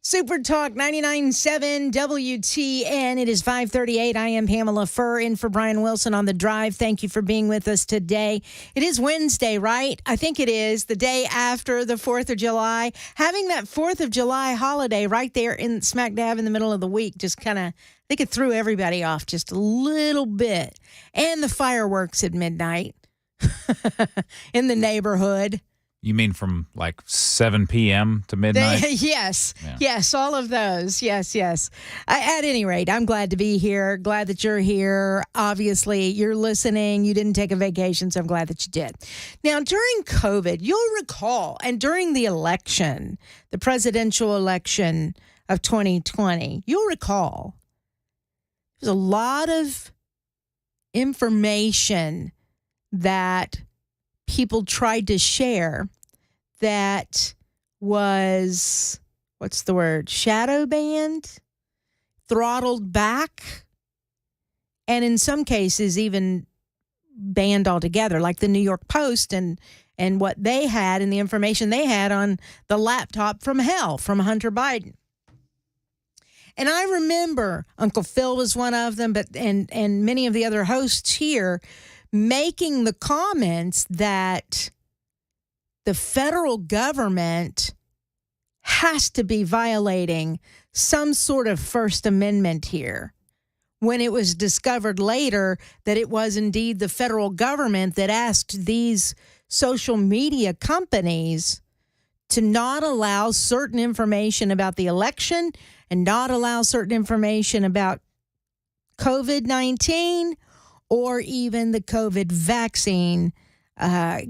Super Talk 99.7 WTN. It is 5:38. I am Pamela Furr in for Brian Wilson on the drive. Thank you for being with us today. It is Wednesday, right? I think it is the day after the 4th of July. Having that 4th of July holiday right there in smack dab in the middle of the week just kind of, I think it threw everybody off just a little bit. And the fireworks at midnight in the neighborhood. You mean from like 7 p.m. to midnight? Yes. Yeah. Yes, all of those. Yes. At any rate, I'm glad to be here. Glad that you're here. Obviously, you're listening. You didn't take a vacation, so I'm glad that you did. Now, during COVID, you'll recall, and during the election, the presidential election of 2020, you'll recall there's a lot of information that people tried to share that was, what's the word, shadow banned, throttled back, and in some cases even banned altogether, like the New York Post and what they had and the information they had on the laptop from hell from Hunter Biden. And I remember Uncle Phil was one of them, but and many of the other hosts here making the comments that the federal government has to be violating some sort of First Amendment here, when it was discovered later that it was indeed the federal government that asked these social media companies to not allow certain information about the election and not allow certain information about COVID-19 or even the COVID vaccine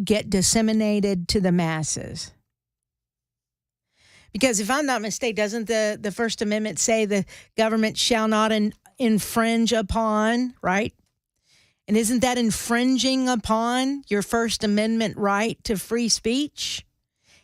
get disseminated to the masses. Because if I'm not mistaken, doesn't the First Amendment say the government shall not infringe upon, right? And isn't that infringing upon your First Amendment right to free speech?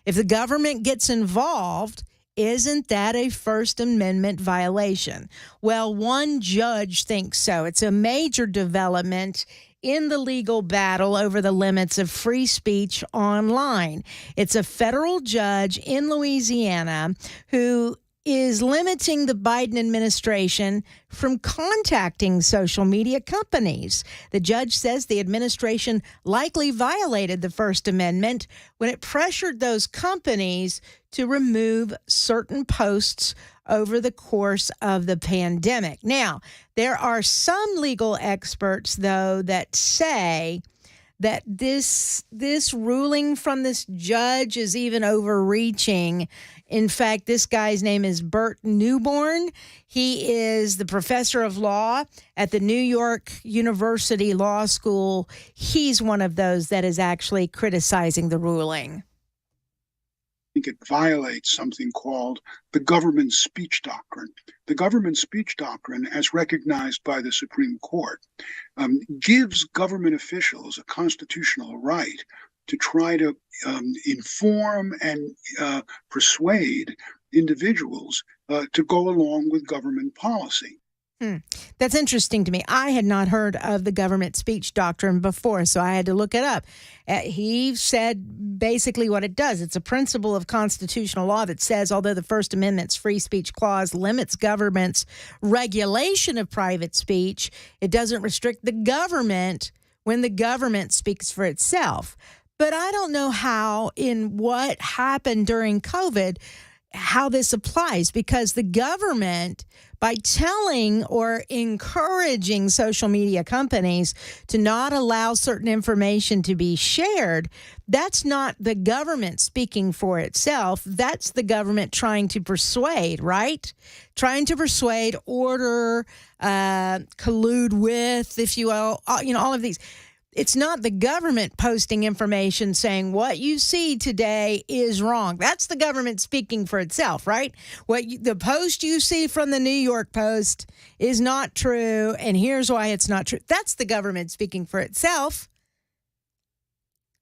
If the government gets involved, isn't that a First Amendment violation? Well, one judge thinks so. It's a major development in the legal battle over the limits of free speech online. It's a federal judge in Louisiana who is limiting the Biden administration from contacting social media companies. The judge says the administration likely violated the First Amendment when it pressured those companies to remove certain posts over the course of the pandemic. Now, there are some legal experts, though, that say that this ruling from this judge is even overreaching. In fact, this guy's name is Bert Newborn. He is the professor of law at the New York University Law School. He's one of those that is actually criticizing the ruling. I think it violates something called the government speech doctrine. The government speech doctrine, as recognized by the Supreme Court, gives government officials a constitutional right to try to inform and persuade individuals to go along with government policy. That's interesting to me. I had not heard of the government speech doctrine before, so I had to look it up. He said basically what it does. It's a principle of constitutional law that says, although the First Amendment's free speech clause limits government's regulation of private speech, it doesn't restrict the government when the government speaks for itself. But I don't know how, in what happened during COVID, how this applies, because the government, by telling or encouraging social media companies to not allow certain information to be shared, that's not the government speaking for itself. That's the government trying to persuade, right? Trying to persuade, order, collude with, if you will, all of these. It's not the government posting information saying what you see today is wrong. That's the government speaking for itself, right? The post you see from the New York Post is not true, and here's why it's not true. That's the government speaking for itself.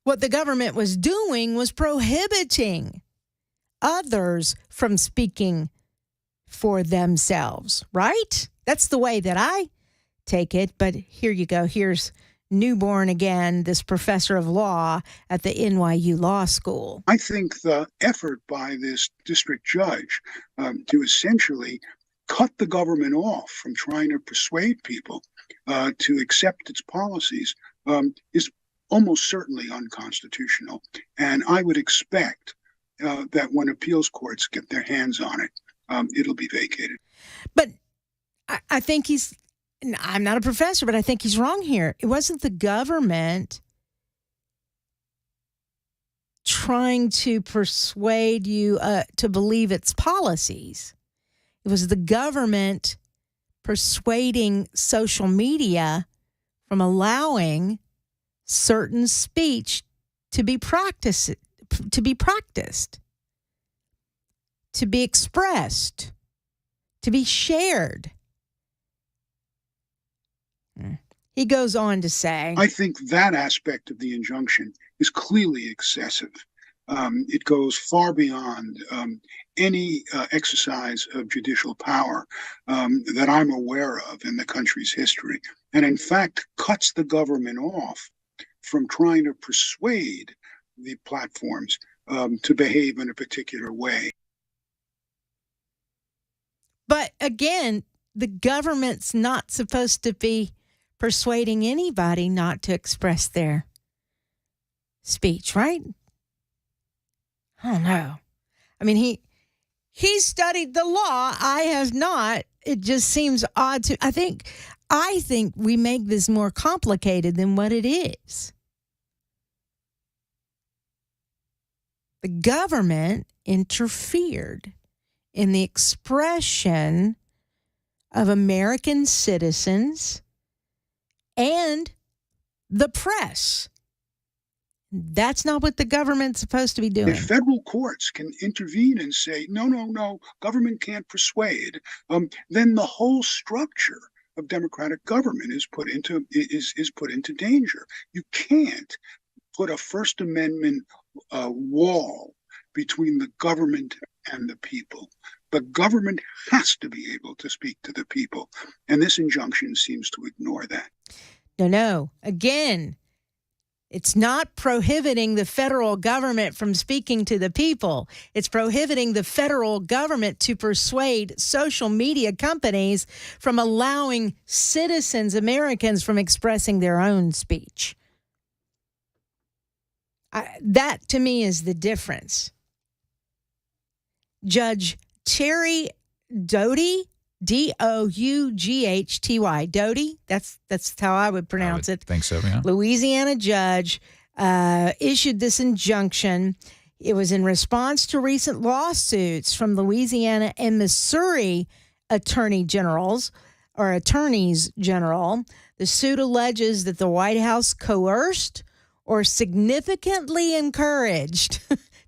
What the government was doing was prohibiting others from speaking for themselves, right? That's the way that I take it, but here you go. Here's newborn again, this professor of law at the NYU Law School. I think the effort by this district judge to essentially cut the government off from trying to persuade people to accept its policies is almost certainly unconstitutional. And I would expect that when appeals courts get their hands on it, it'll be vacated. But I think I'm not a professor, but I think he's wrong here. It wasn't the government trying to persuade you to believe its policies. It was the government persuading social media from allowing certain speech to be practiced, to be expressed, to be shared. He goes on to say, I think that aspect of the injunction is clearly excessive. It goes far beyond any exercise of judicial power that I'm aware of in the country's history, and in fact cuts the government off from trying to persuade the platforms to behave in a particular way. But again, the government's not supposed to be persuading anybody not to express their speech, right? I don't know. I mean, he studied the law. I have not. It just seems odd to. I think we make this more complicated than what it is. The government interfered in the expression of American citizens and the press. That's not what the government's supposed to be doing. If federal courts can intervene and say, no, government can't persuade, then the whole structure of democratic government is put into danger. You can't put a First Amendment wall between the government and the people. The government has to be able to speak to the people, and this injunction seems to ignore that. No. Again, it's not prohibiting the federal government from speaking to the people. It's prohibiting the federal government to persuade social media companies from allowing citizens, Americans, from expressing their own speech. That, to me, is the difference. Judge Terry Doughty, Doughty, Doughty, that's how I would pronounce it. Think so, yeah. Louisiana judge issued this injunction. It was in response to recent lawsuits from Louisiana and Missouri attorneys general. The suit alleges that the White House coerced or significantly encouraged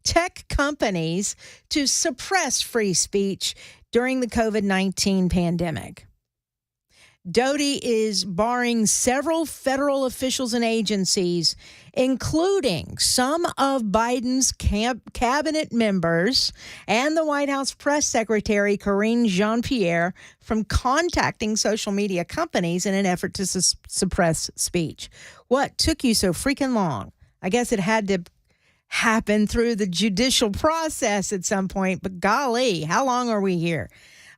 tech companies to suppress free speech during the COVID-19 pandemic. Doughty is barring several federal officials and agencies, including some of Biden's cabinet members and the White House press secretary, Karine Jean-Pierre, from contacting social media companies in an effort to suppress speech. What took you so freaking long? I guess it had to happen through the judicial process at some point, but golly, how long are we here?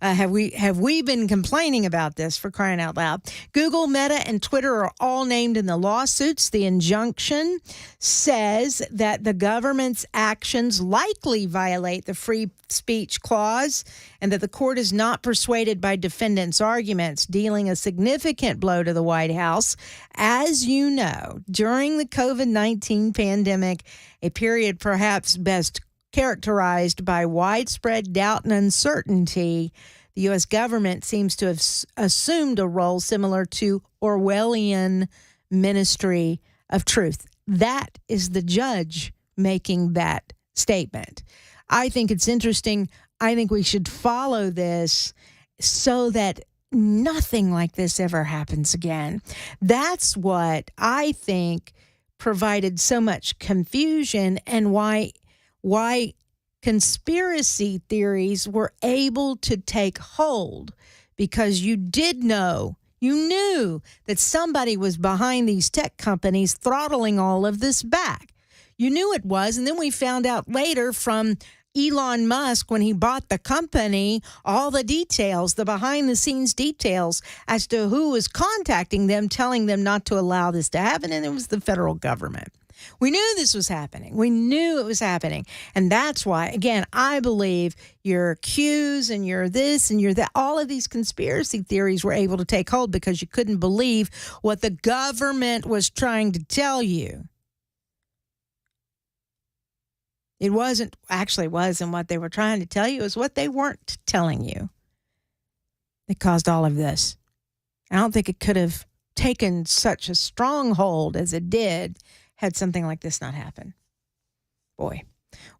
Have we been complaining about this, for crying out loud? Google, Meta, and Twitter are all named in the lawsuits. The injunction says that the government's actions likely violate the free speech clause and that the court is not persuaded by defendants' arguments, dealing a significant blow to the White House. As you know, during the COVID-19 pandemic, a period perhaps best characterized by widespread doubt and uncertainty, the U.S. government seems to have assumed a role similar to Orwellian ministry of truth. That is the judge making that statement. I think it's interesting. I think we should follow this so that nothing like this ever happens again. That's what I think provided so much confusion and why conspiracy theories were able to take hold, because you did know You knew that somebody was behind these tech companies throttling all of this back. You knew it was, and then we found out later from Elon Musk, when he bought the company, all the details, the behind-the-scenes details as to who was contacting them, telling them not to allow this to happen, and it was the federal government. We knew this was happening. We knew it was happening. And that's why, again, I believe your Qs and your this and your that, all of these conspiracy theories were able to take hold because you couldn't believe what the government was trying to tell you. It wasn't what they were trying to tell you. It was what they weren't telling you that caused all of this. I don't think it could have taken such a stronghold as it did had something like this not happened. Boy.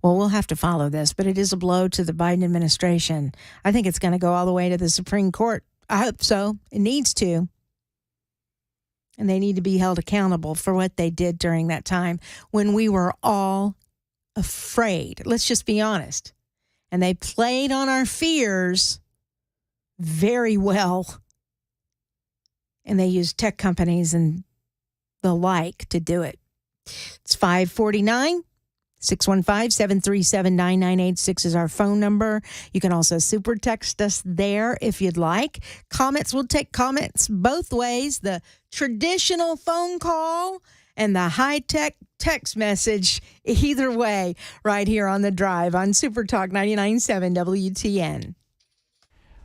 Well, we'll have to follow this, but it is a blow to the Biden administration. I think it's going to go all the way to the Supreme Court. I hope so. It needs to. And they need to be held accountable for what they did during that time when we were all afraid. Let's just be honest. And they played on our fears very well. And they used tech companies and the like to do it. It's 549. 615-737-9986 is our phone number. You can also super text us there if you'd like. Comments, we'll take comments both ways. The traditional phone call and the high-tech text message, either way, right here on The Drive on Super Talk 99.7 WTN.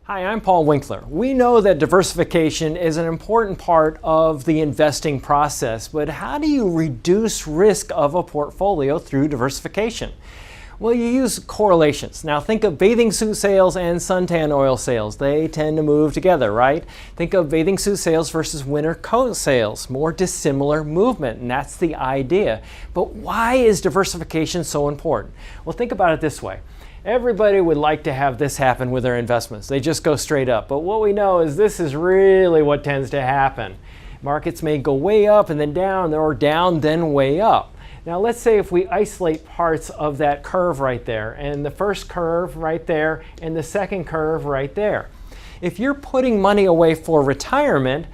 Hi, I'm Paul Winkler. We know that diversification is an important part of the investing process, but how do you reduce risk of a portfolio through diversification? Well, you use correlations. Now think of bathing suit sales and suntan oil sales. They tend to move together, right? Think of bathing suit sales versus winter coat sales. More dissimilar movement, and that's the idea. But why is diversification so important? Well, think about it this way. Everybody would like to have this happen with their investments. They just go straight up. But what we know is this is really what tends to happen. Markets may go way up and then down, or down, then way up. Now let's say if we isolate parts of that curve right there, and the first curve right there, and the second curve right there. If you're putting money away for retirement,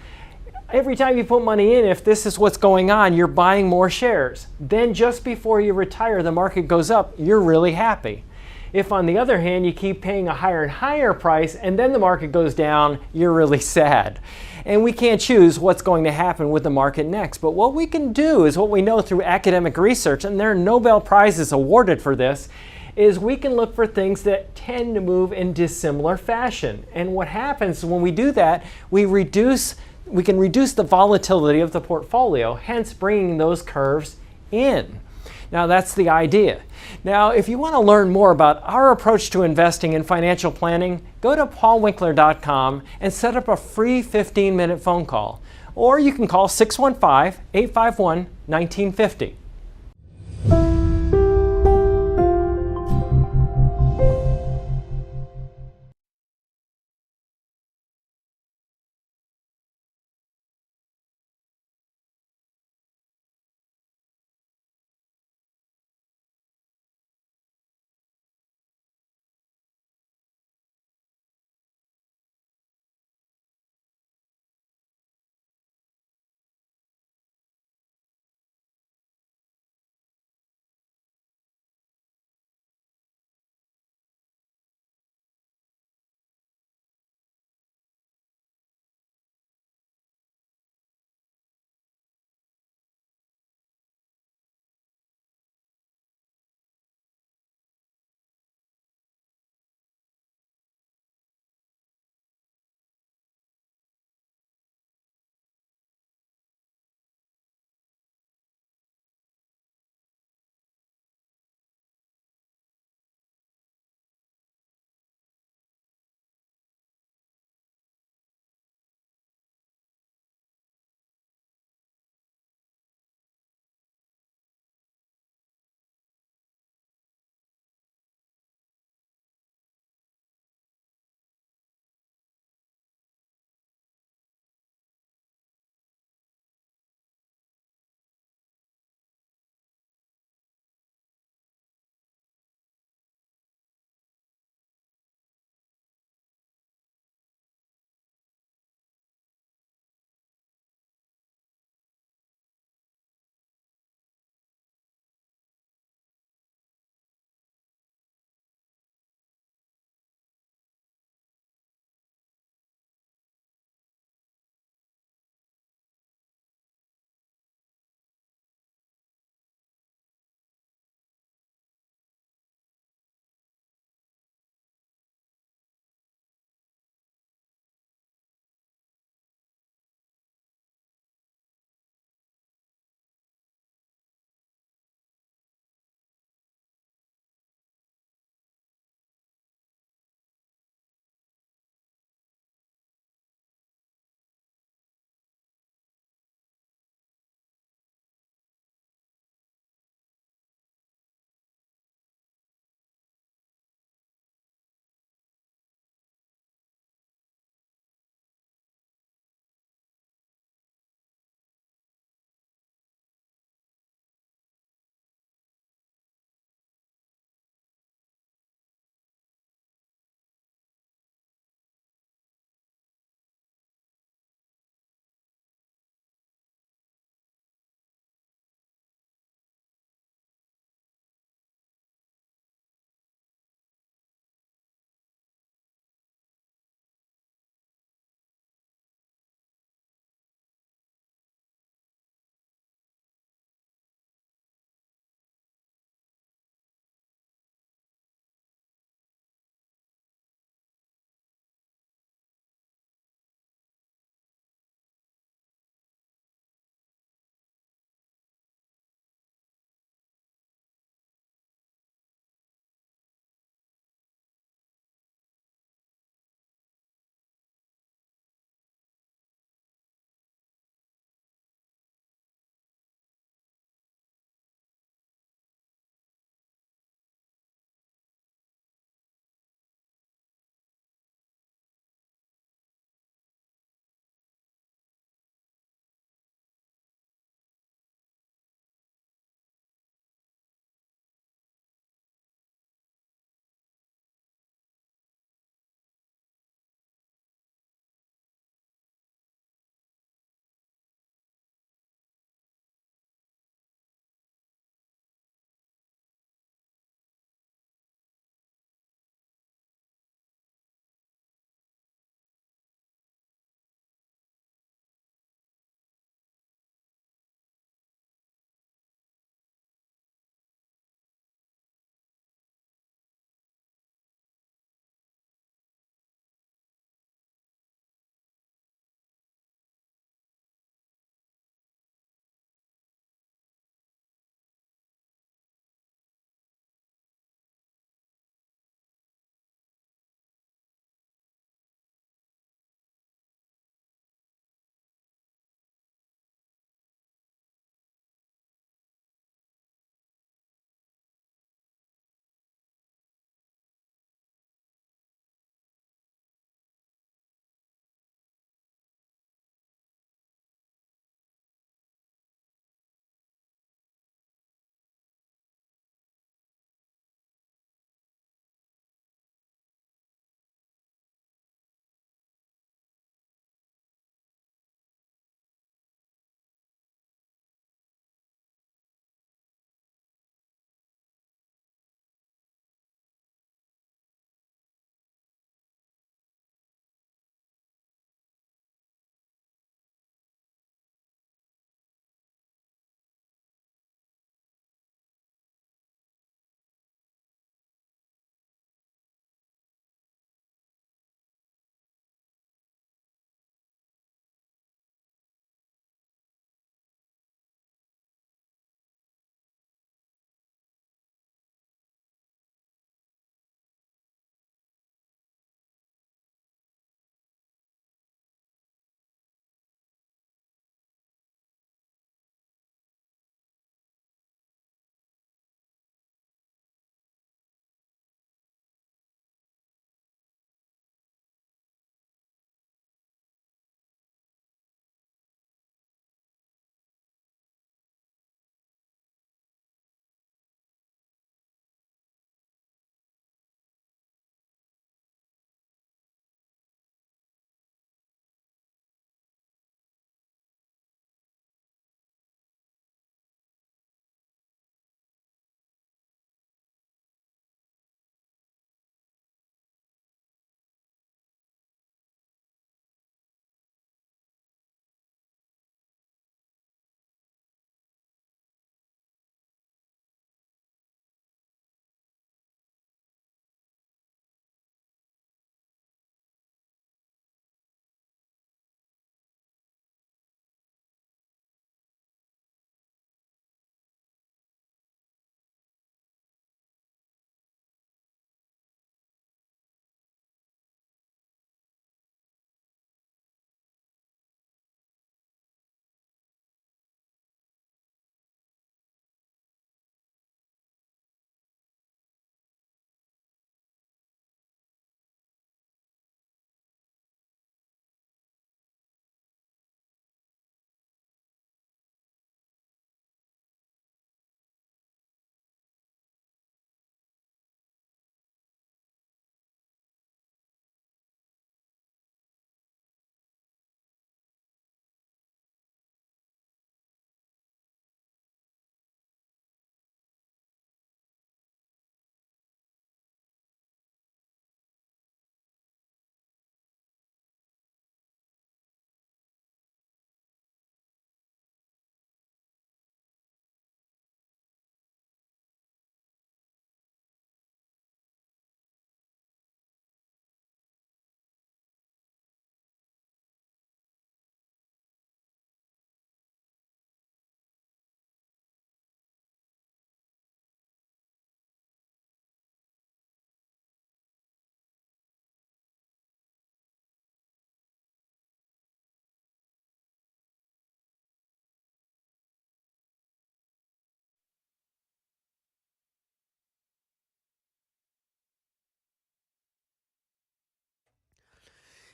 every time you put money in, if this is what's going on, you're buying more shares. Then just before you retire, the market goes up, you're really happy. If, on the other hand, you keep paying a higher and higher price and then the market goes down, you're really sad. And we can't choose what's going to happen with the market next. But what we can do is what we know through academic research, and there are Nobel Prizes awarded for this, is we can look for things that tend to move in dissimilar fashion. And what happens when we do that, we can reduce the volatility of the portfolio, hence bringing those curves in. Now that's the idea. Now, if you want to learn more about our approach to investing and financial planning, go to paulwinkler.com and set up a free 15-minute phone call. Or you can call 615-851-1950.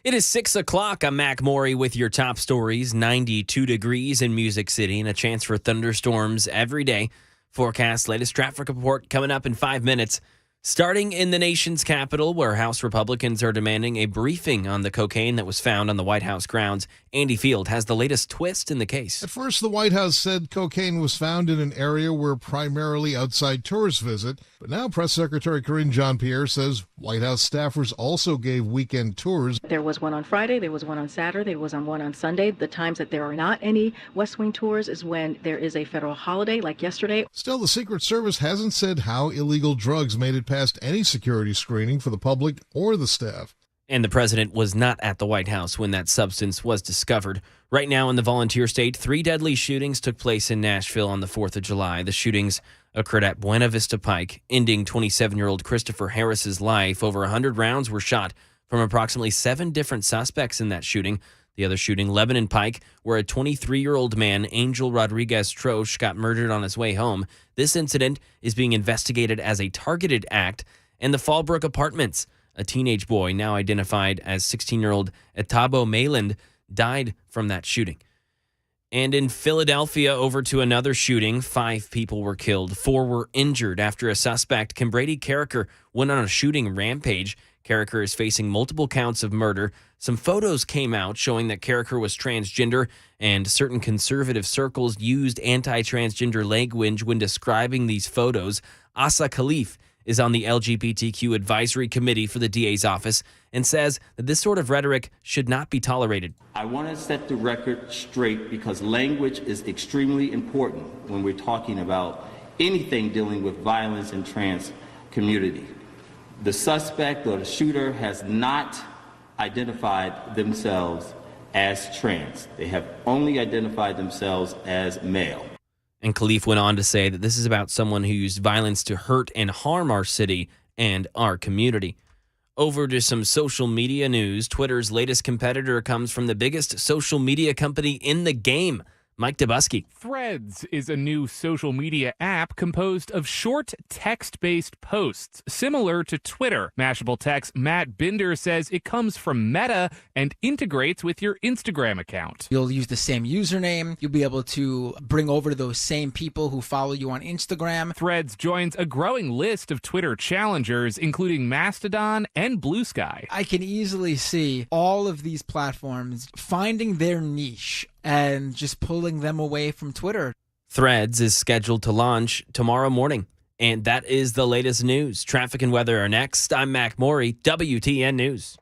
It is 6 o'clock. I'm Mac Maury with your top stories. 92 degrees in Music City and a chance for thunderstorms every day. Forecast latest traffic report coming up in 5 minutes. Starting in the nation's capital, where House Republicans are demanding a briefing on the cocaine that was found on the White House grounds. Andy Field has the latest twist in the case. At first, the White House said cocaine was found in an area where primarily outside tourists visit. But now Press Secretary Karine Jean-Pierre says White House staffers also gave weekend tours. There was one on Friday, there was one on Saturday, there was one on Sunday. The times that there are not any West Wing tours is when there is a federal holiday, like yesterday. Still, the Secret Service hasn't said how illegal drugs made it past any security screening for the public or the staff. And the president was not at the White House when that substance was discovered. Right now in the volunteer state, 3 deadly shootings took place in Nashville on the 4th of July. The shootings occurred at Buena Vista Pike, ending 27-year-old Christopher Harris's life. Over 100 rounds were shot from approximately 7 different suspects in that shooting. The other shooting, Lebanon Pike, where a 23-year-old man, Angel Rodriguez Troche, got murdered on his way home. This incident is being investigated as a targeted act. And the Fallbrook Apartments, a teenage boy now identified as 16-year-old Etabo Mayland, died from that shooting. And in Philadelphia, over to another shooting. 5 people were killed. 4 were injured after a suspect, Kimbrady Carricker, went on a shooting rampage. Carricker is facing multiple counts of murder. Some photos came out showing that Carricker was transgender, and certain conservative circles used anti-transgender language when describing these photos. Asa Khalif is on the LGBTQ advisory committee for the DA's office and says that this sort of rhetoric should not be tolerated. I want to set the record straight because language is extremely important when we're talking about anything dealing with violence in trans community. The suspect or the shooter has not identified themselves as trans. They have only identified themselves as male. And Khalif went on to say that this is about someone who used violence to hurt and harm our city and our community. Over to some social media news. Twitter's latest competitor comes from the biggest social media company in the game, Mike Dubusky. Threads is a new social media app composed of short text-based posts, similar to Twitter. Mashable Tech's Matt Binder says it comes from Meta and integrates with your Instagram account. You'll use the same username. You'll be able to bring over those same people who follow you on Instagram. Threads joins a growing list of Twitter challengers, including Mastodon and Blue Sky. I can easily see all of these platforms finding their niche and just pulling them away from Twitter. Threads is scheduled to launch tomorrow morning. And that is the latest news. Traffic and weather are next. I'm Mac Maury, WTN News.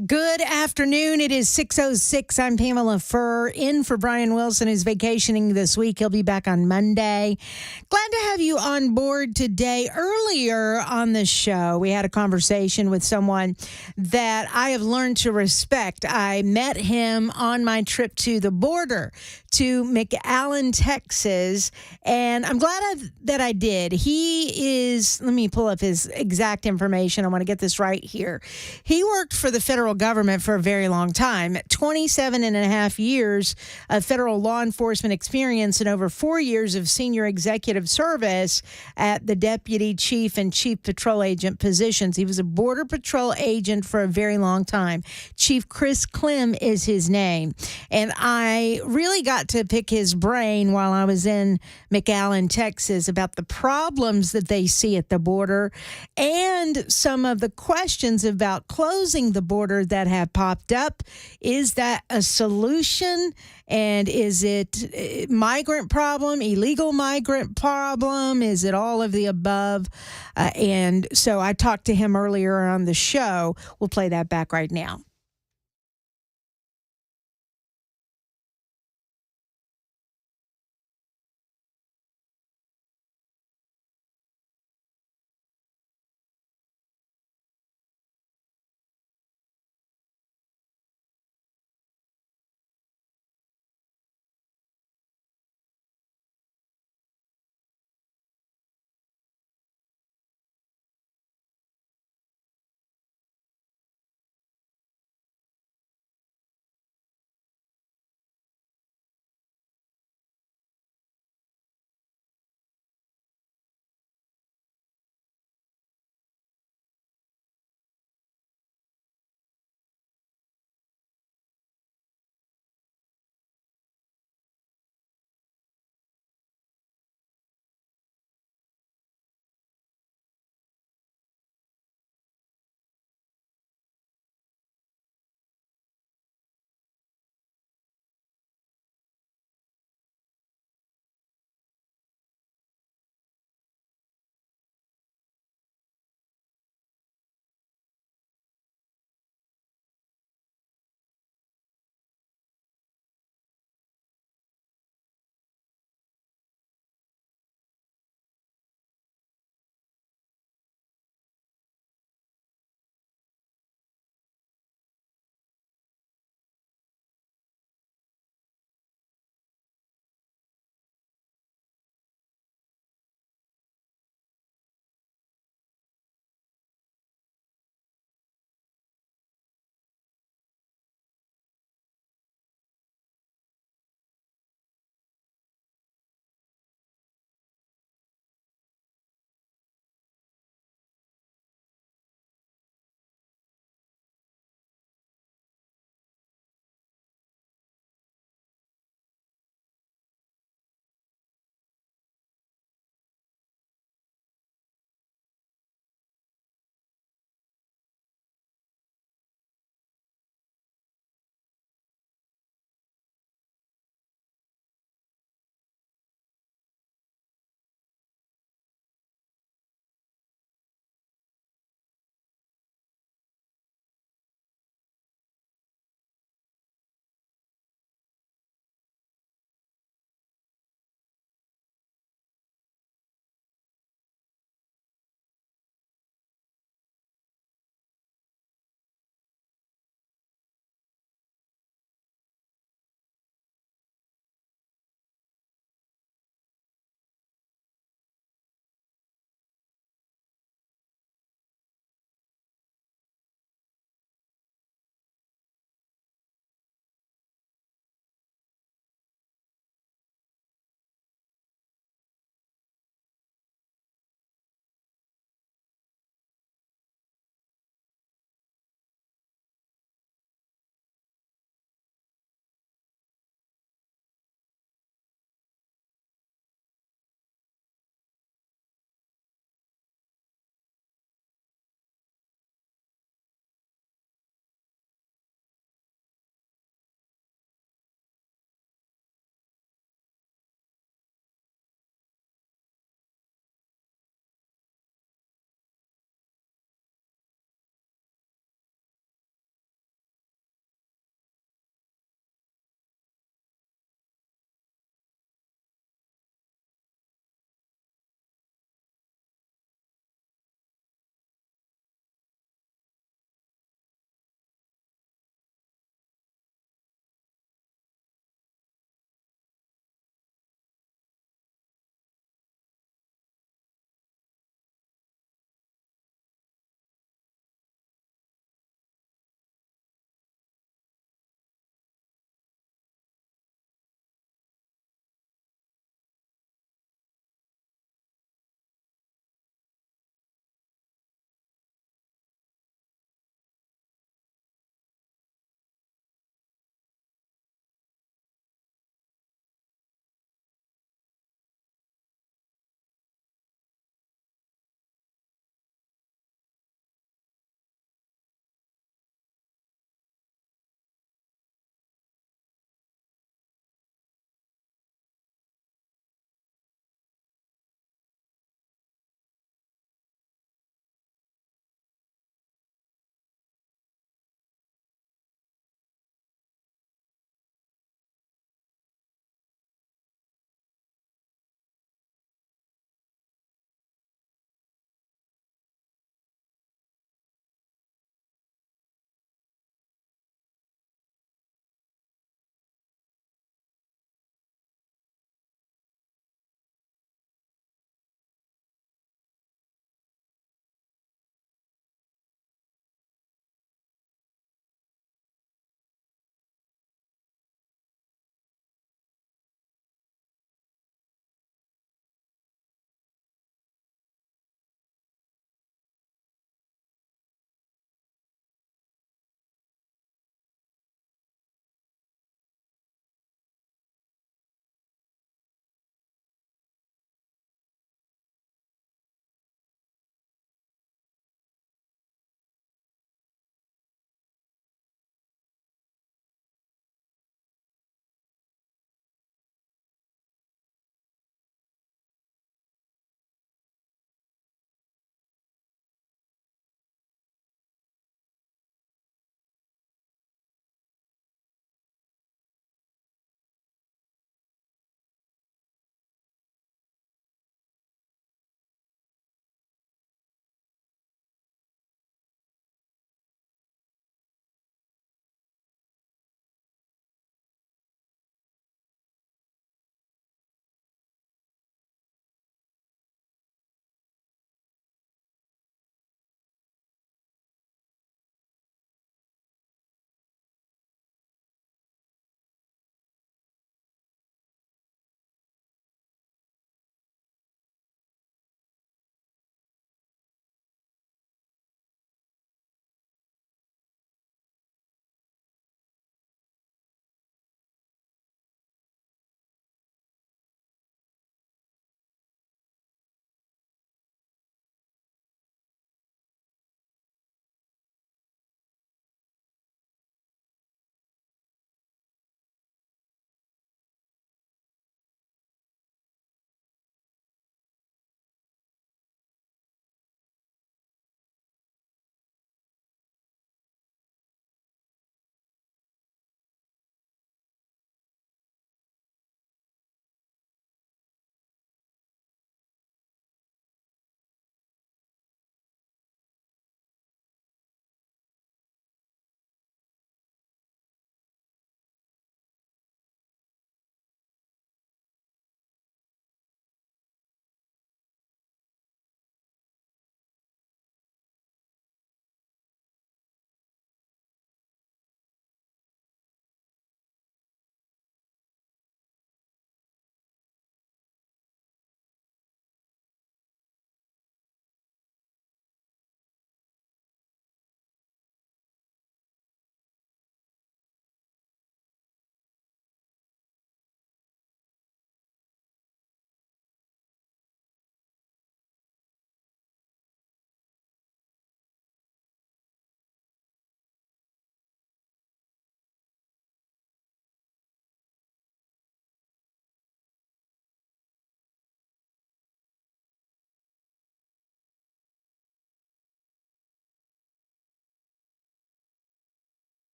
Good afternoon. It is 6:06. I'm Pamela Furr, in for Brian Wilson, who's vacationing this week. He'll be back on Monday. Glad to have you on board today. Earlier on the show, we had a conversation with someone that I have learned to respect. I met him on my trip to the border to McAllen, Texas, and I'm glad that I did. He is, let me pull up his exact information. I want to get this right here. He worked for the federal government for a very long time, 27 and a half years of federal law enforcement experience and over 4 years of senior executive service at the deputy chief and chief patrol agent positions. He was a border patrol agent for a very long time. Chief Chris Clem is his name. And I really got to pick his brain while I was in McAllen, Texas, about the problems that they see at the border and some of the questions about closing the border that have popped up. Is that a solution? And is it a migrant problem, illegal migrant problem? Is it all of the above? And so I talked to him earlier on the show. We'll play that back right now.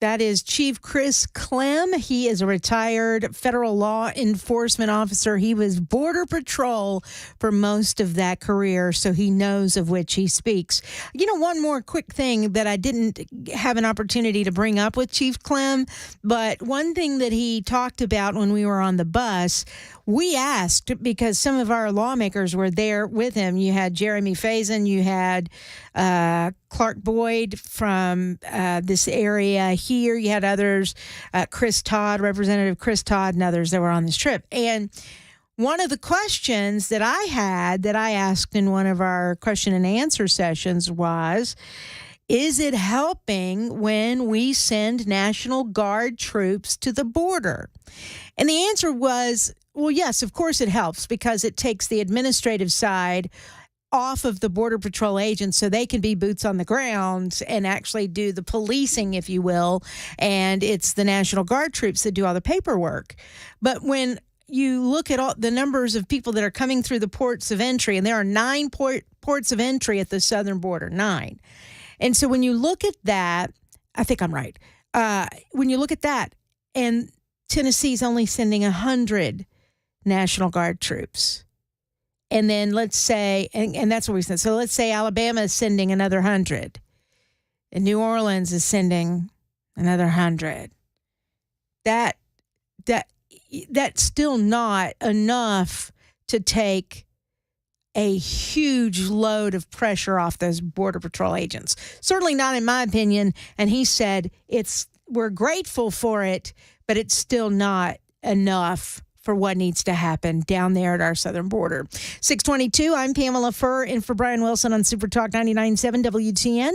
That is Chief Chris Clem. He is a retired federal law enforcement officer. He was Border Patrol for most of that career, so he knows of which he speaks. You know, one more quick thing that I didn't have an opportunity to bring up with Chief Clem, but one thing that he talked about when we were on the bus, we asked, because some of our lawmakers were there with him. You had Jeremy Faison, you had Clark Boyd from this area here. You had others, Chris Todd, Representative Chris Todd, and others that were on this trip. And one of the questions that I asked in one of our question and answer sessions was, is it helping when we send National Guard troops to the border? And the answer was, well, yes, of course it helps, because it takes the administrative side off of the Border Patrol agents so they can be boots on the ground and actually do the policing, if you will. And it's the National Guard troops that do all the paperwork. But when you look at all the numbers of people that are coming through the ports of entry, and there are 9 ports of entry at the southern border, 9. And so when you look at that, I think I'm right. When you look at that, and Tennessee's only sending 100 National Guard troops. And then let's say, and that's what we said. So let's say Alabama is sending another 100. And New Orleans is sending another 100. That's still not enough to take a huge load of pressure off those Border Patrol agents. Certainly not in my opinion. And he said we're grateful for it, but it's still not enough for what needs to happen down there at our southern border. 622, I'm Pamela Furr, in for Brian Wilson on Super Talk 99.7 WTN.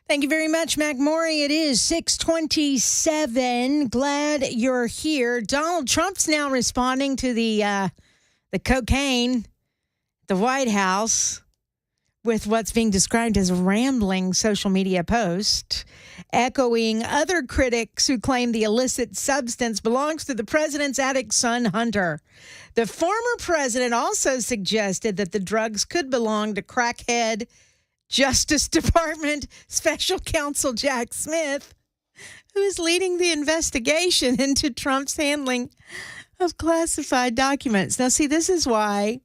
Thank you very much, Mac Maury. It is 6:27. Glad you're here. Donald Trump's now responding to the cocaine at the White House with what's being described as a rambling social media post, echoing other critics who claim the illicit substance belongs to the president's addict son, Hunter. The former president also suggested that the drugs could belong to crackhead Justice Department Special Counsel Jack Smith, who is leading the investigation into Trump's handling of classified documents. Now, see, this is why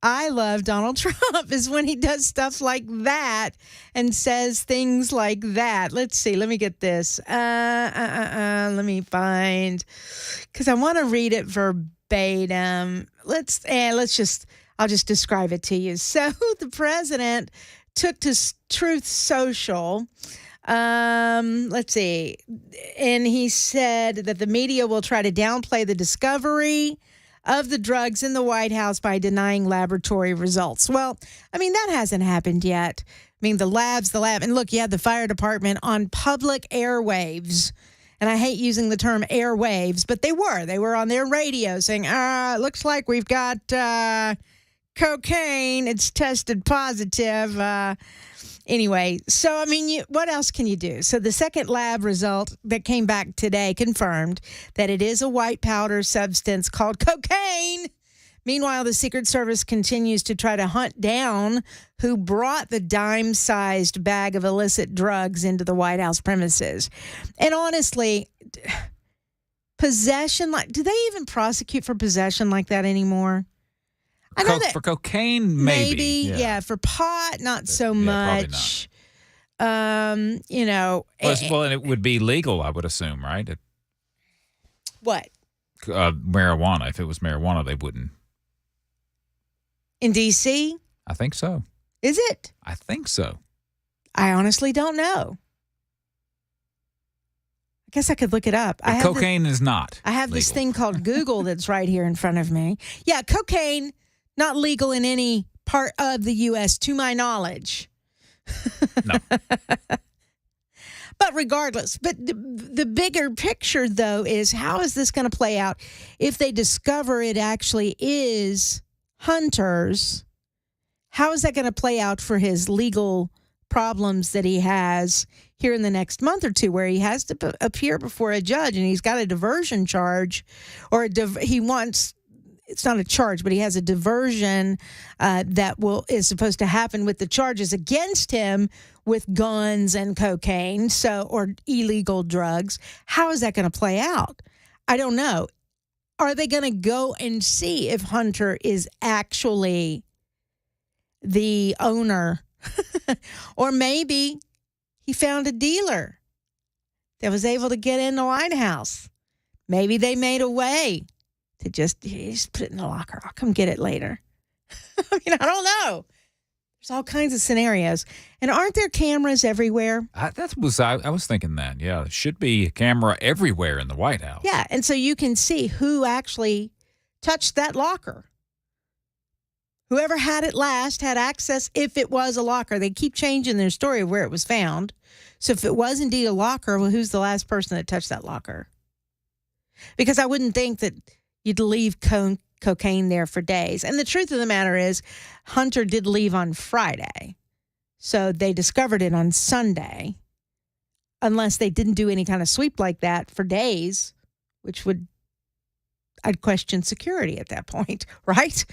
I love Donald Trump, is when he does stuff like that and says things like that. Let's see. Let me get this. Let me find, because I want to read it verbatim. I'll just describe it to you. So the president took to Truth Social. Let's see. And he said that the media will try to downplay the discovery of the drugs in the White House by denying laboratory results. Well, I mean, that hasn't happened yet. I mean, the lab. And look, you had the fire department on public airwaves. And I hate using the term airwaves, but they were. They were on their radio saying, it looks like we've got cocaine. It's tested positive. Anyway, so, I mean, what else can you do? So the second lab result that came back today confirmed that it is a white powder substance called cocaine. Meanwhile, the Secret Service continues to try to hunt down who brought the dime-sized bag of illicit drugs into the White House premises. And honestly, possession, do they even prosecute for possession like that anymore? I know that for cocaine, maybe. Yeah. For pot, not so much. Probably not. Well, and it would be legal, I would assume, right? What? Marijuana. If it was marijuana, they wouldn't. In D.C.? I think so. Is it? I think so. I honestly don't know. I guess I could look it up. Cocaine is not. I have this thing called Google that's right here in front of me. Yeah, cocaine, not legal in any part of the U.S., to my knowledge. No. But regardless, the bigger picture, though, is how is this going to play out if they discover it actually is Hunter's? How is that going to play out for his legal problems that he has here in the next month or two, where he has to appear before a judge and he's got a diversion charge, or he wants, it's not a charge, but he has a diversion that is supposed to happen with the charges against him with guns and cocaine, or illegal drugs. How is that going to play out? I don't know. Are they going to go and see if Hunter is actually the owner? Or maybe he found a dealer that was able to get in the White House. Maybe they made a way to just put it in the locker. I'll come get it later. I mean, I don't know. There's all kinds of scenarios. And aren't there cameras everywhere? I was thinking that. Yeah, there should be a camera everywhere in the White House. Yeah, and so you can see who actually touched that locker. Whoever had it last had access if it was a locker. They keep changing their story of where it was found. So if it was indeed a locker, well, who's the last person that touched that locker? Because I wouldn't think that you'd leave cocaine there for days. And the truth of the matter is, Hunter did leave on Friday. So they discovered it on Sunday. Unless they didn't do any kind of sweep like that for days, which I'd question security at that point, right?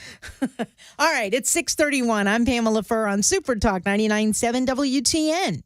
All right, it's 6:31. I'm Pamela Furr on Super Talk 99.7 WTN.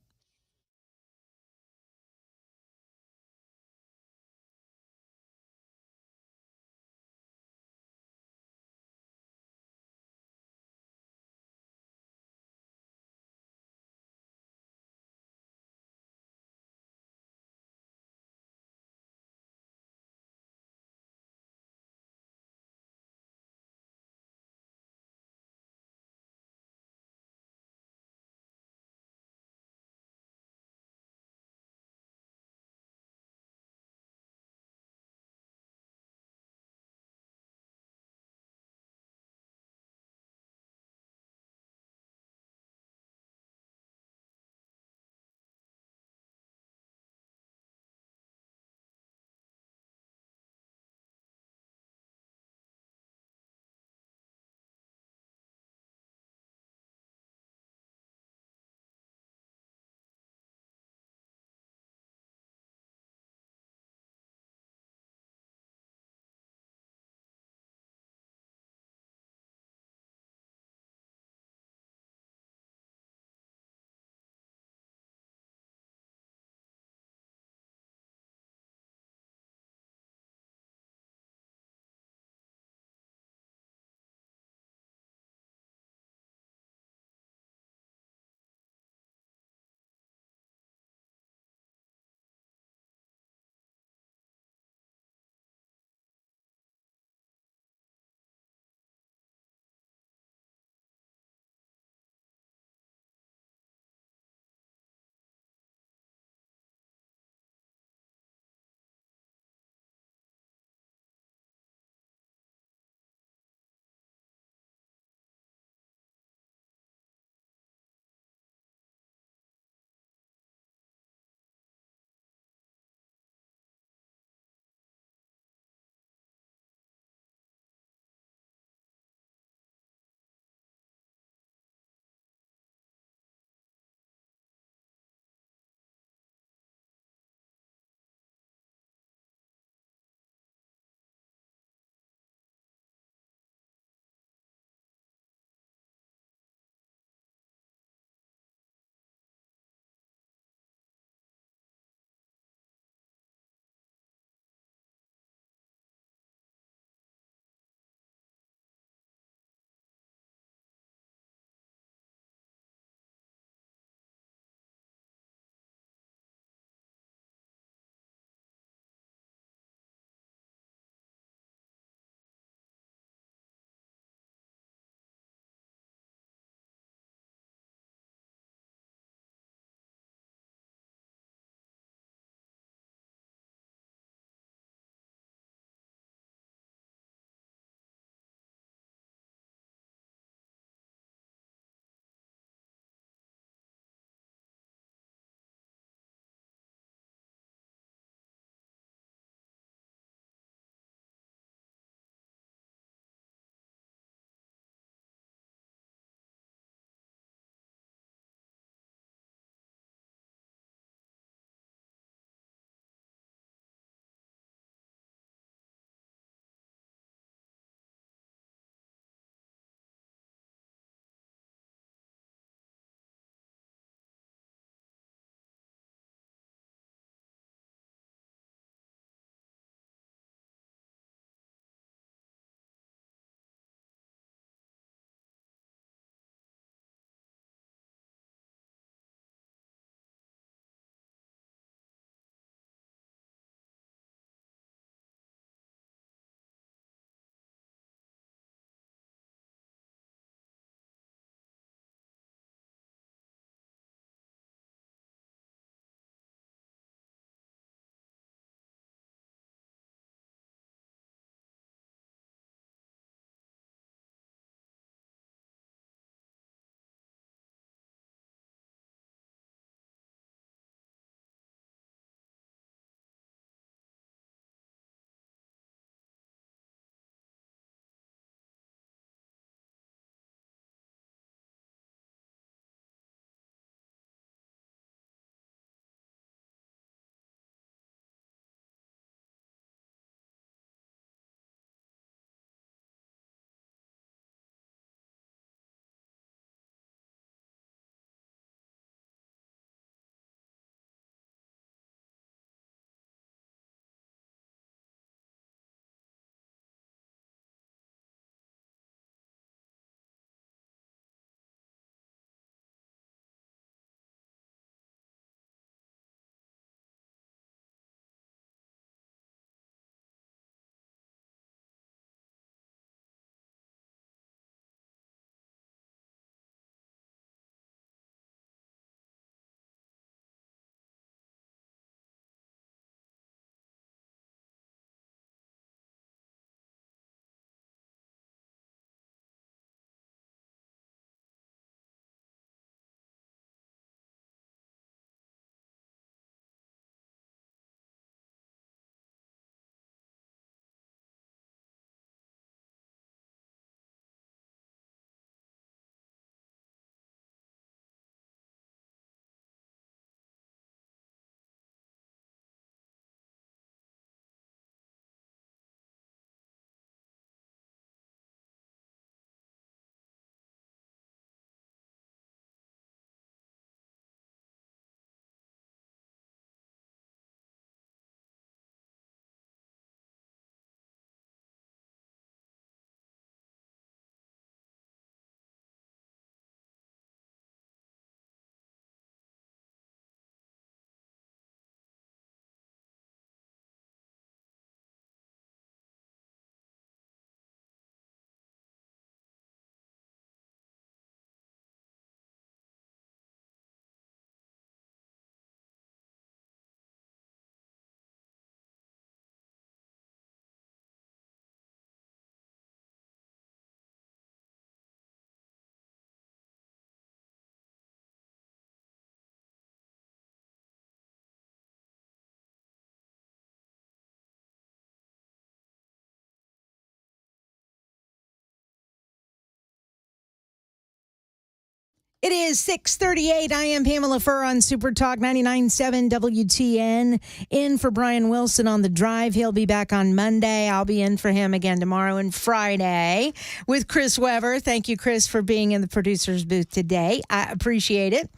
It is 6:38. I am Pamela Furr on Super Talk 99.7 WTN. In for Brian Wilson on the drive. He'll be back on Monday. I'll be in for him again tomorrow and Friday with Chris Weber. Thank you, Chris, for being in the producer's booth today. I appreciate it.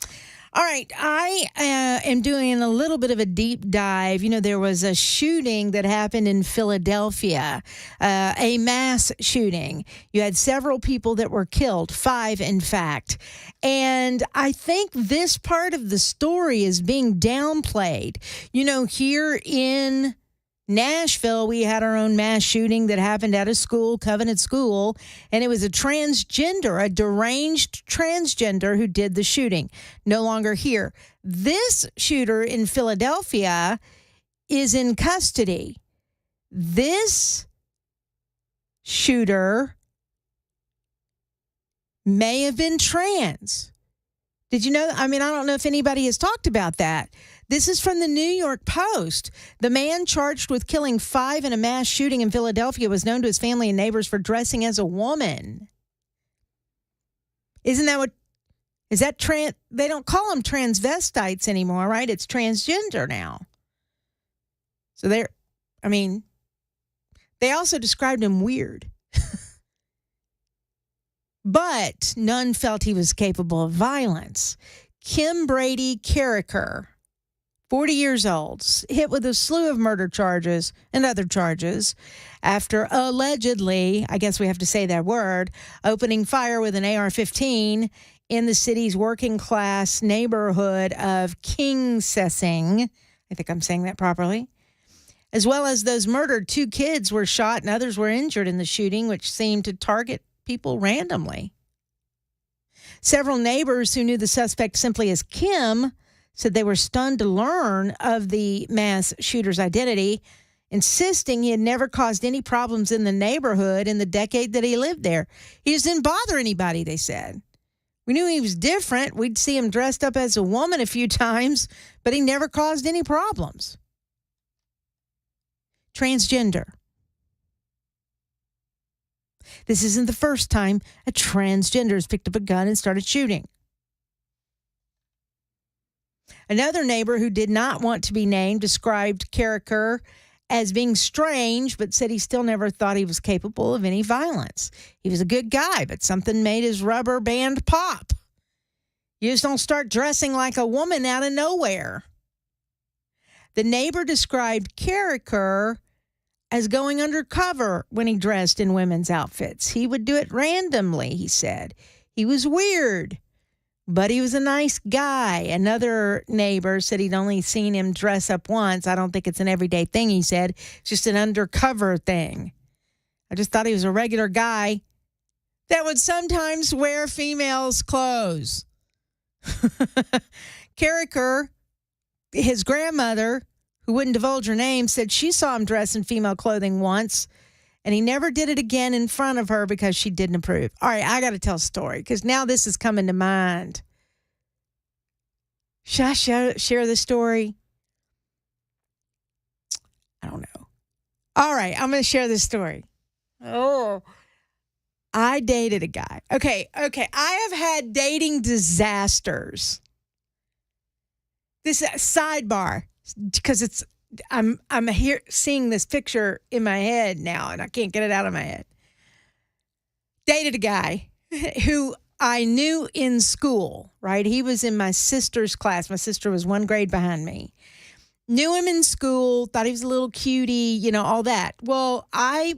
All right, I am doing a little bit of a deep dive. You know, there was a shooting that happened in Philadelphia, a mass shooting. You had several people that were killed, 5 in fact. And I think this part of the story is being downplayed. You know, here in Nashville, we had our own mass shooting that happened at a school, Covenant School, and it was a transgender, a deranged transgender who did the shooting. No longer here. This shooter in Philadelphia is in custody. This shooter may have been trans. Did you know? I mean, I don't know if anybody has talked about that. This is from the New York Post. The man charged with killing 5 in a mass shooting in Philadelphia was known to his family and neighbors for dressing as a woman. Isn't that what? Is that trans? They don't call them transvestites anymore, right? It's transgender now. So they also described him weird. But none felt he was capable of violence. Kim Brady Carricker, 40 years old, hit with a slew of murder charges and other charges after allegedly, I guess we have to say that word, opening fire with an AR-15 in the city's working class neighborhood of Kingsessing. I think I'm saying that properly. As well as those murdered, 2 kids were shot and others were injured in the shooting, which seemed to target people randomly. Several neighbors who knew the suspect simply as Kim said they were stunned to learn of the mass shooter's identity, insisting he had never caused any problems in the neighborhood in the decade that he lived there. He just didn't bother anybody, they said. We knew he was different. We'd see him dressed up as a woman a few times, but he never caused any problems. Transgender. This isn't the first time a transgender has picked up a gun and started shooting. Another neighbor who did not want to be named described Carricker as being strange, but said he still never thought he was capable of any violence. He was a good guy, but something made his rubber band pop. You just don't start dressing like a woman out of nowhere. The neighbor described Carricker as going undercover when he dressed in women's outfits. He would do it randomly, he said. He was weird, but he was a nice guy. Another neighbor said he'd only seen him dress up once. I don't think it's an everyday thing, he said. It's just an undercover thing. I just thought he was a regular guy that would sometimes wear females' clothes. Carricker, his grandmother, who wouldn't divulge her name, said she saw him dress in female clothing once, and he never did it again in front of her because she didn't approve. All right, I got to tell a story because now this is coming to mind. Should I share the story? I don't know. All right, I'm going to share this story. Oh, I dated a guy. Okay. I have had dating disasters. This sidebar. Because I'm here seeing this picture in my head now, and I can't get it out of my head. Dated a guy who I knew in school, right? He was in my sister's class. My sister was 1 grade behind me. Knew him in school, thought he was a little cutie, you know, all that. Well, I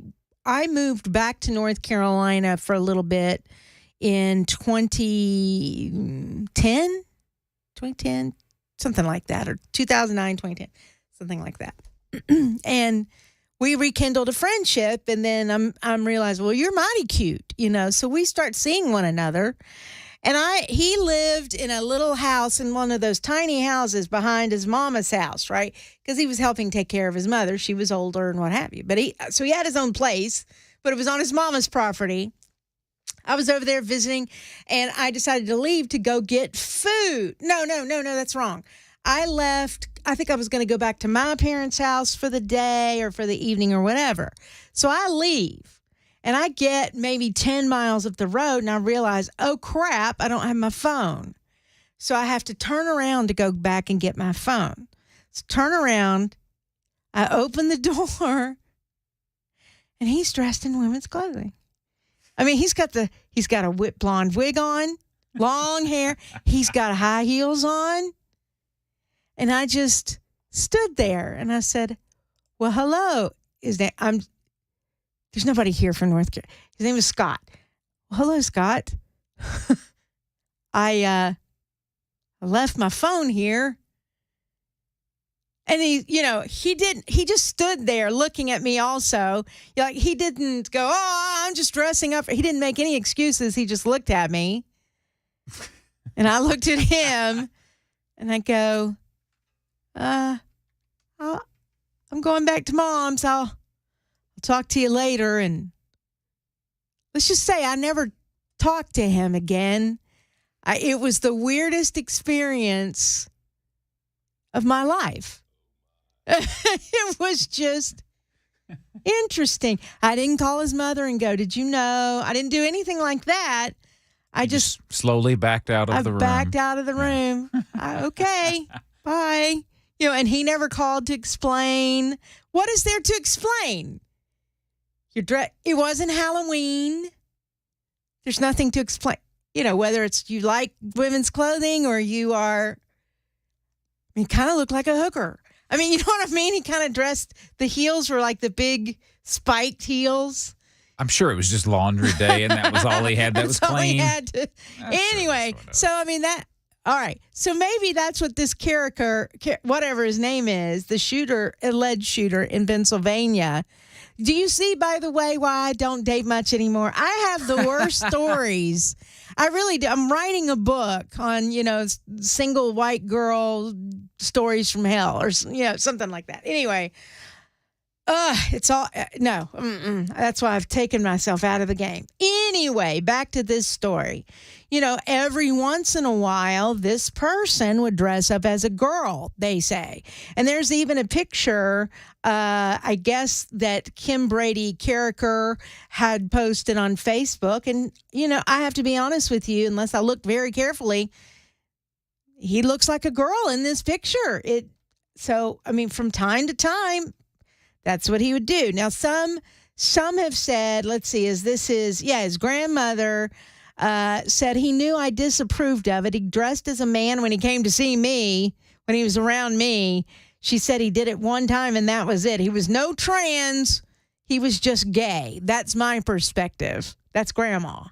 moved back to North Carolina for a little bit in 2010, something like that, or 2009, 2010, something like that. And we rekindled a friendship, and then I'm realizing, well, you're mighty cute, you know. So we start seeing one another, and he lived in a little house in one of those tiny houses behind his mama's house, right? Because he was helping take care of his mother. She was older and what have you. But he had his own place, but it was on his mama's property. I was over there visiting, and I decided to leave to go get food. No, that's wrong. I left. I think I was going to go back to my parents' house for the day or for the evening or whatever. So I leave, And I get maybe 10 miles up the road and I realize, oh crap, I don't have my phone. So I have to turn around to go back and get my phone. So turn around, I open the door, and he's dressed in women's clothing. I mean, he's got a blonde wig on, long hair. He's got high heels on. And I just stood there and I said, well, hello. There's nobody here from North Carolina. His name is Scott. Well, hello, Scott. I left my phone here. And he just stood there looking at me also. Like, he didn't go, oh, I'm just dressing up. He didn't make any excuses. He just looked at me. And I looked at him and I go, I'm going back to Mom's. I'll talk to you later. And let's just say I never talked to him again. It was the weirdest experience of my life. It was just interesting. I didn't call his mother and go, did you know? I didn't do anything like that. I just slowly backed out of the room. Backed out of the room. Okay, bye. And he never called to explain. What is there to explain? It wasn't Halloween. There's nothing to explain. Whether it's you like women's clothing or you are, kind of look like a hooker. I mean, you know what I mean? He kind of dressed, the heels were like the big spiked heels. I'm sure it was just laundry day and that was all he had that was clean. Anyway, so all right. So maybe that's what this character, whatever his name is, the alleged shooter in Pennsylvania. Do you see, by the way, why I don't date much anymore? I have the worst stories. I really do. I'm writing a book on, single white girl stories from hell or, something like that. Anyway, it's all, no, that's why I've taken myself out of the game. Anyway, back to this story. Every once in a while, this person would dress up as a girl, they say. And there's even a picture, I guess, that Kim Brady Carricker had posted on Facebook. And, I have to be honest with you, unless I look very carefully, he looks like a girl in this picture. From time to time, that's what he would do. Now, some have said, let's see, his grandmother said he knew I disapproved of it. He dressed as a man when he came to see me, when he was around me. She said he did it one time and that was it. He was no trans. He was just gay. That's my perspective. That's Grandma.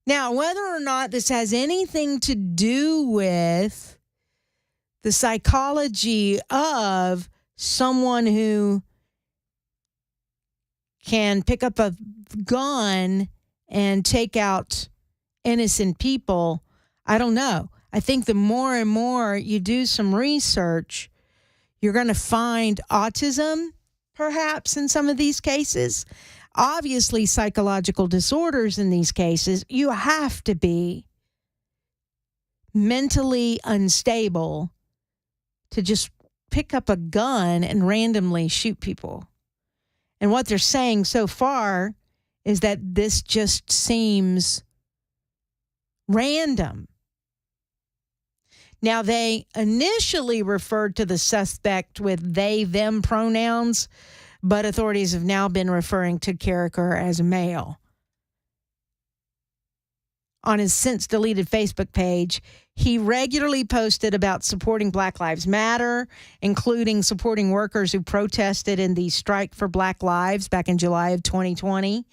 Now, whether or not this has anything to do with the psychology of someone who can pick up a gun and take out innocent people, I don't know. I think the more and more you do some research, you're going to find autism, perhaps, in some of these cases. Obviously, psychological disorders in these cases, you have to be mentally unstable to just pick up a gun and randomly shoot people. And what they're saying so far is that this just seems random. Now, they initially referred to the suspect with they, them pronouns, but authorities have now been referring to Carricker as a male. On his since deleted Facebook page, he regularly posted about supporting Black Lives Matter, including supporting workers who protested in the strike for Black Lives back in July of 2020.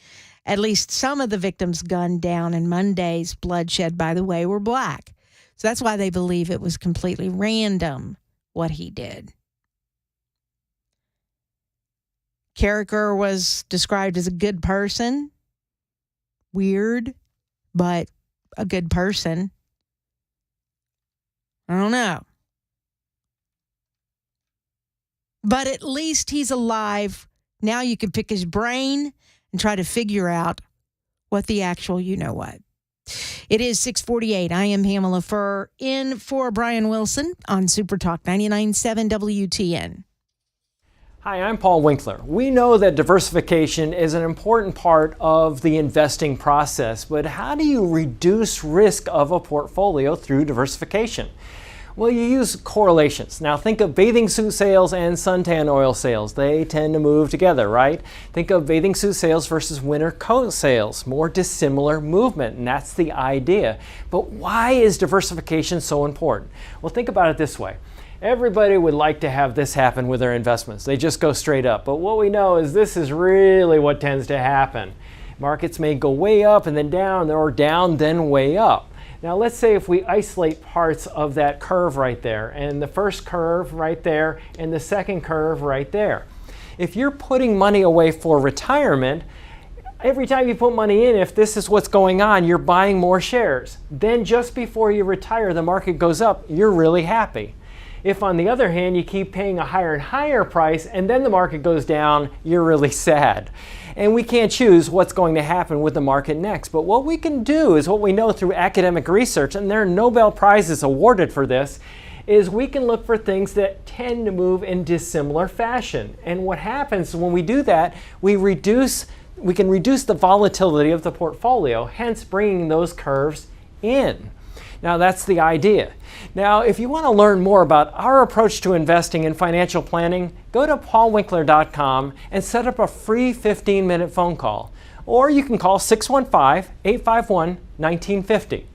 At least some of the victims gunned down in Monday's bloodshed, by the way, were black. So that's why they believe it was completely random what he did. Carricker was described as a good person. Weird, but a good person. I don't know. But at least he's alive. Now you can pick his brain and try to figure out what the actual you-know-what. It is 6:48. I am Pamela Furr in for Brian Wilson on Super Talk 99.7 WTN. Hi, I'm Paul Winkler. We know that diversification is an important part of the investing process, but how do you reduce risk of a portfolio through diversification? Well, you use correlations. Now think of bathing suit sales and suntan oil sales. They tend to move together, right? Think of bathing suit sales versus winter coat sales. More dissimilar movement, and that's the idea. But why is diversification so important? Well, think about it this way. Everybody would like to have this happen with their investments. They just go straight up. But what we know is this is really what tends to happen. Markets may go way up and then down, or down then way up. Now let's say if we isolate parts of that curve right there, and the first curve right there, and the second curve right there. If you're putting money away for retirement, every time you put money in, if this is what's going on, you're buying more shares. Then just before you retire, the market goes up, you're really happy. If, on the other hand, you keep paying a higher and higher price and then the market goes down, you're really sad. And we can't choose what's going to happen with the market next. But what we can do is what we know through academic research, and there are Nobel Prizes awarded for this, is we can look for things that tend to move in dissimilar fashion. And what happens when we do that, we can reduce the volatility of the portfolio, hence bringing those curves in. Now that's the idea. Now if you want to learn more about our approach to investing and financial planning, go to paulwinkler.com and set up a free 15-minute phone call. Or you can call 615-851-1950.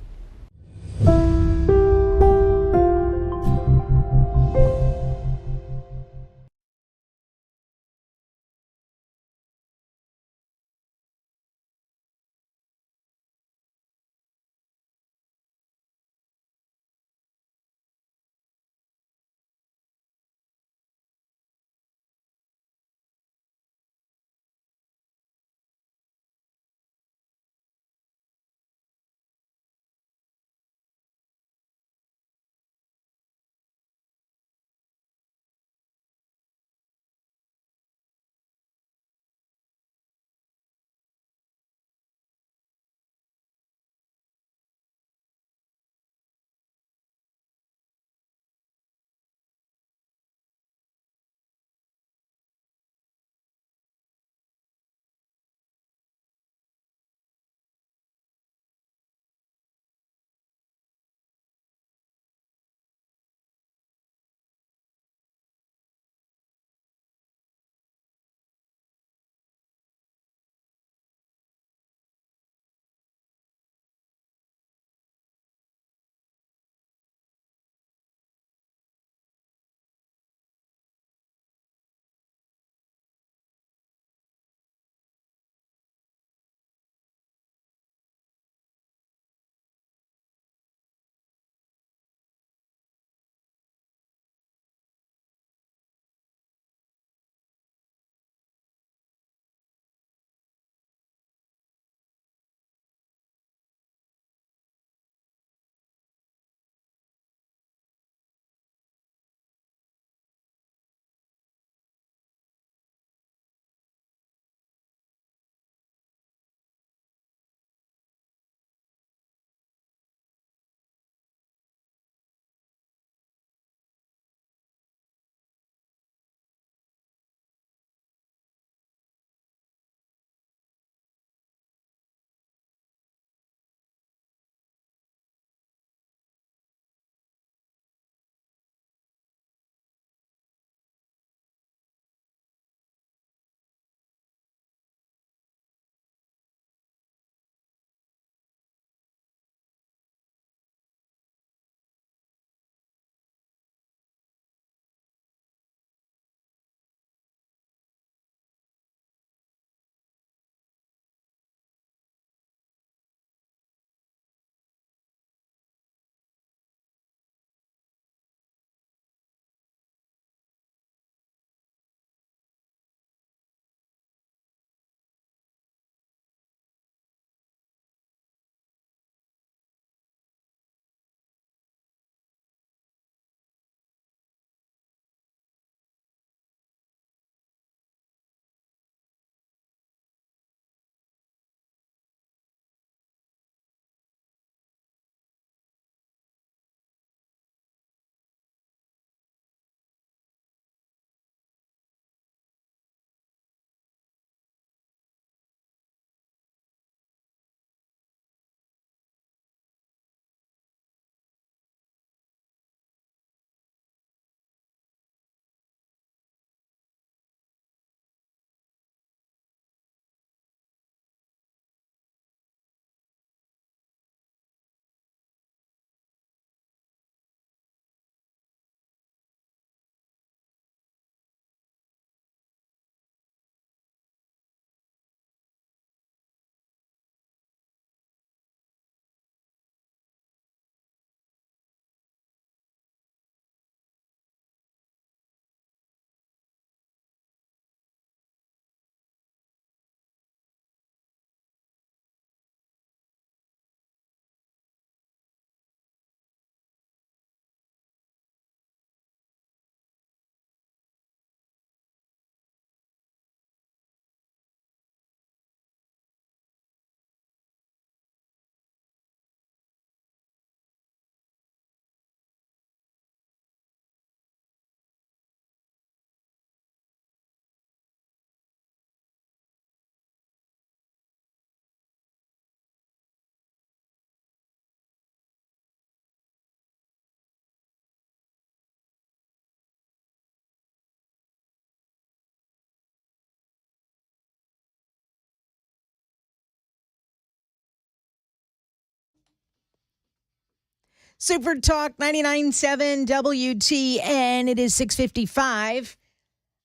Super Talk 99.7 WTN. It is 6:55.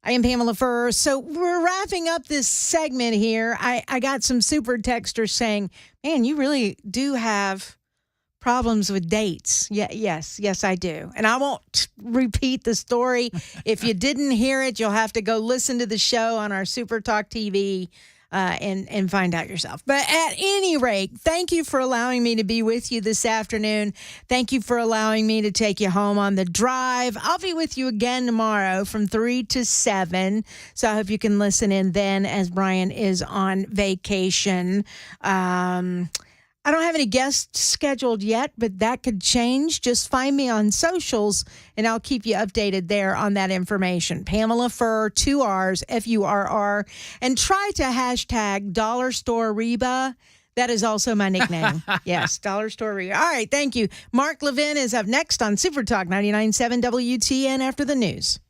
I am Pamela Furr. So we're wrapping up this segment here. I got some super texters saying, man, you really do have problems with dates. Yeah, yes, I do. And I won't repeat the story. If you didn't hear it, you'll have to go listen to the show on our Super Talk TV and find out yourself. But at any rate, thank you for allowing me to be with you this afternoon. Thank you for allowing me to take you home on the drive. I'll be with you again tomorrow from 3 to 7. So I hope you can listen in then as Brian is on vacation. I don't have any guests scheduled yet, but that could change. Just find me on socials, and I'll keep you updated there on that information. Pamela Furr, 2 R's, Furr, and try to hashtag Dollar Store Reba. That is also my nickname. Yes, Dollar Store Reba. All right, thank you. Mark Levin is up next on Super Talk 99.7 WTN after the news.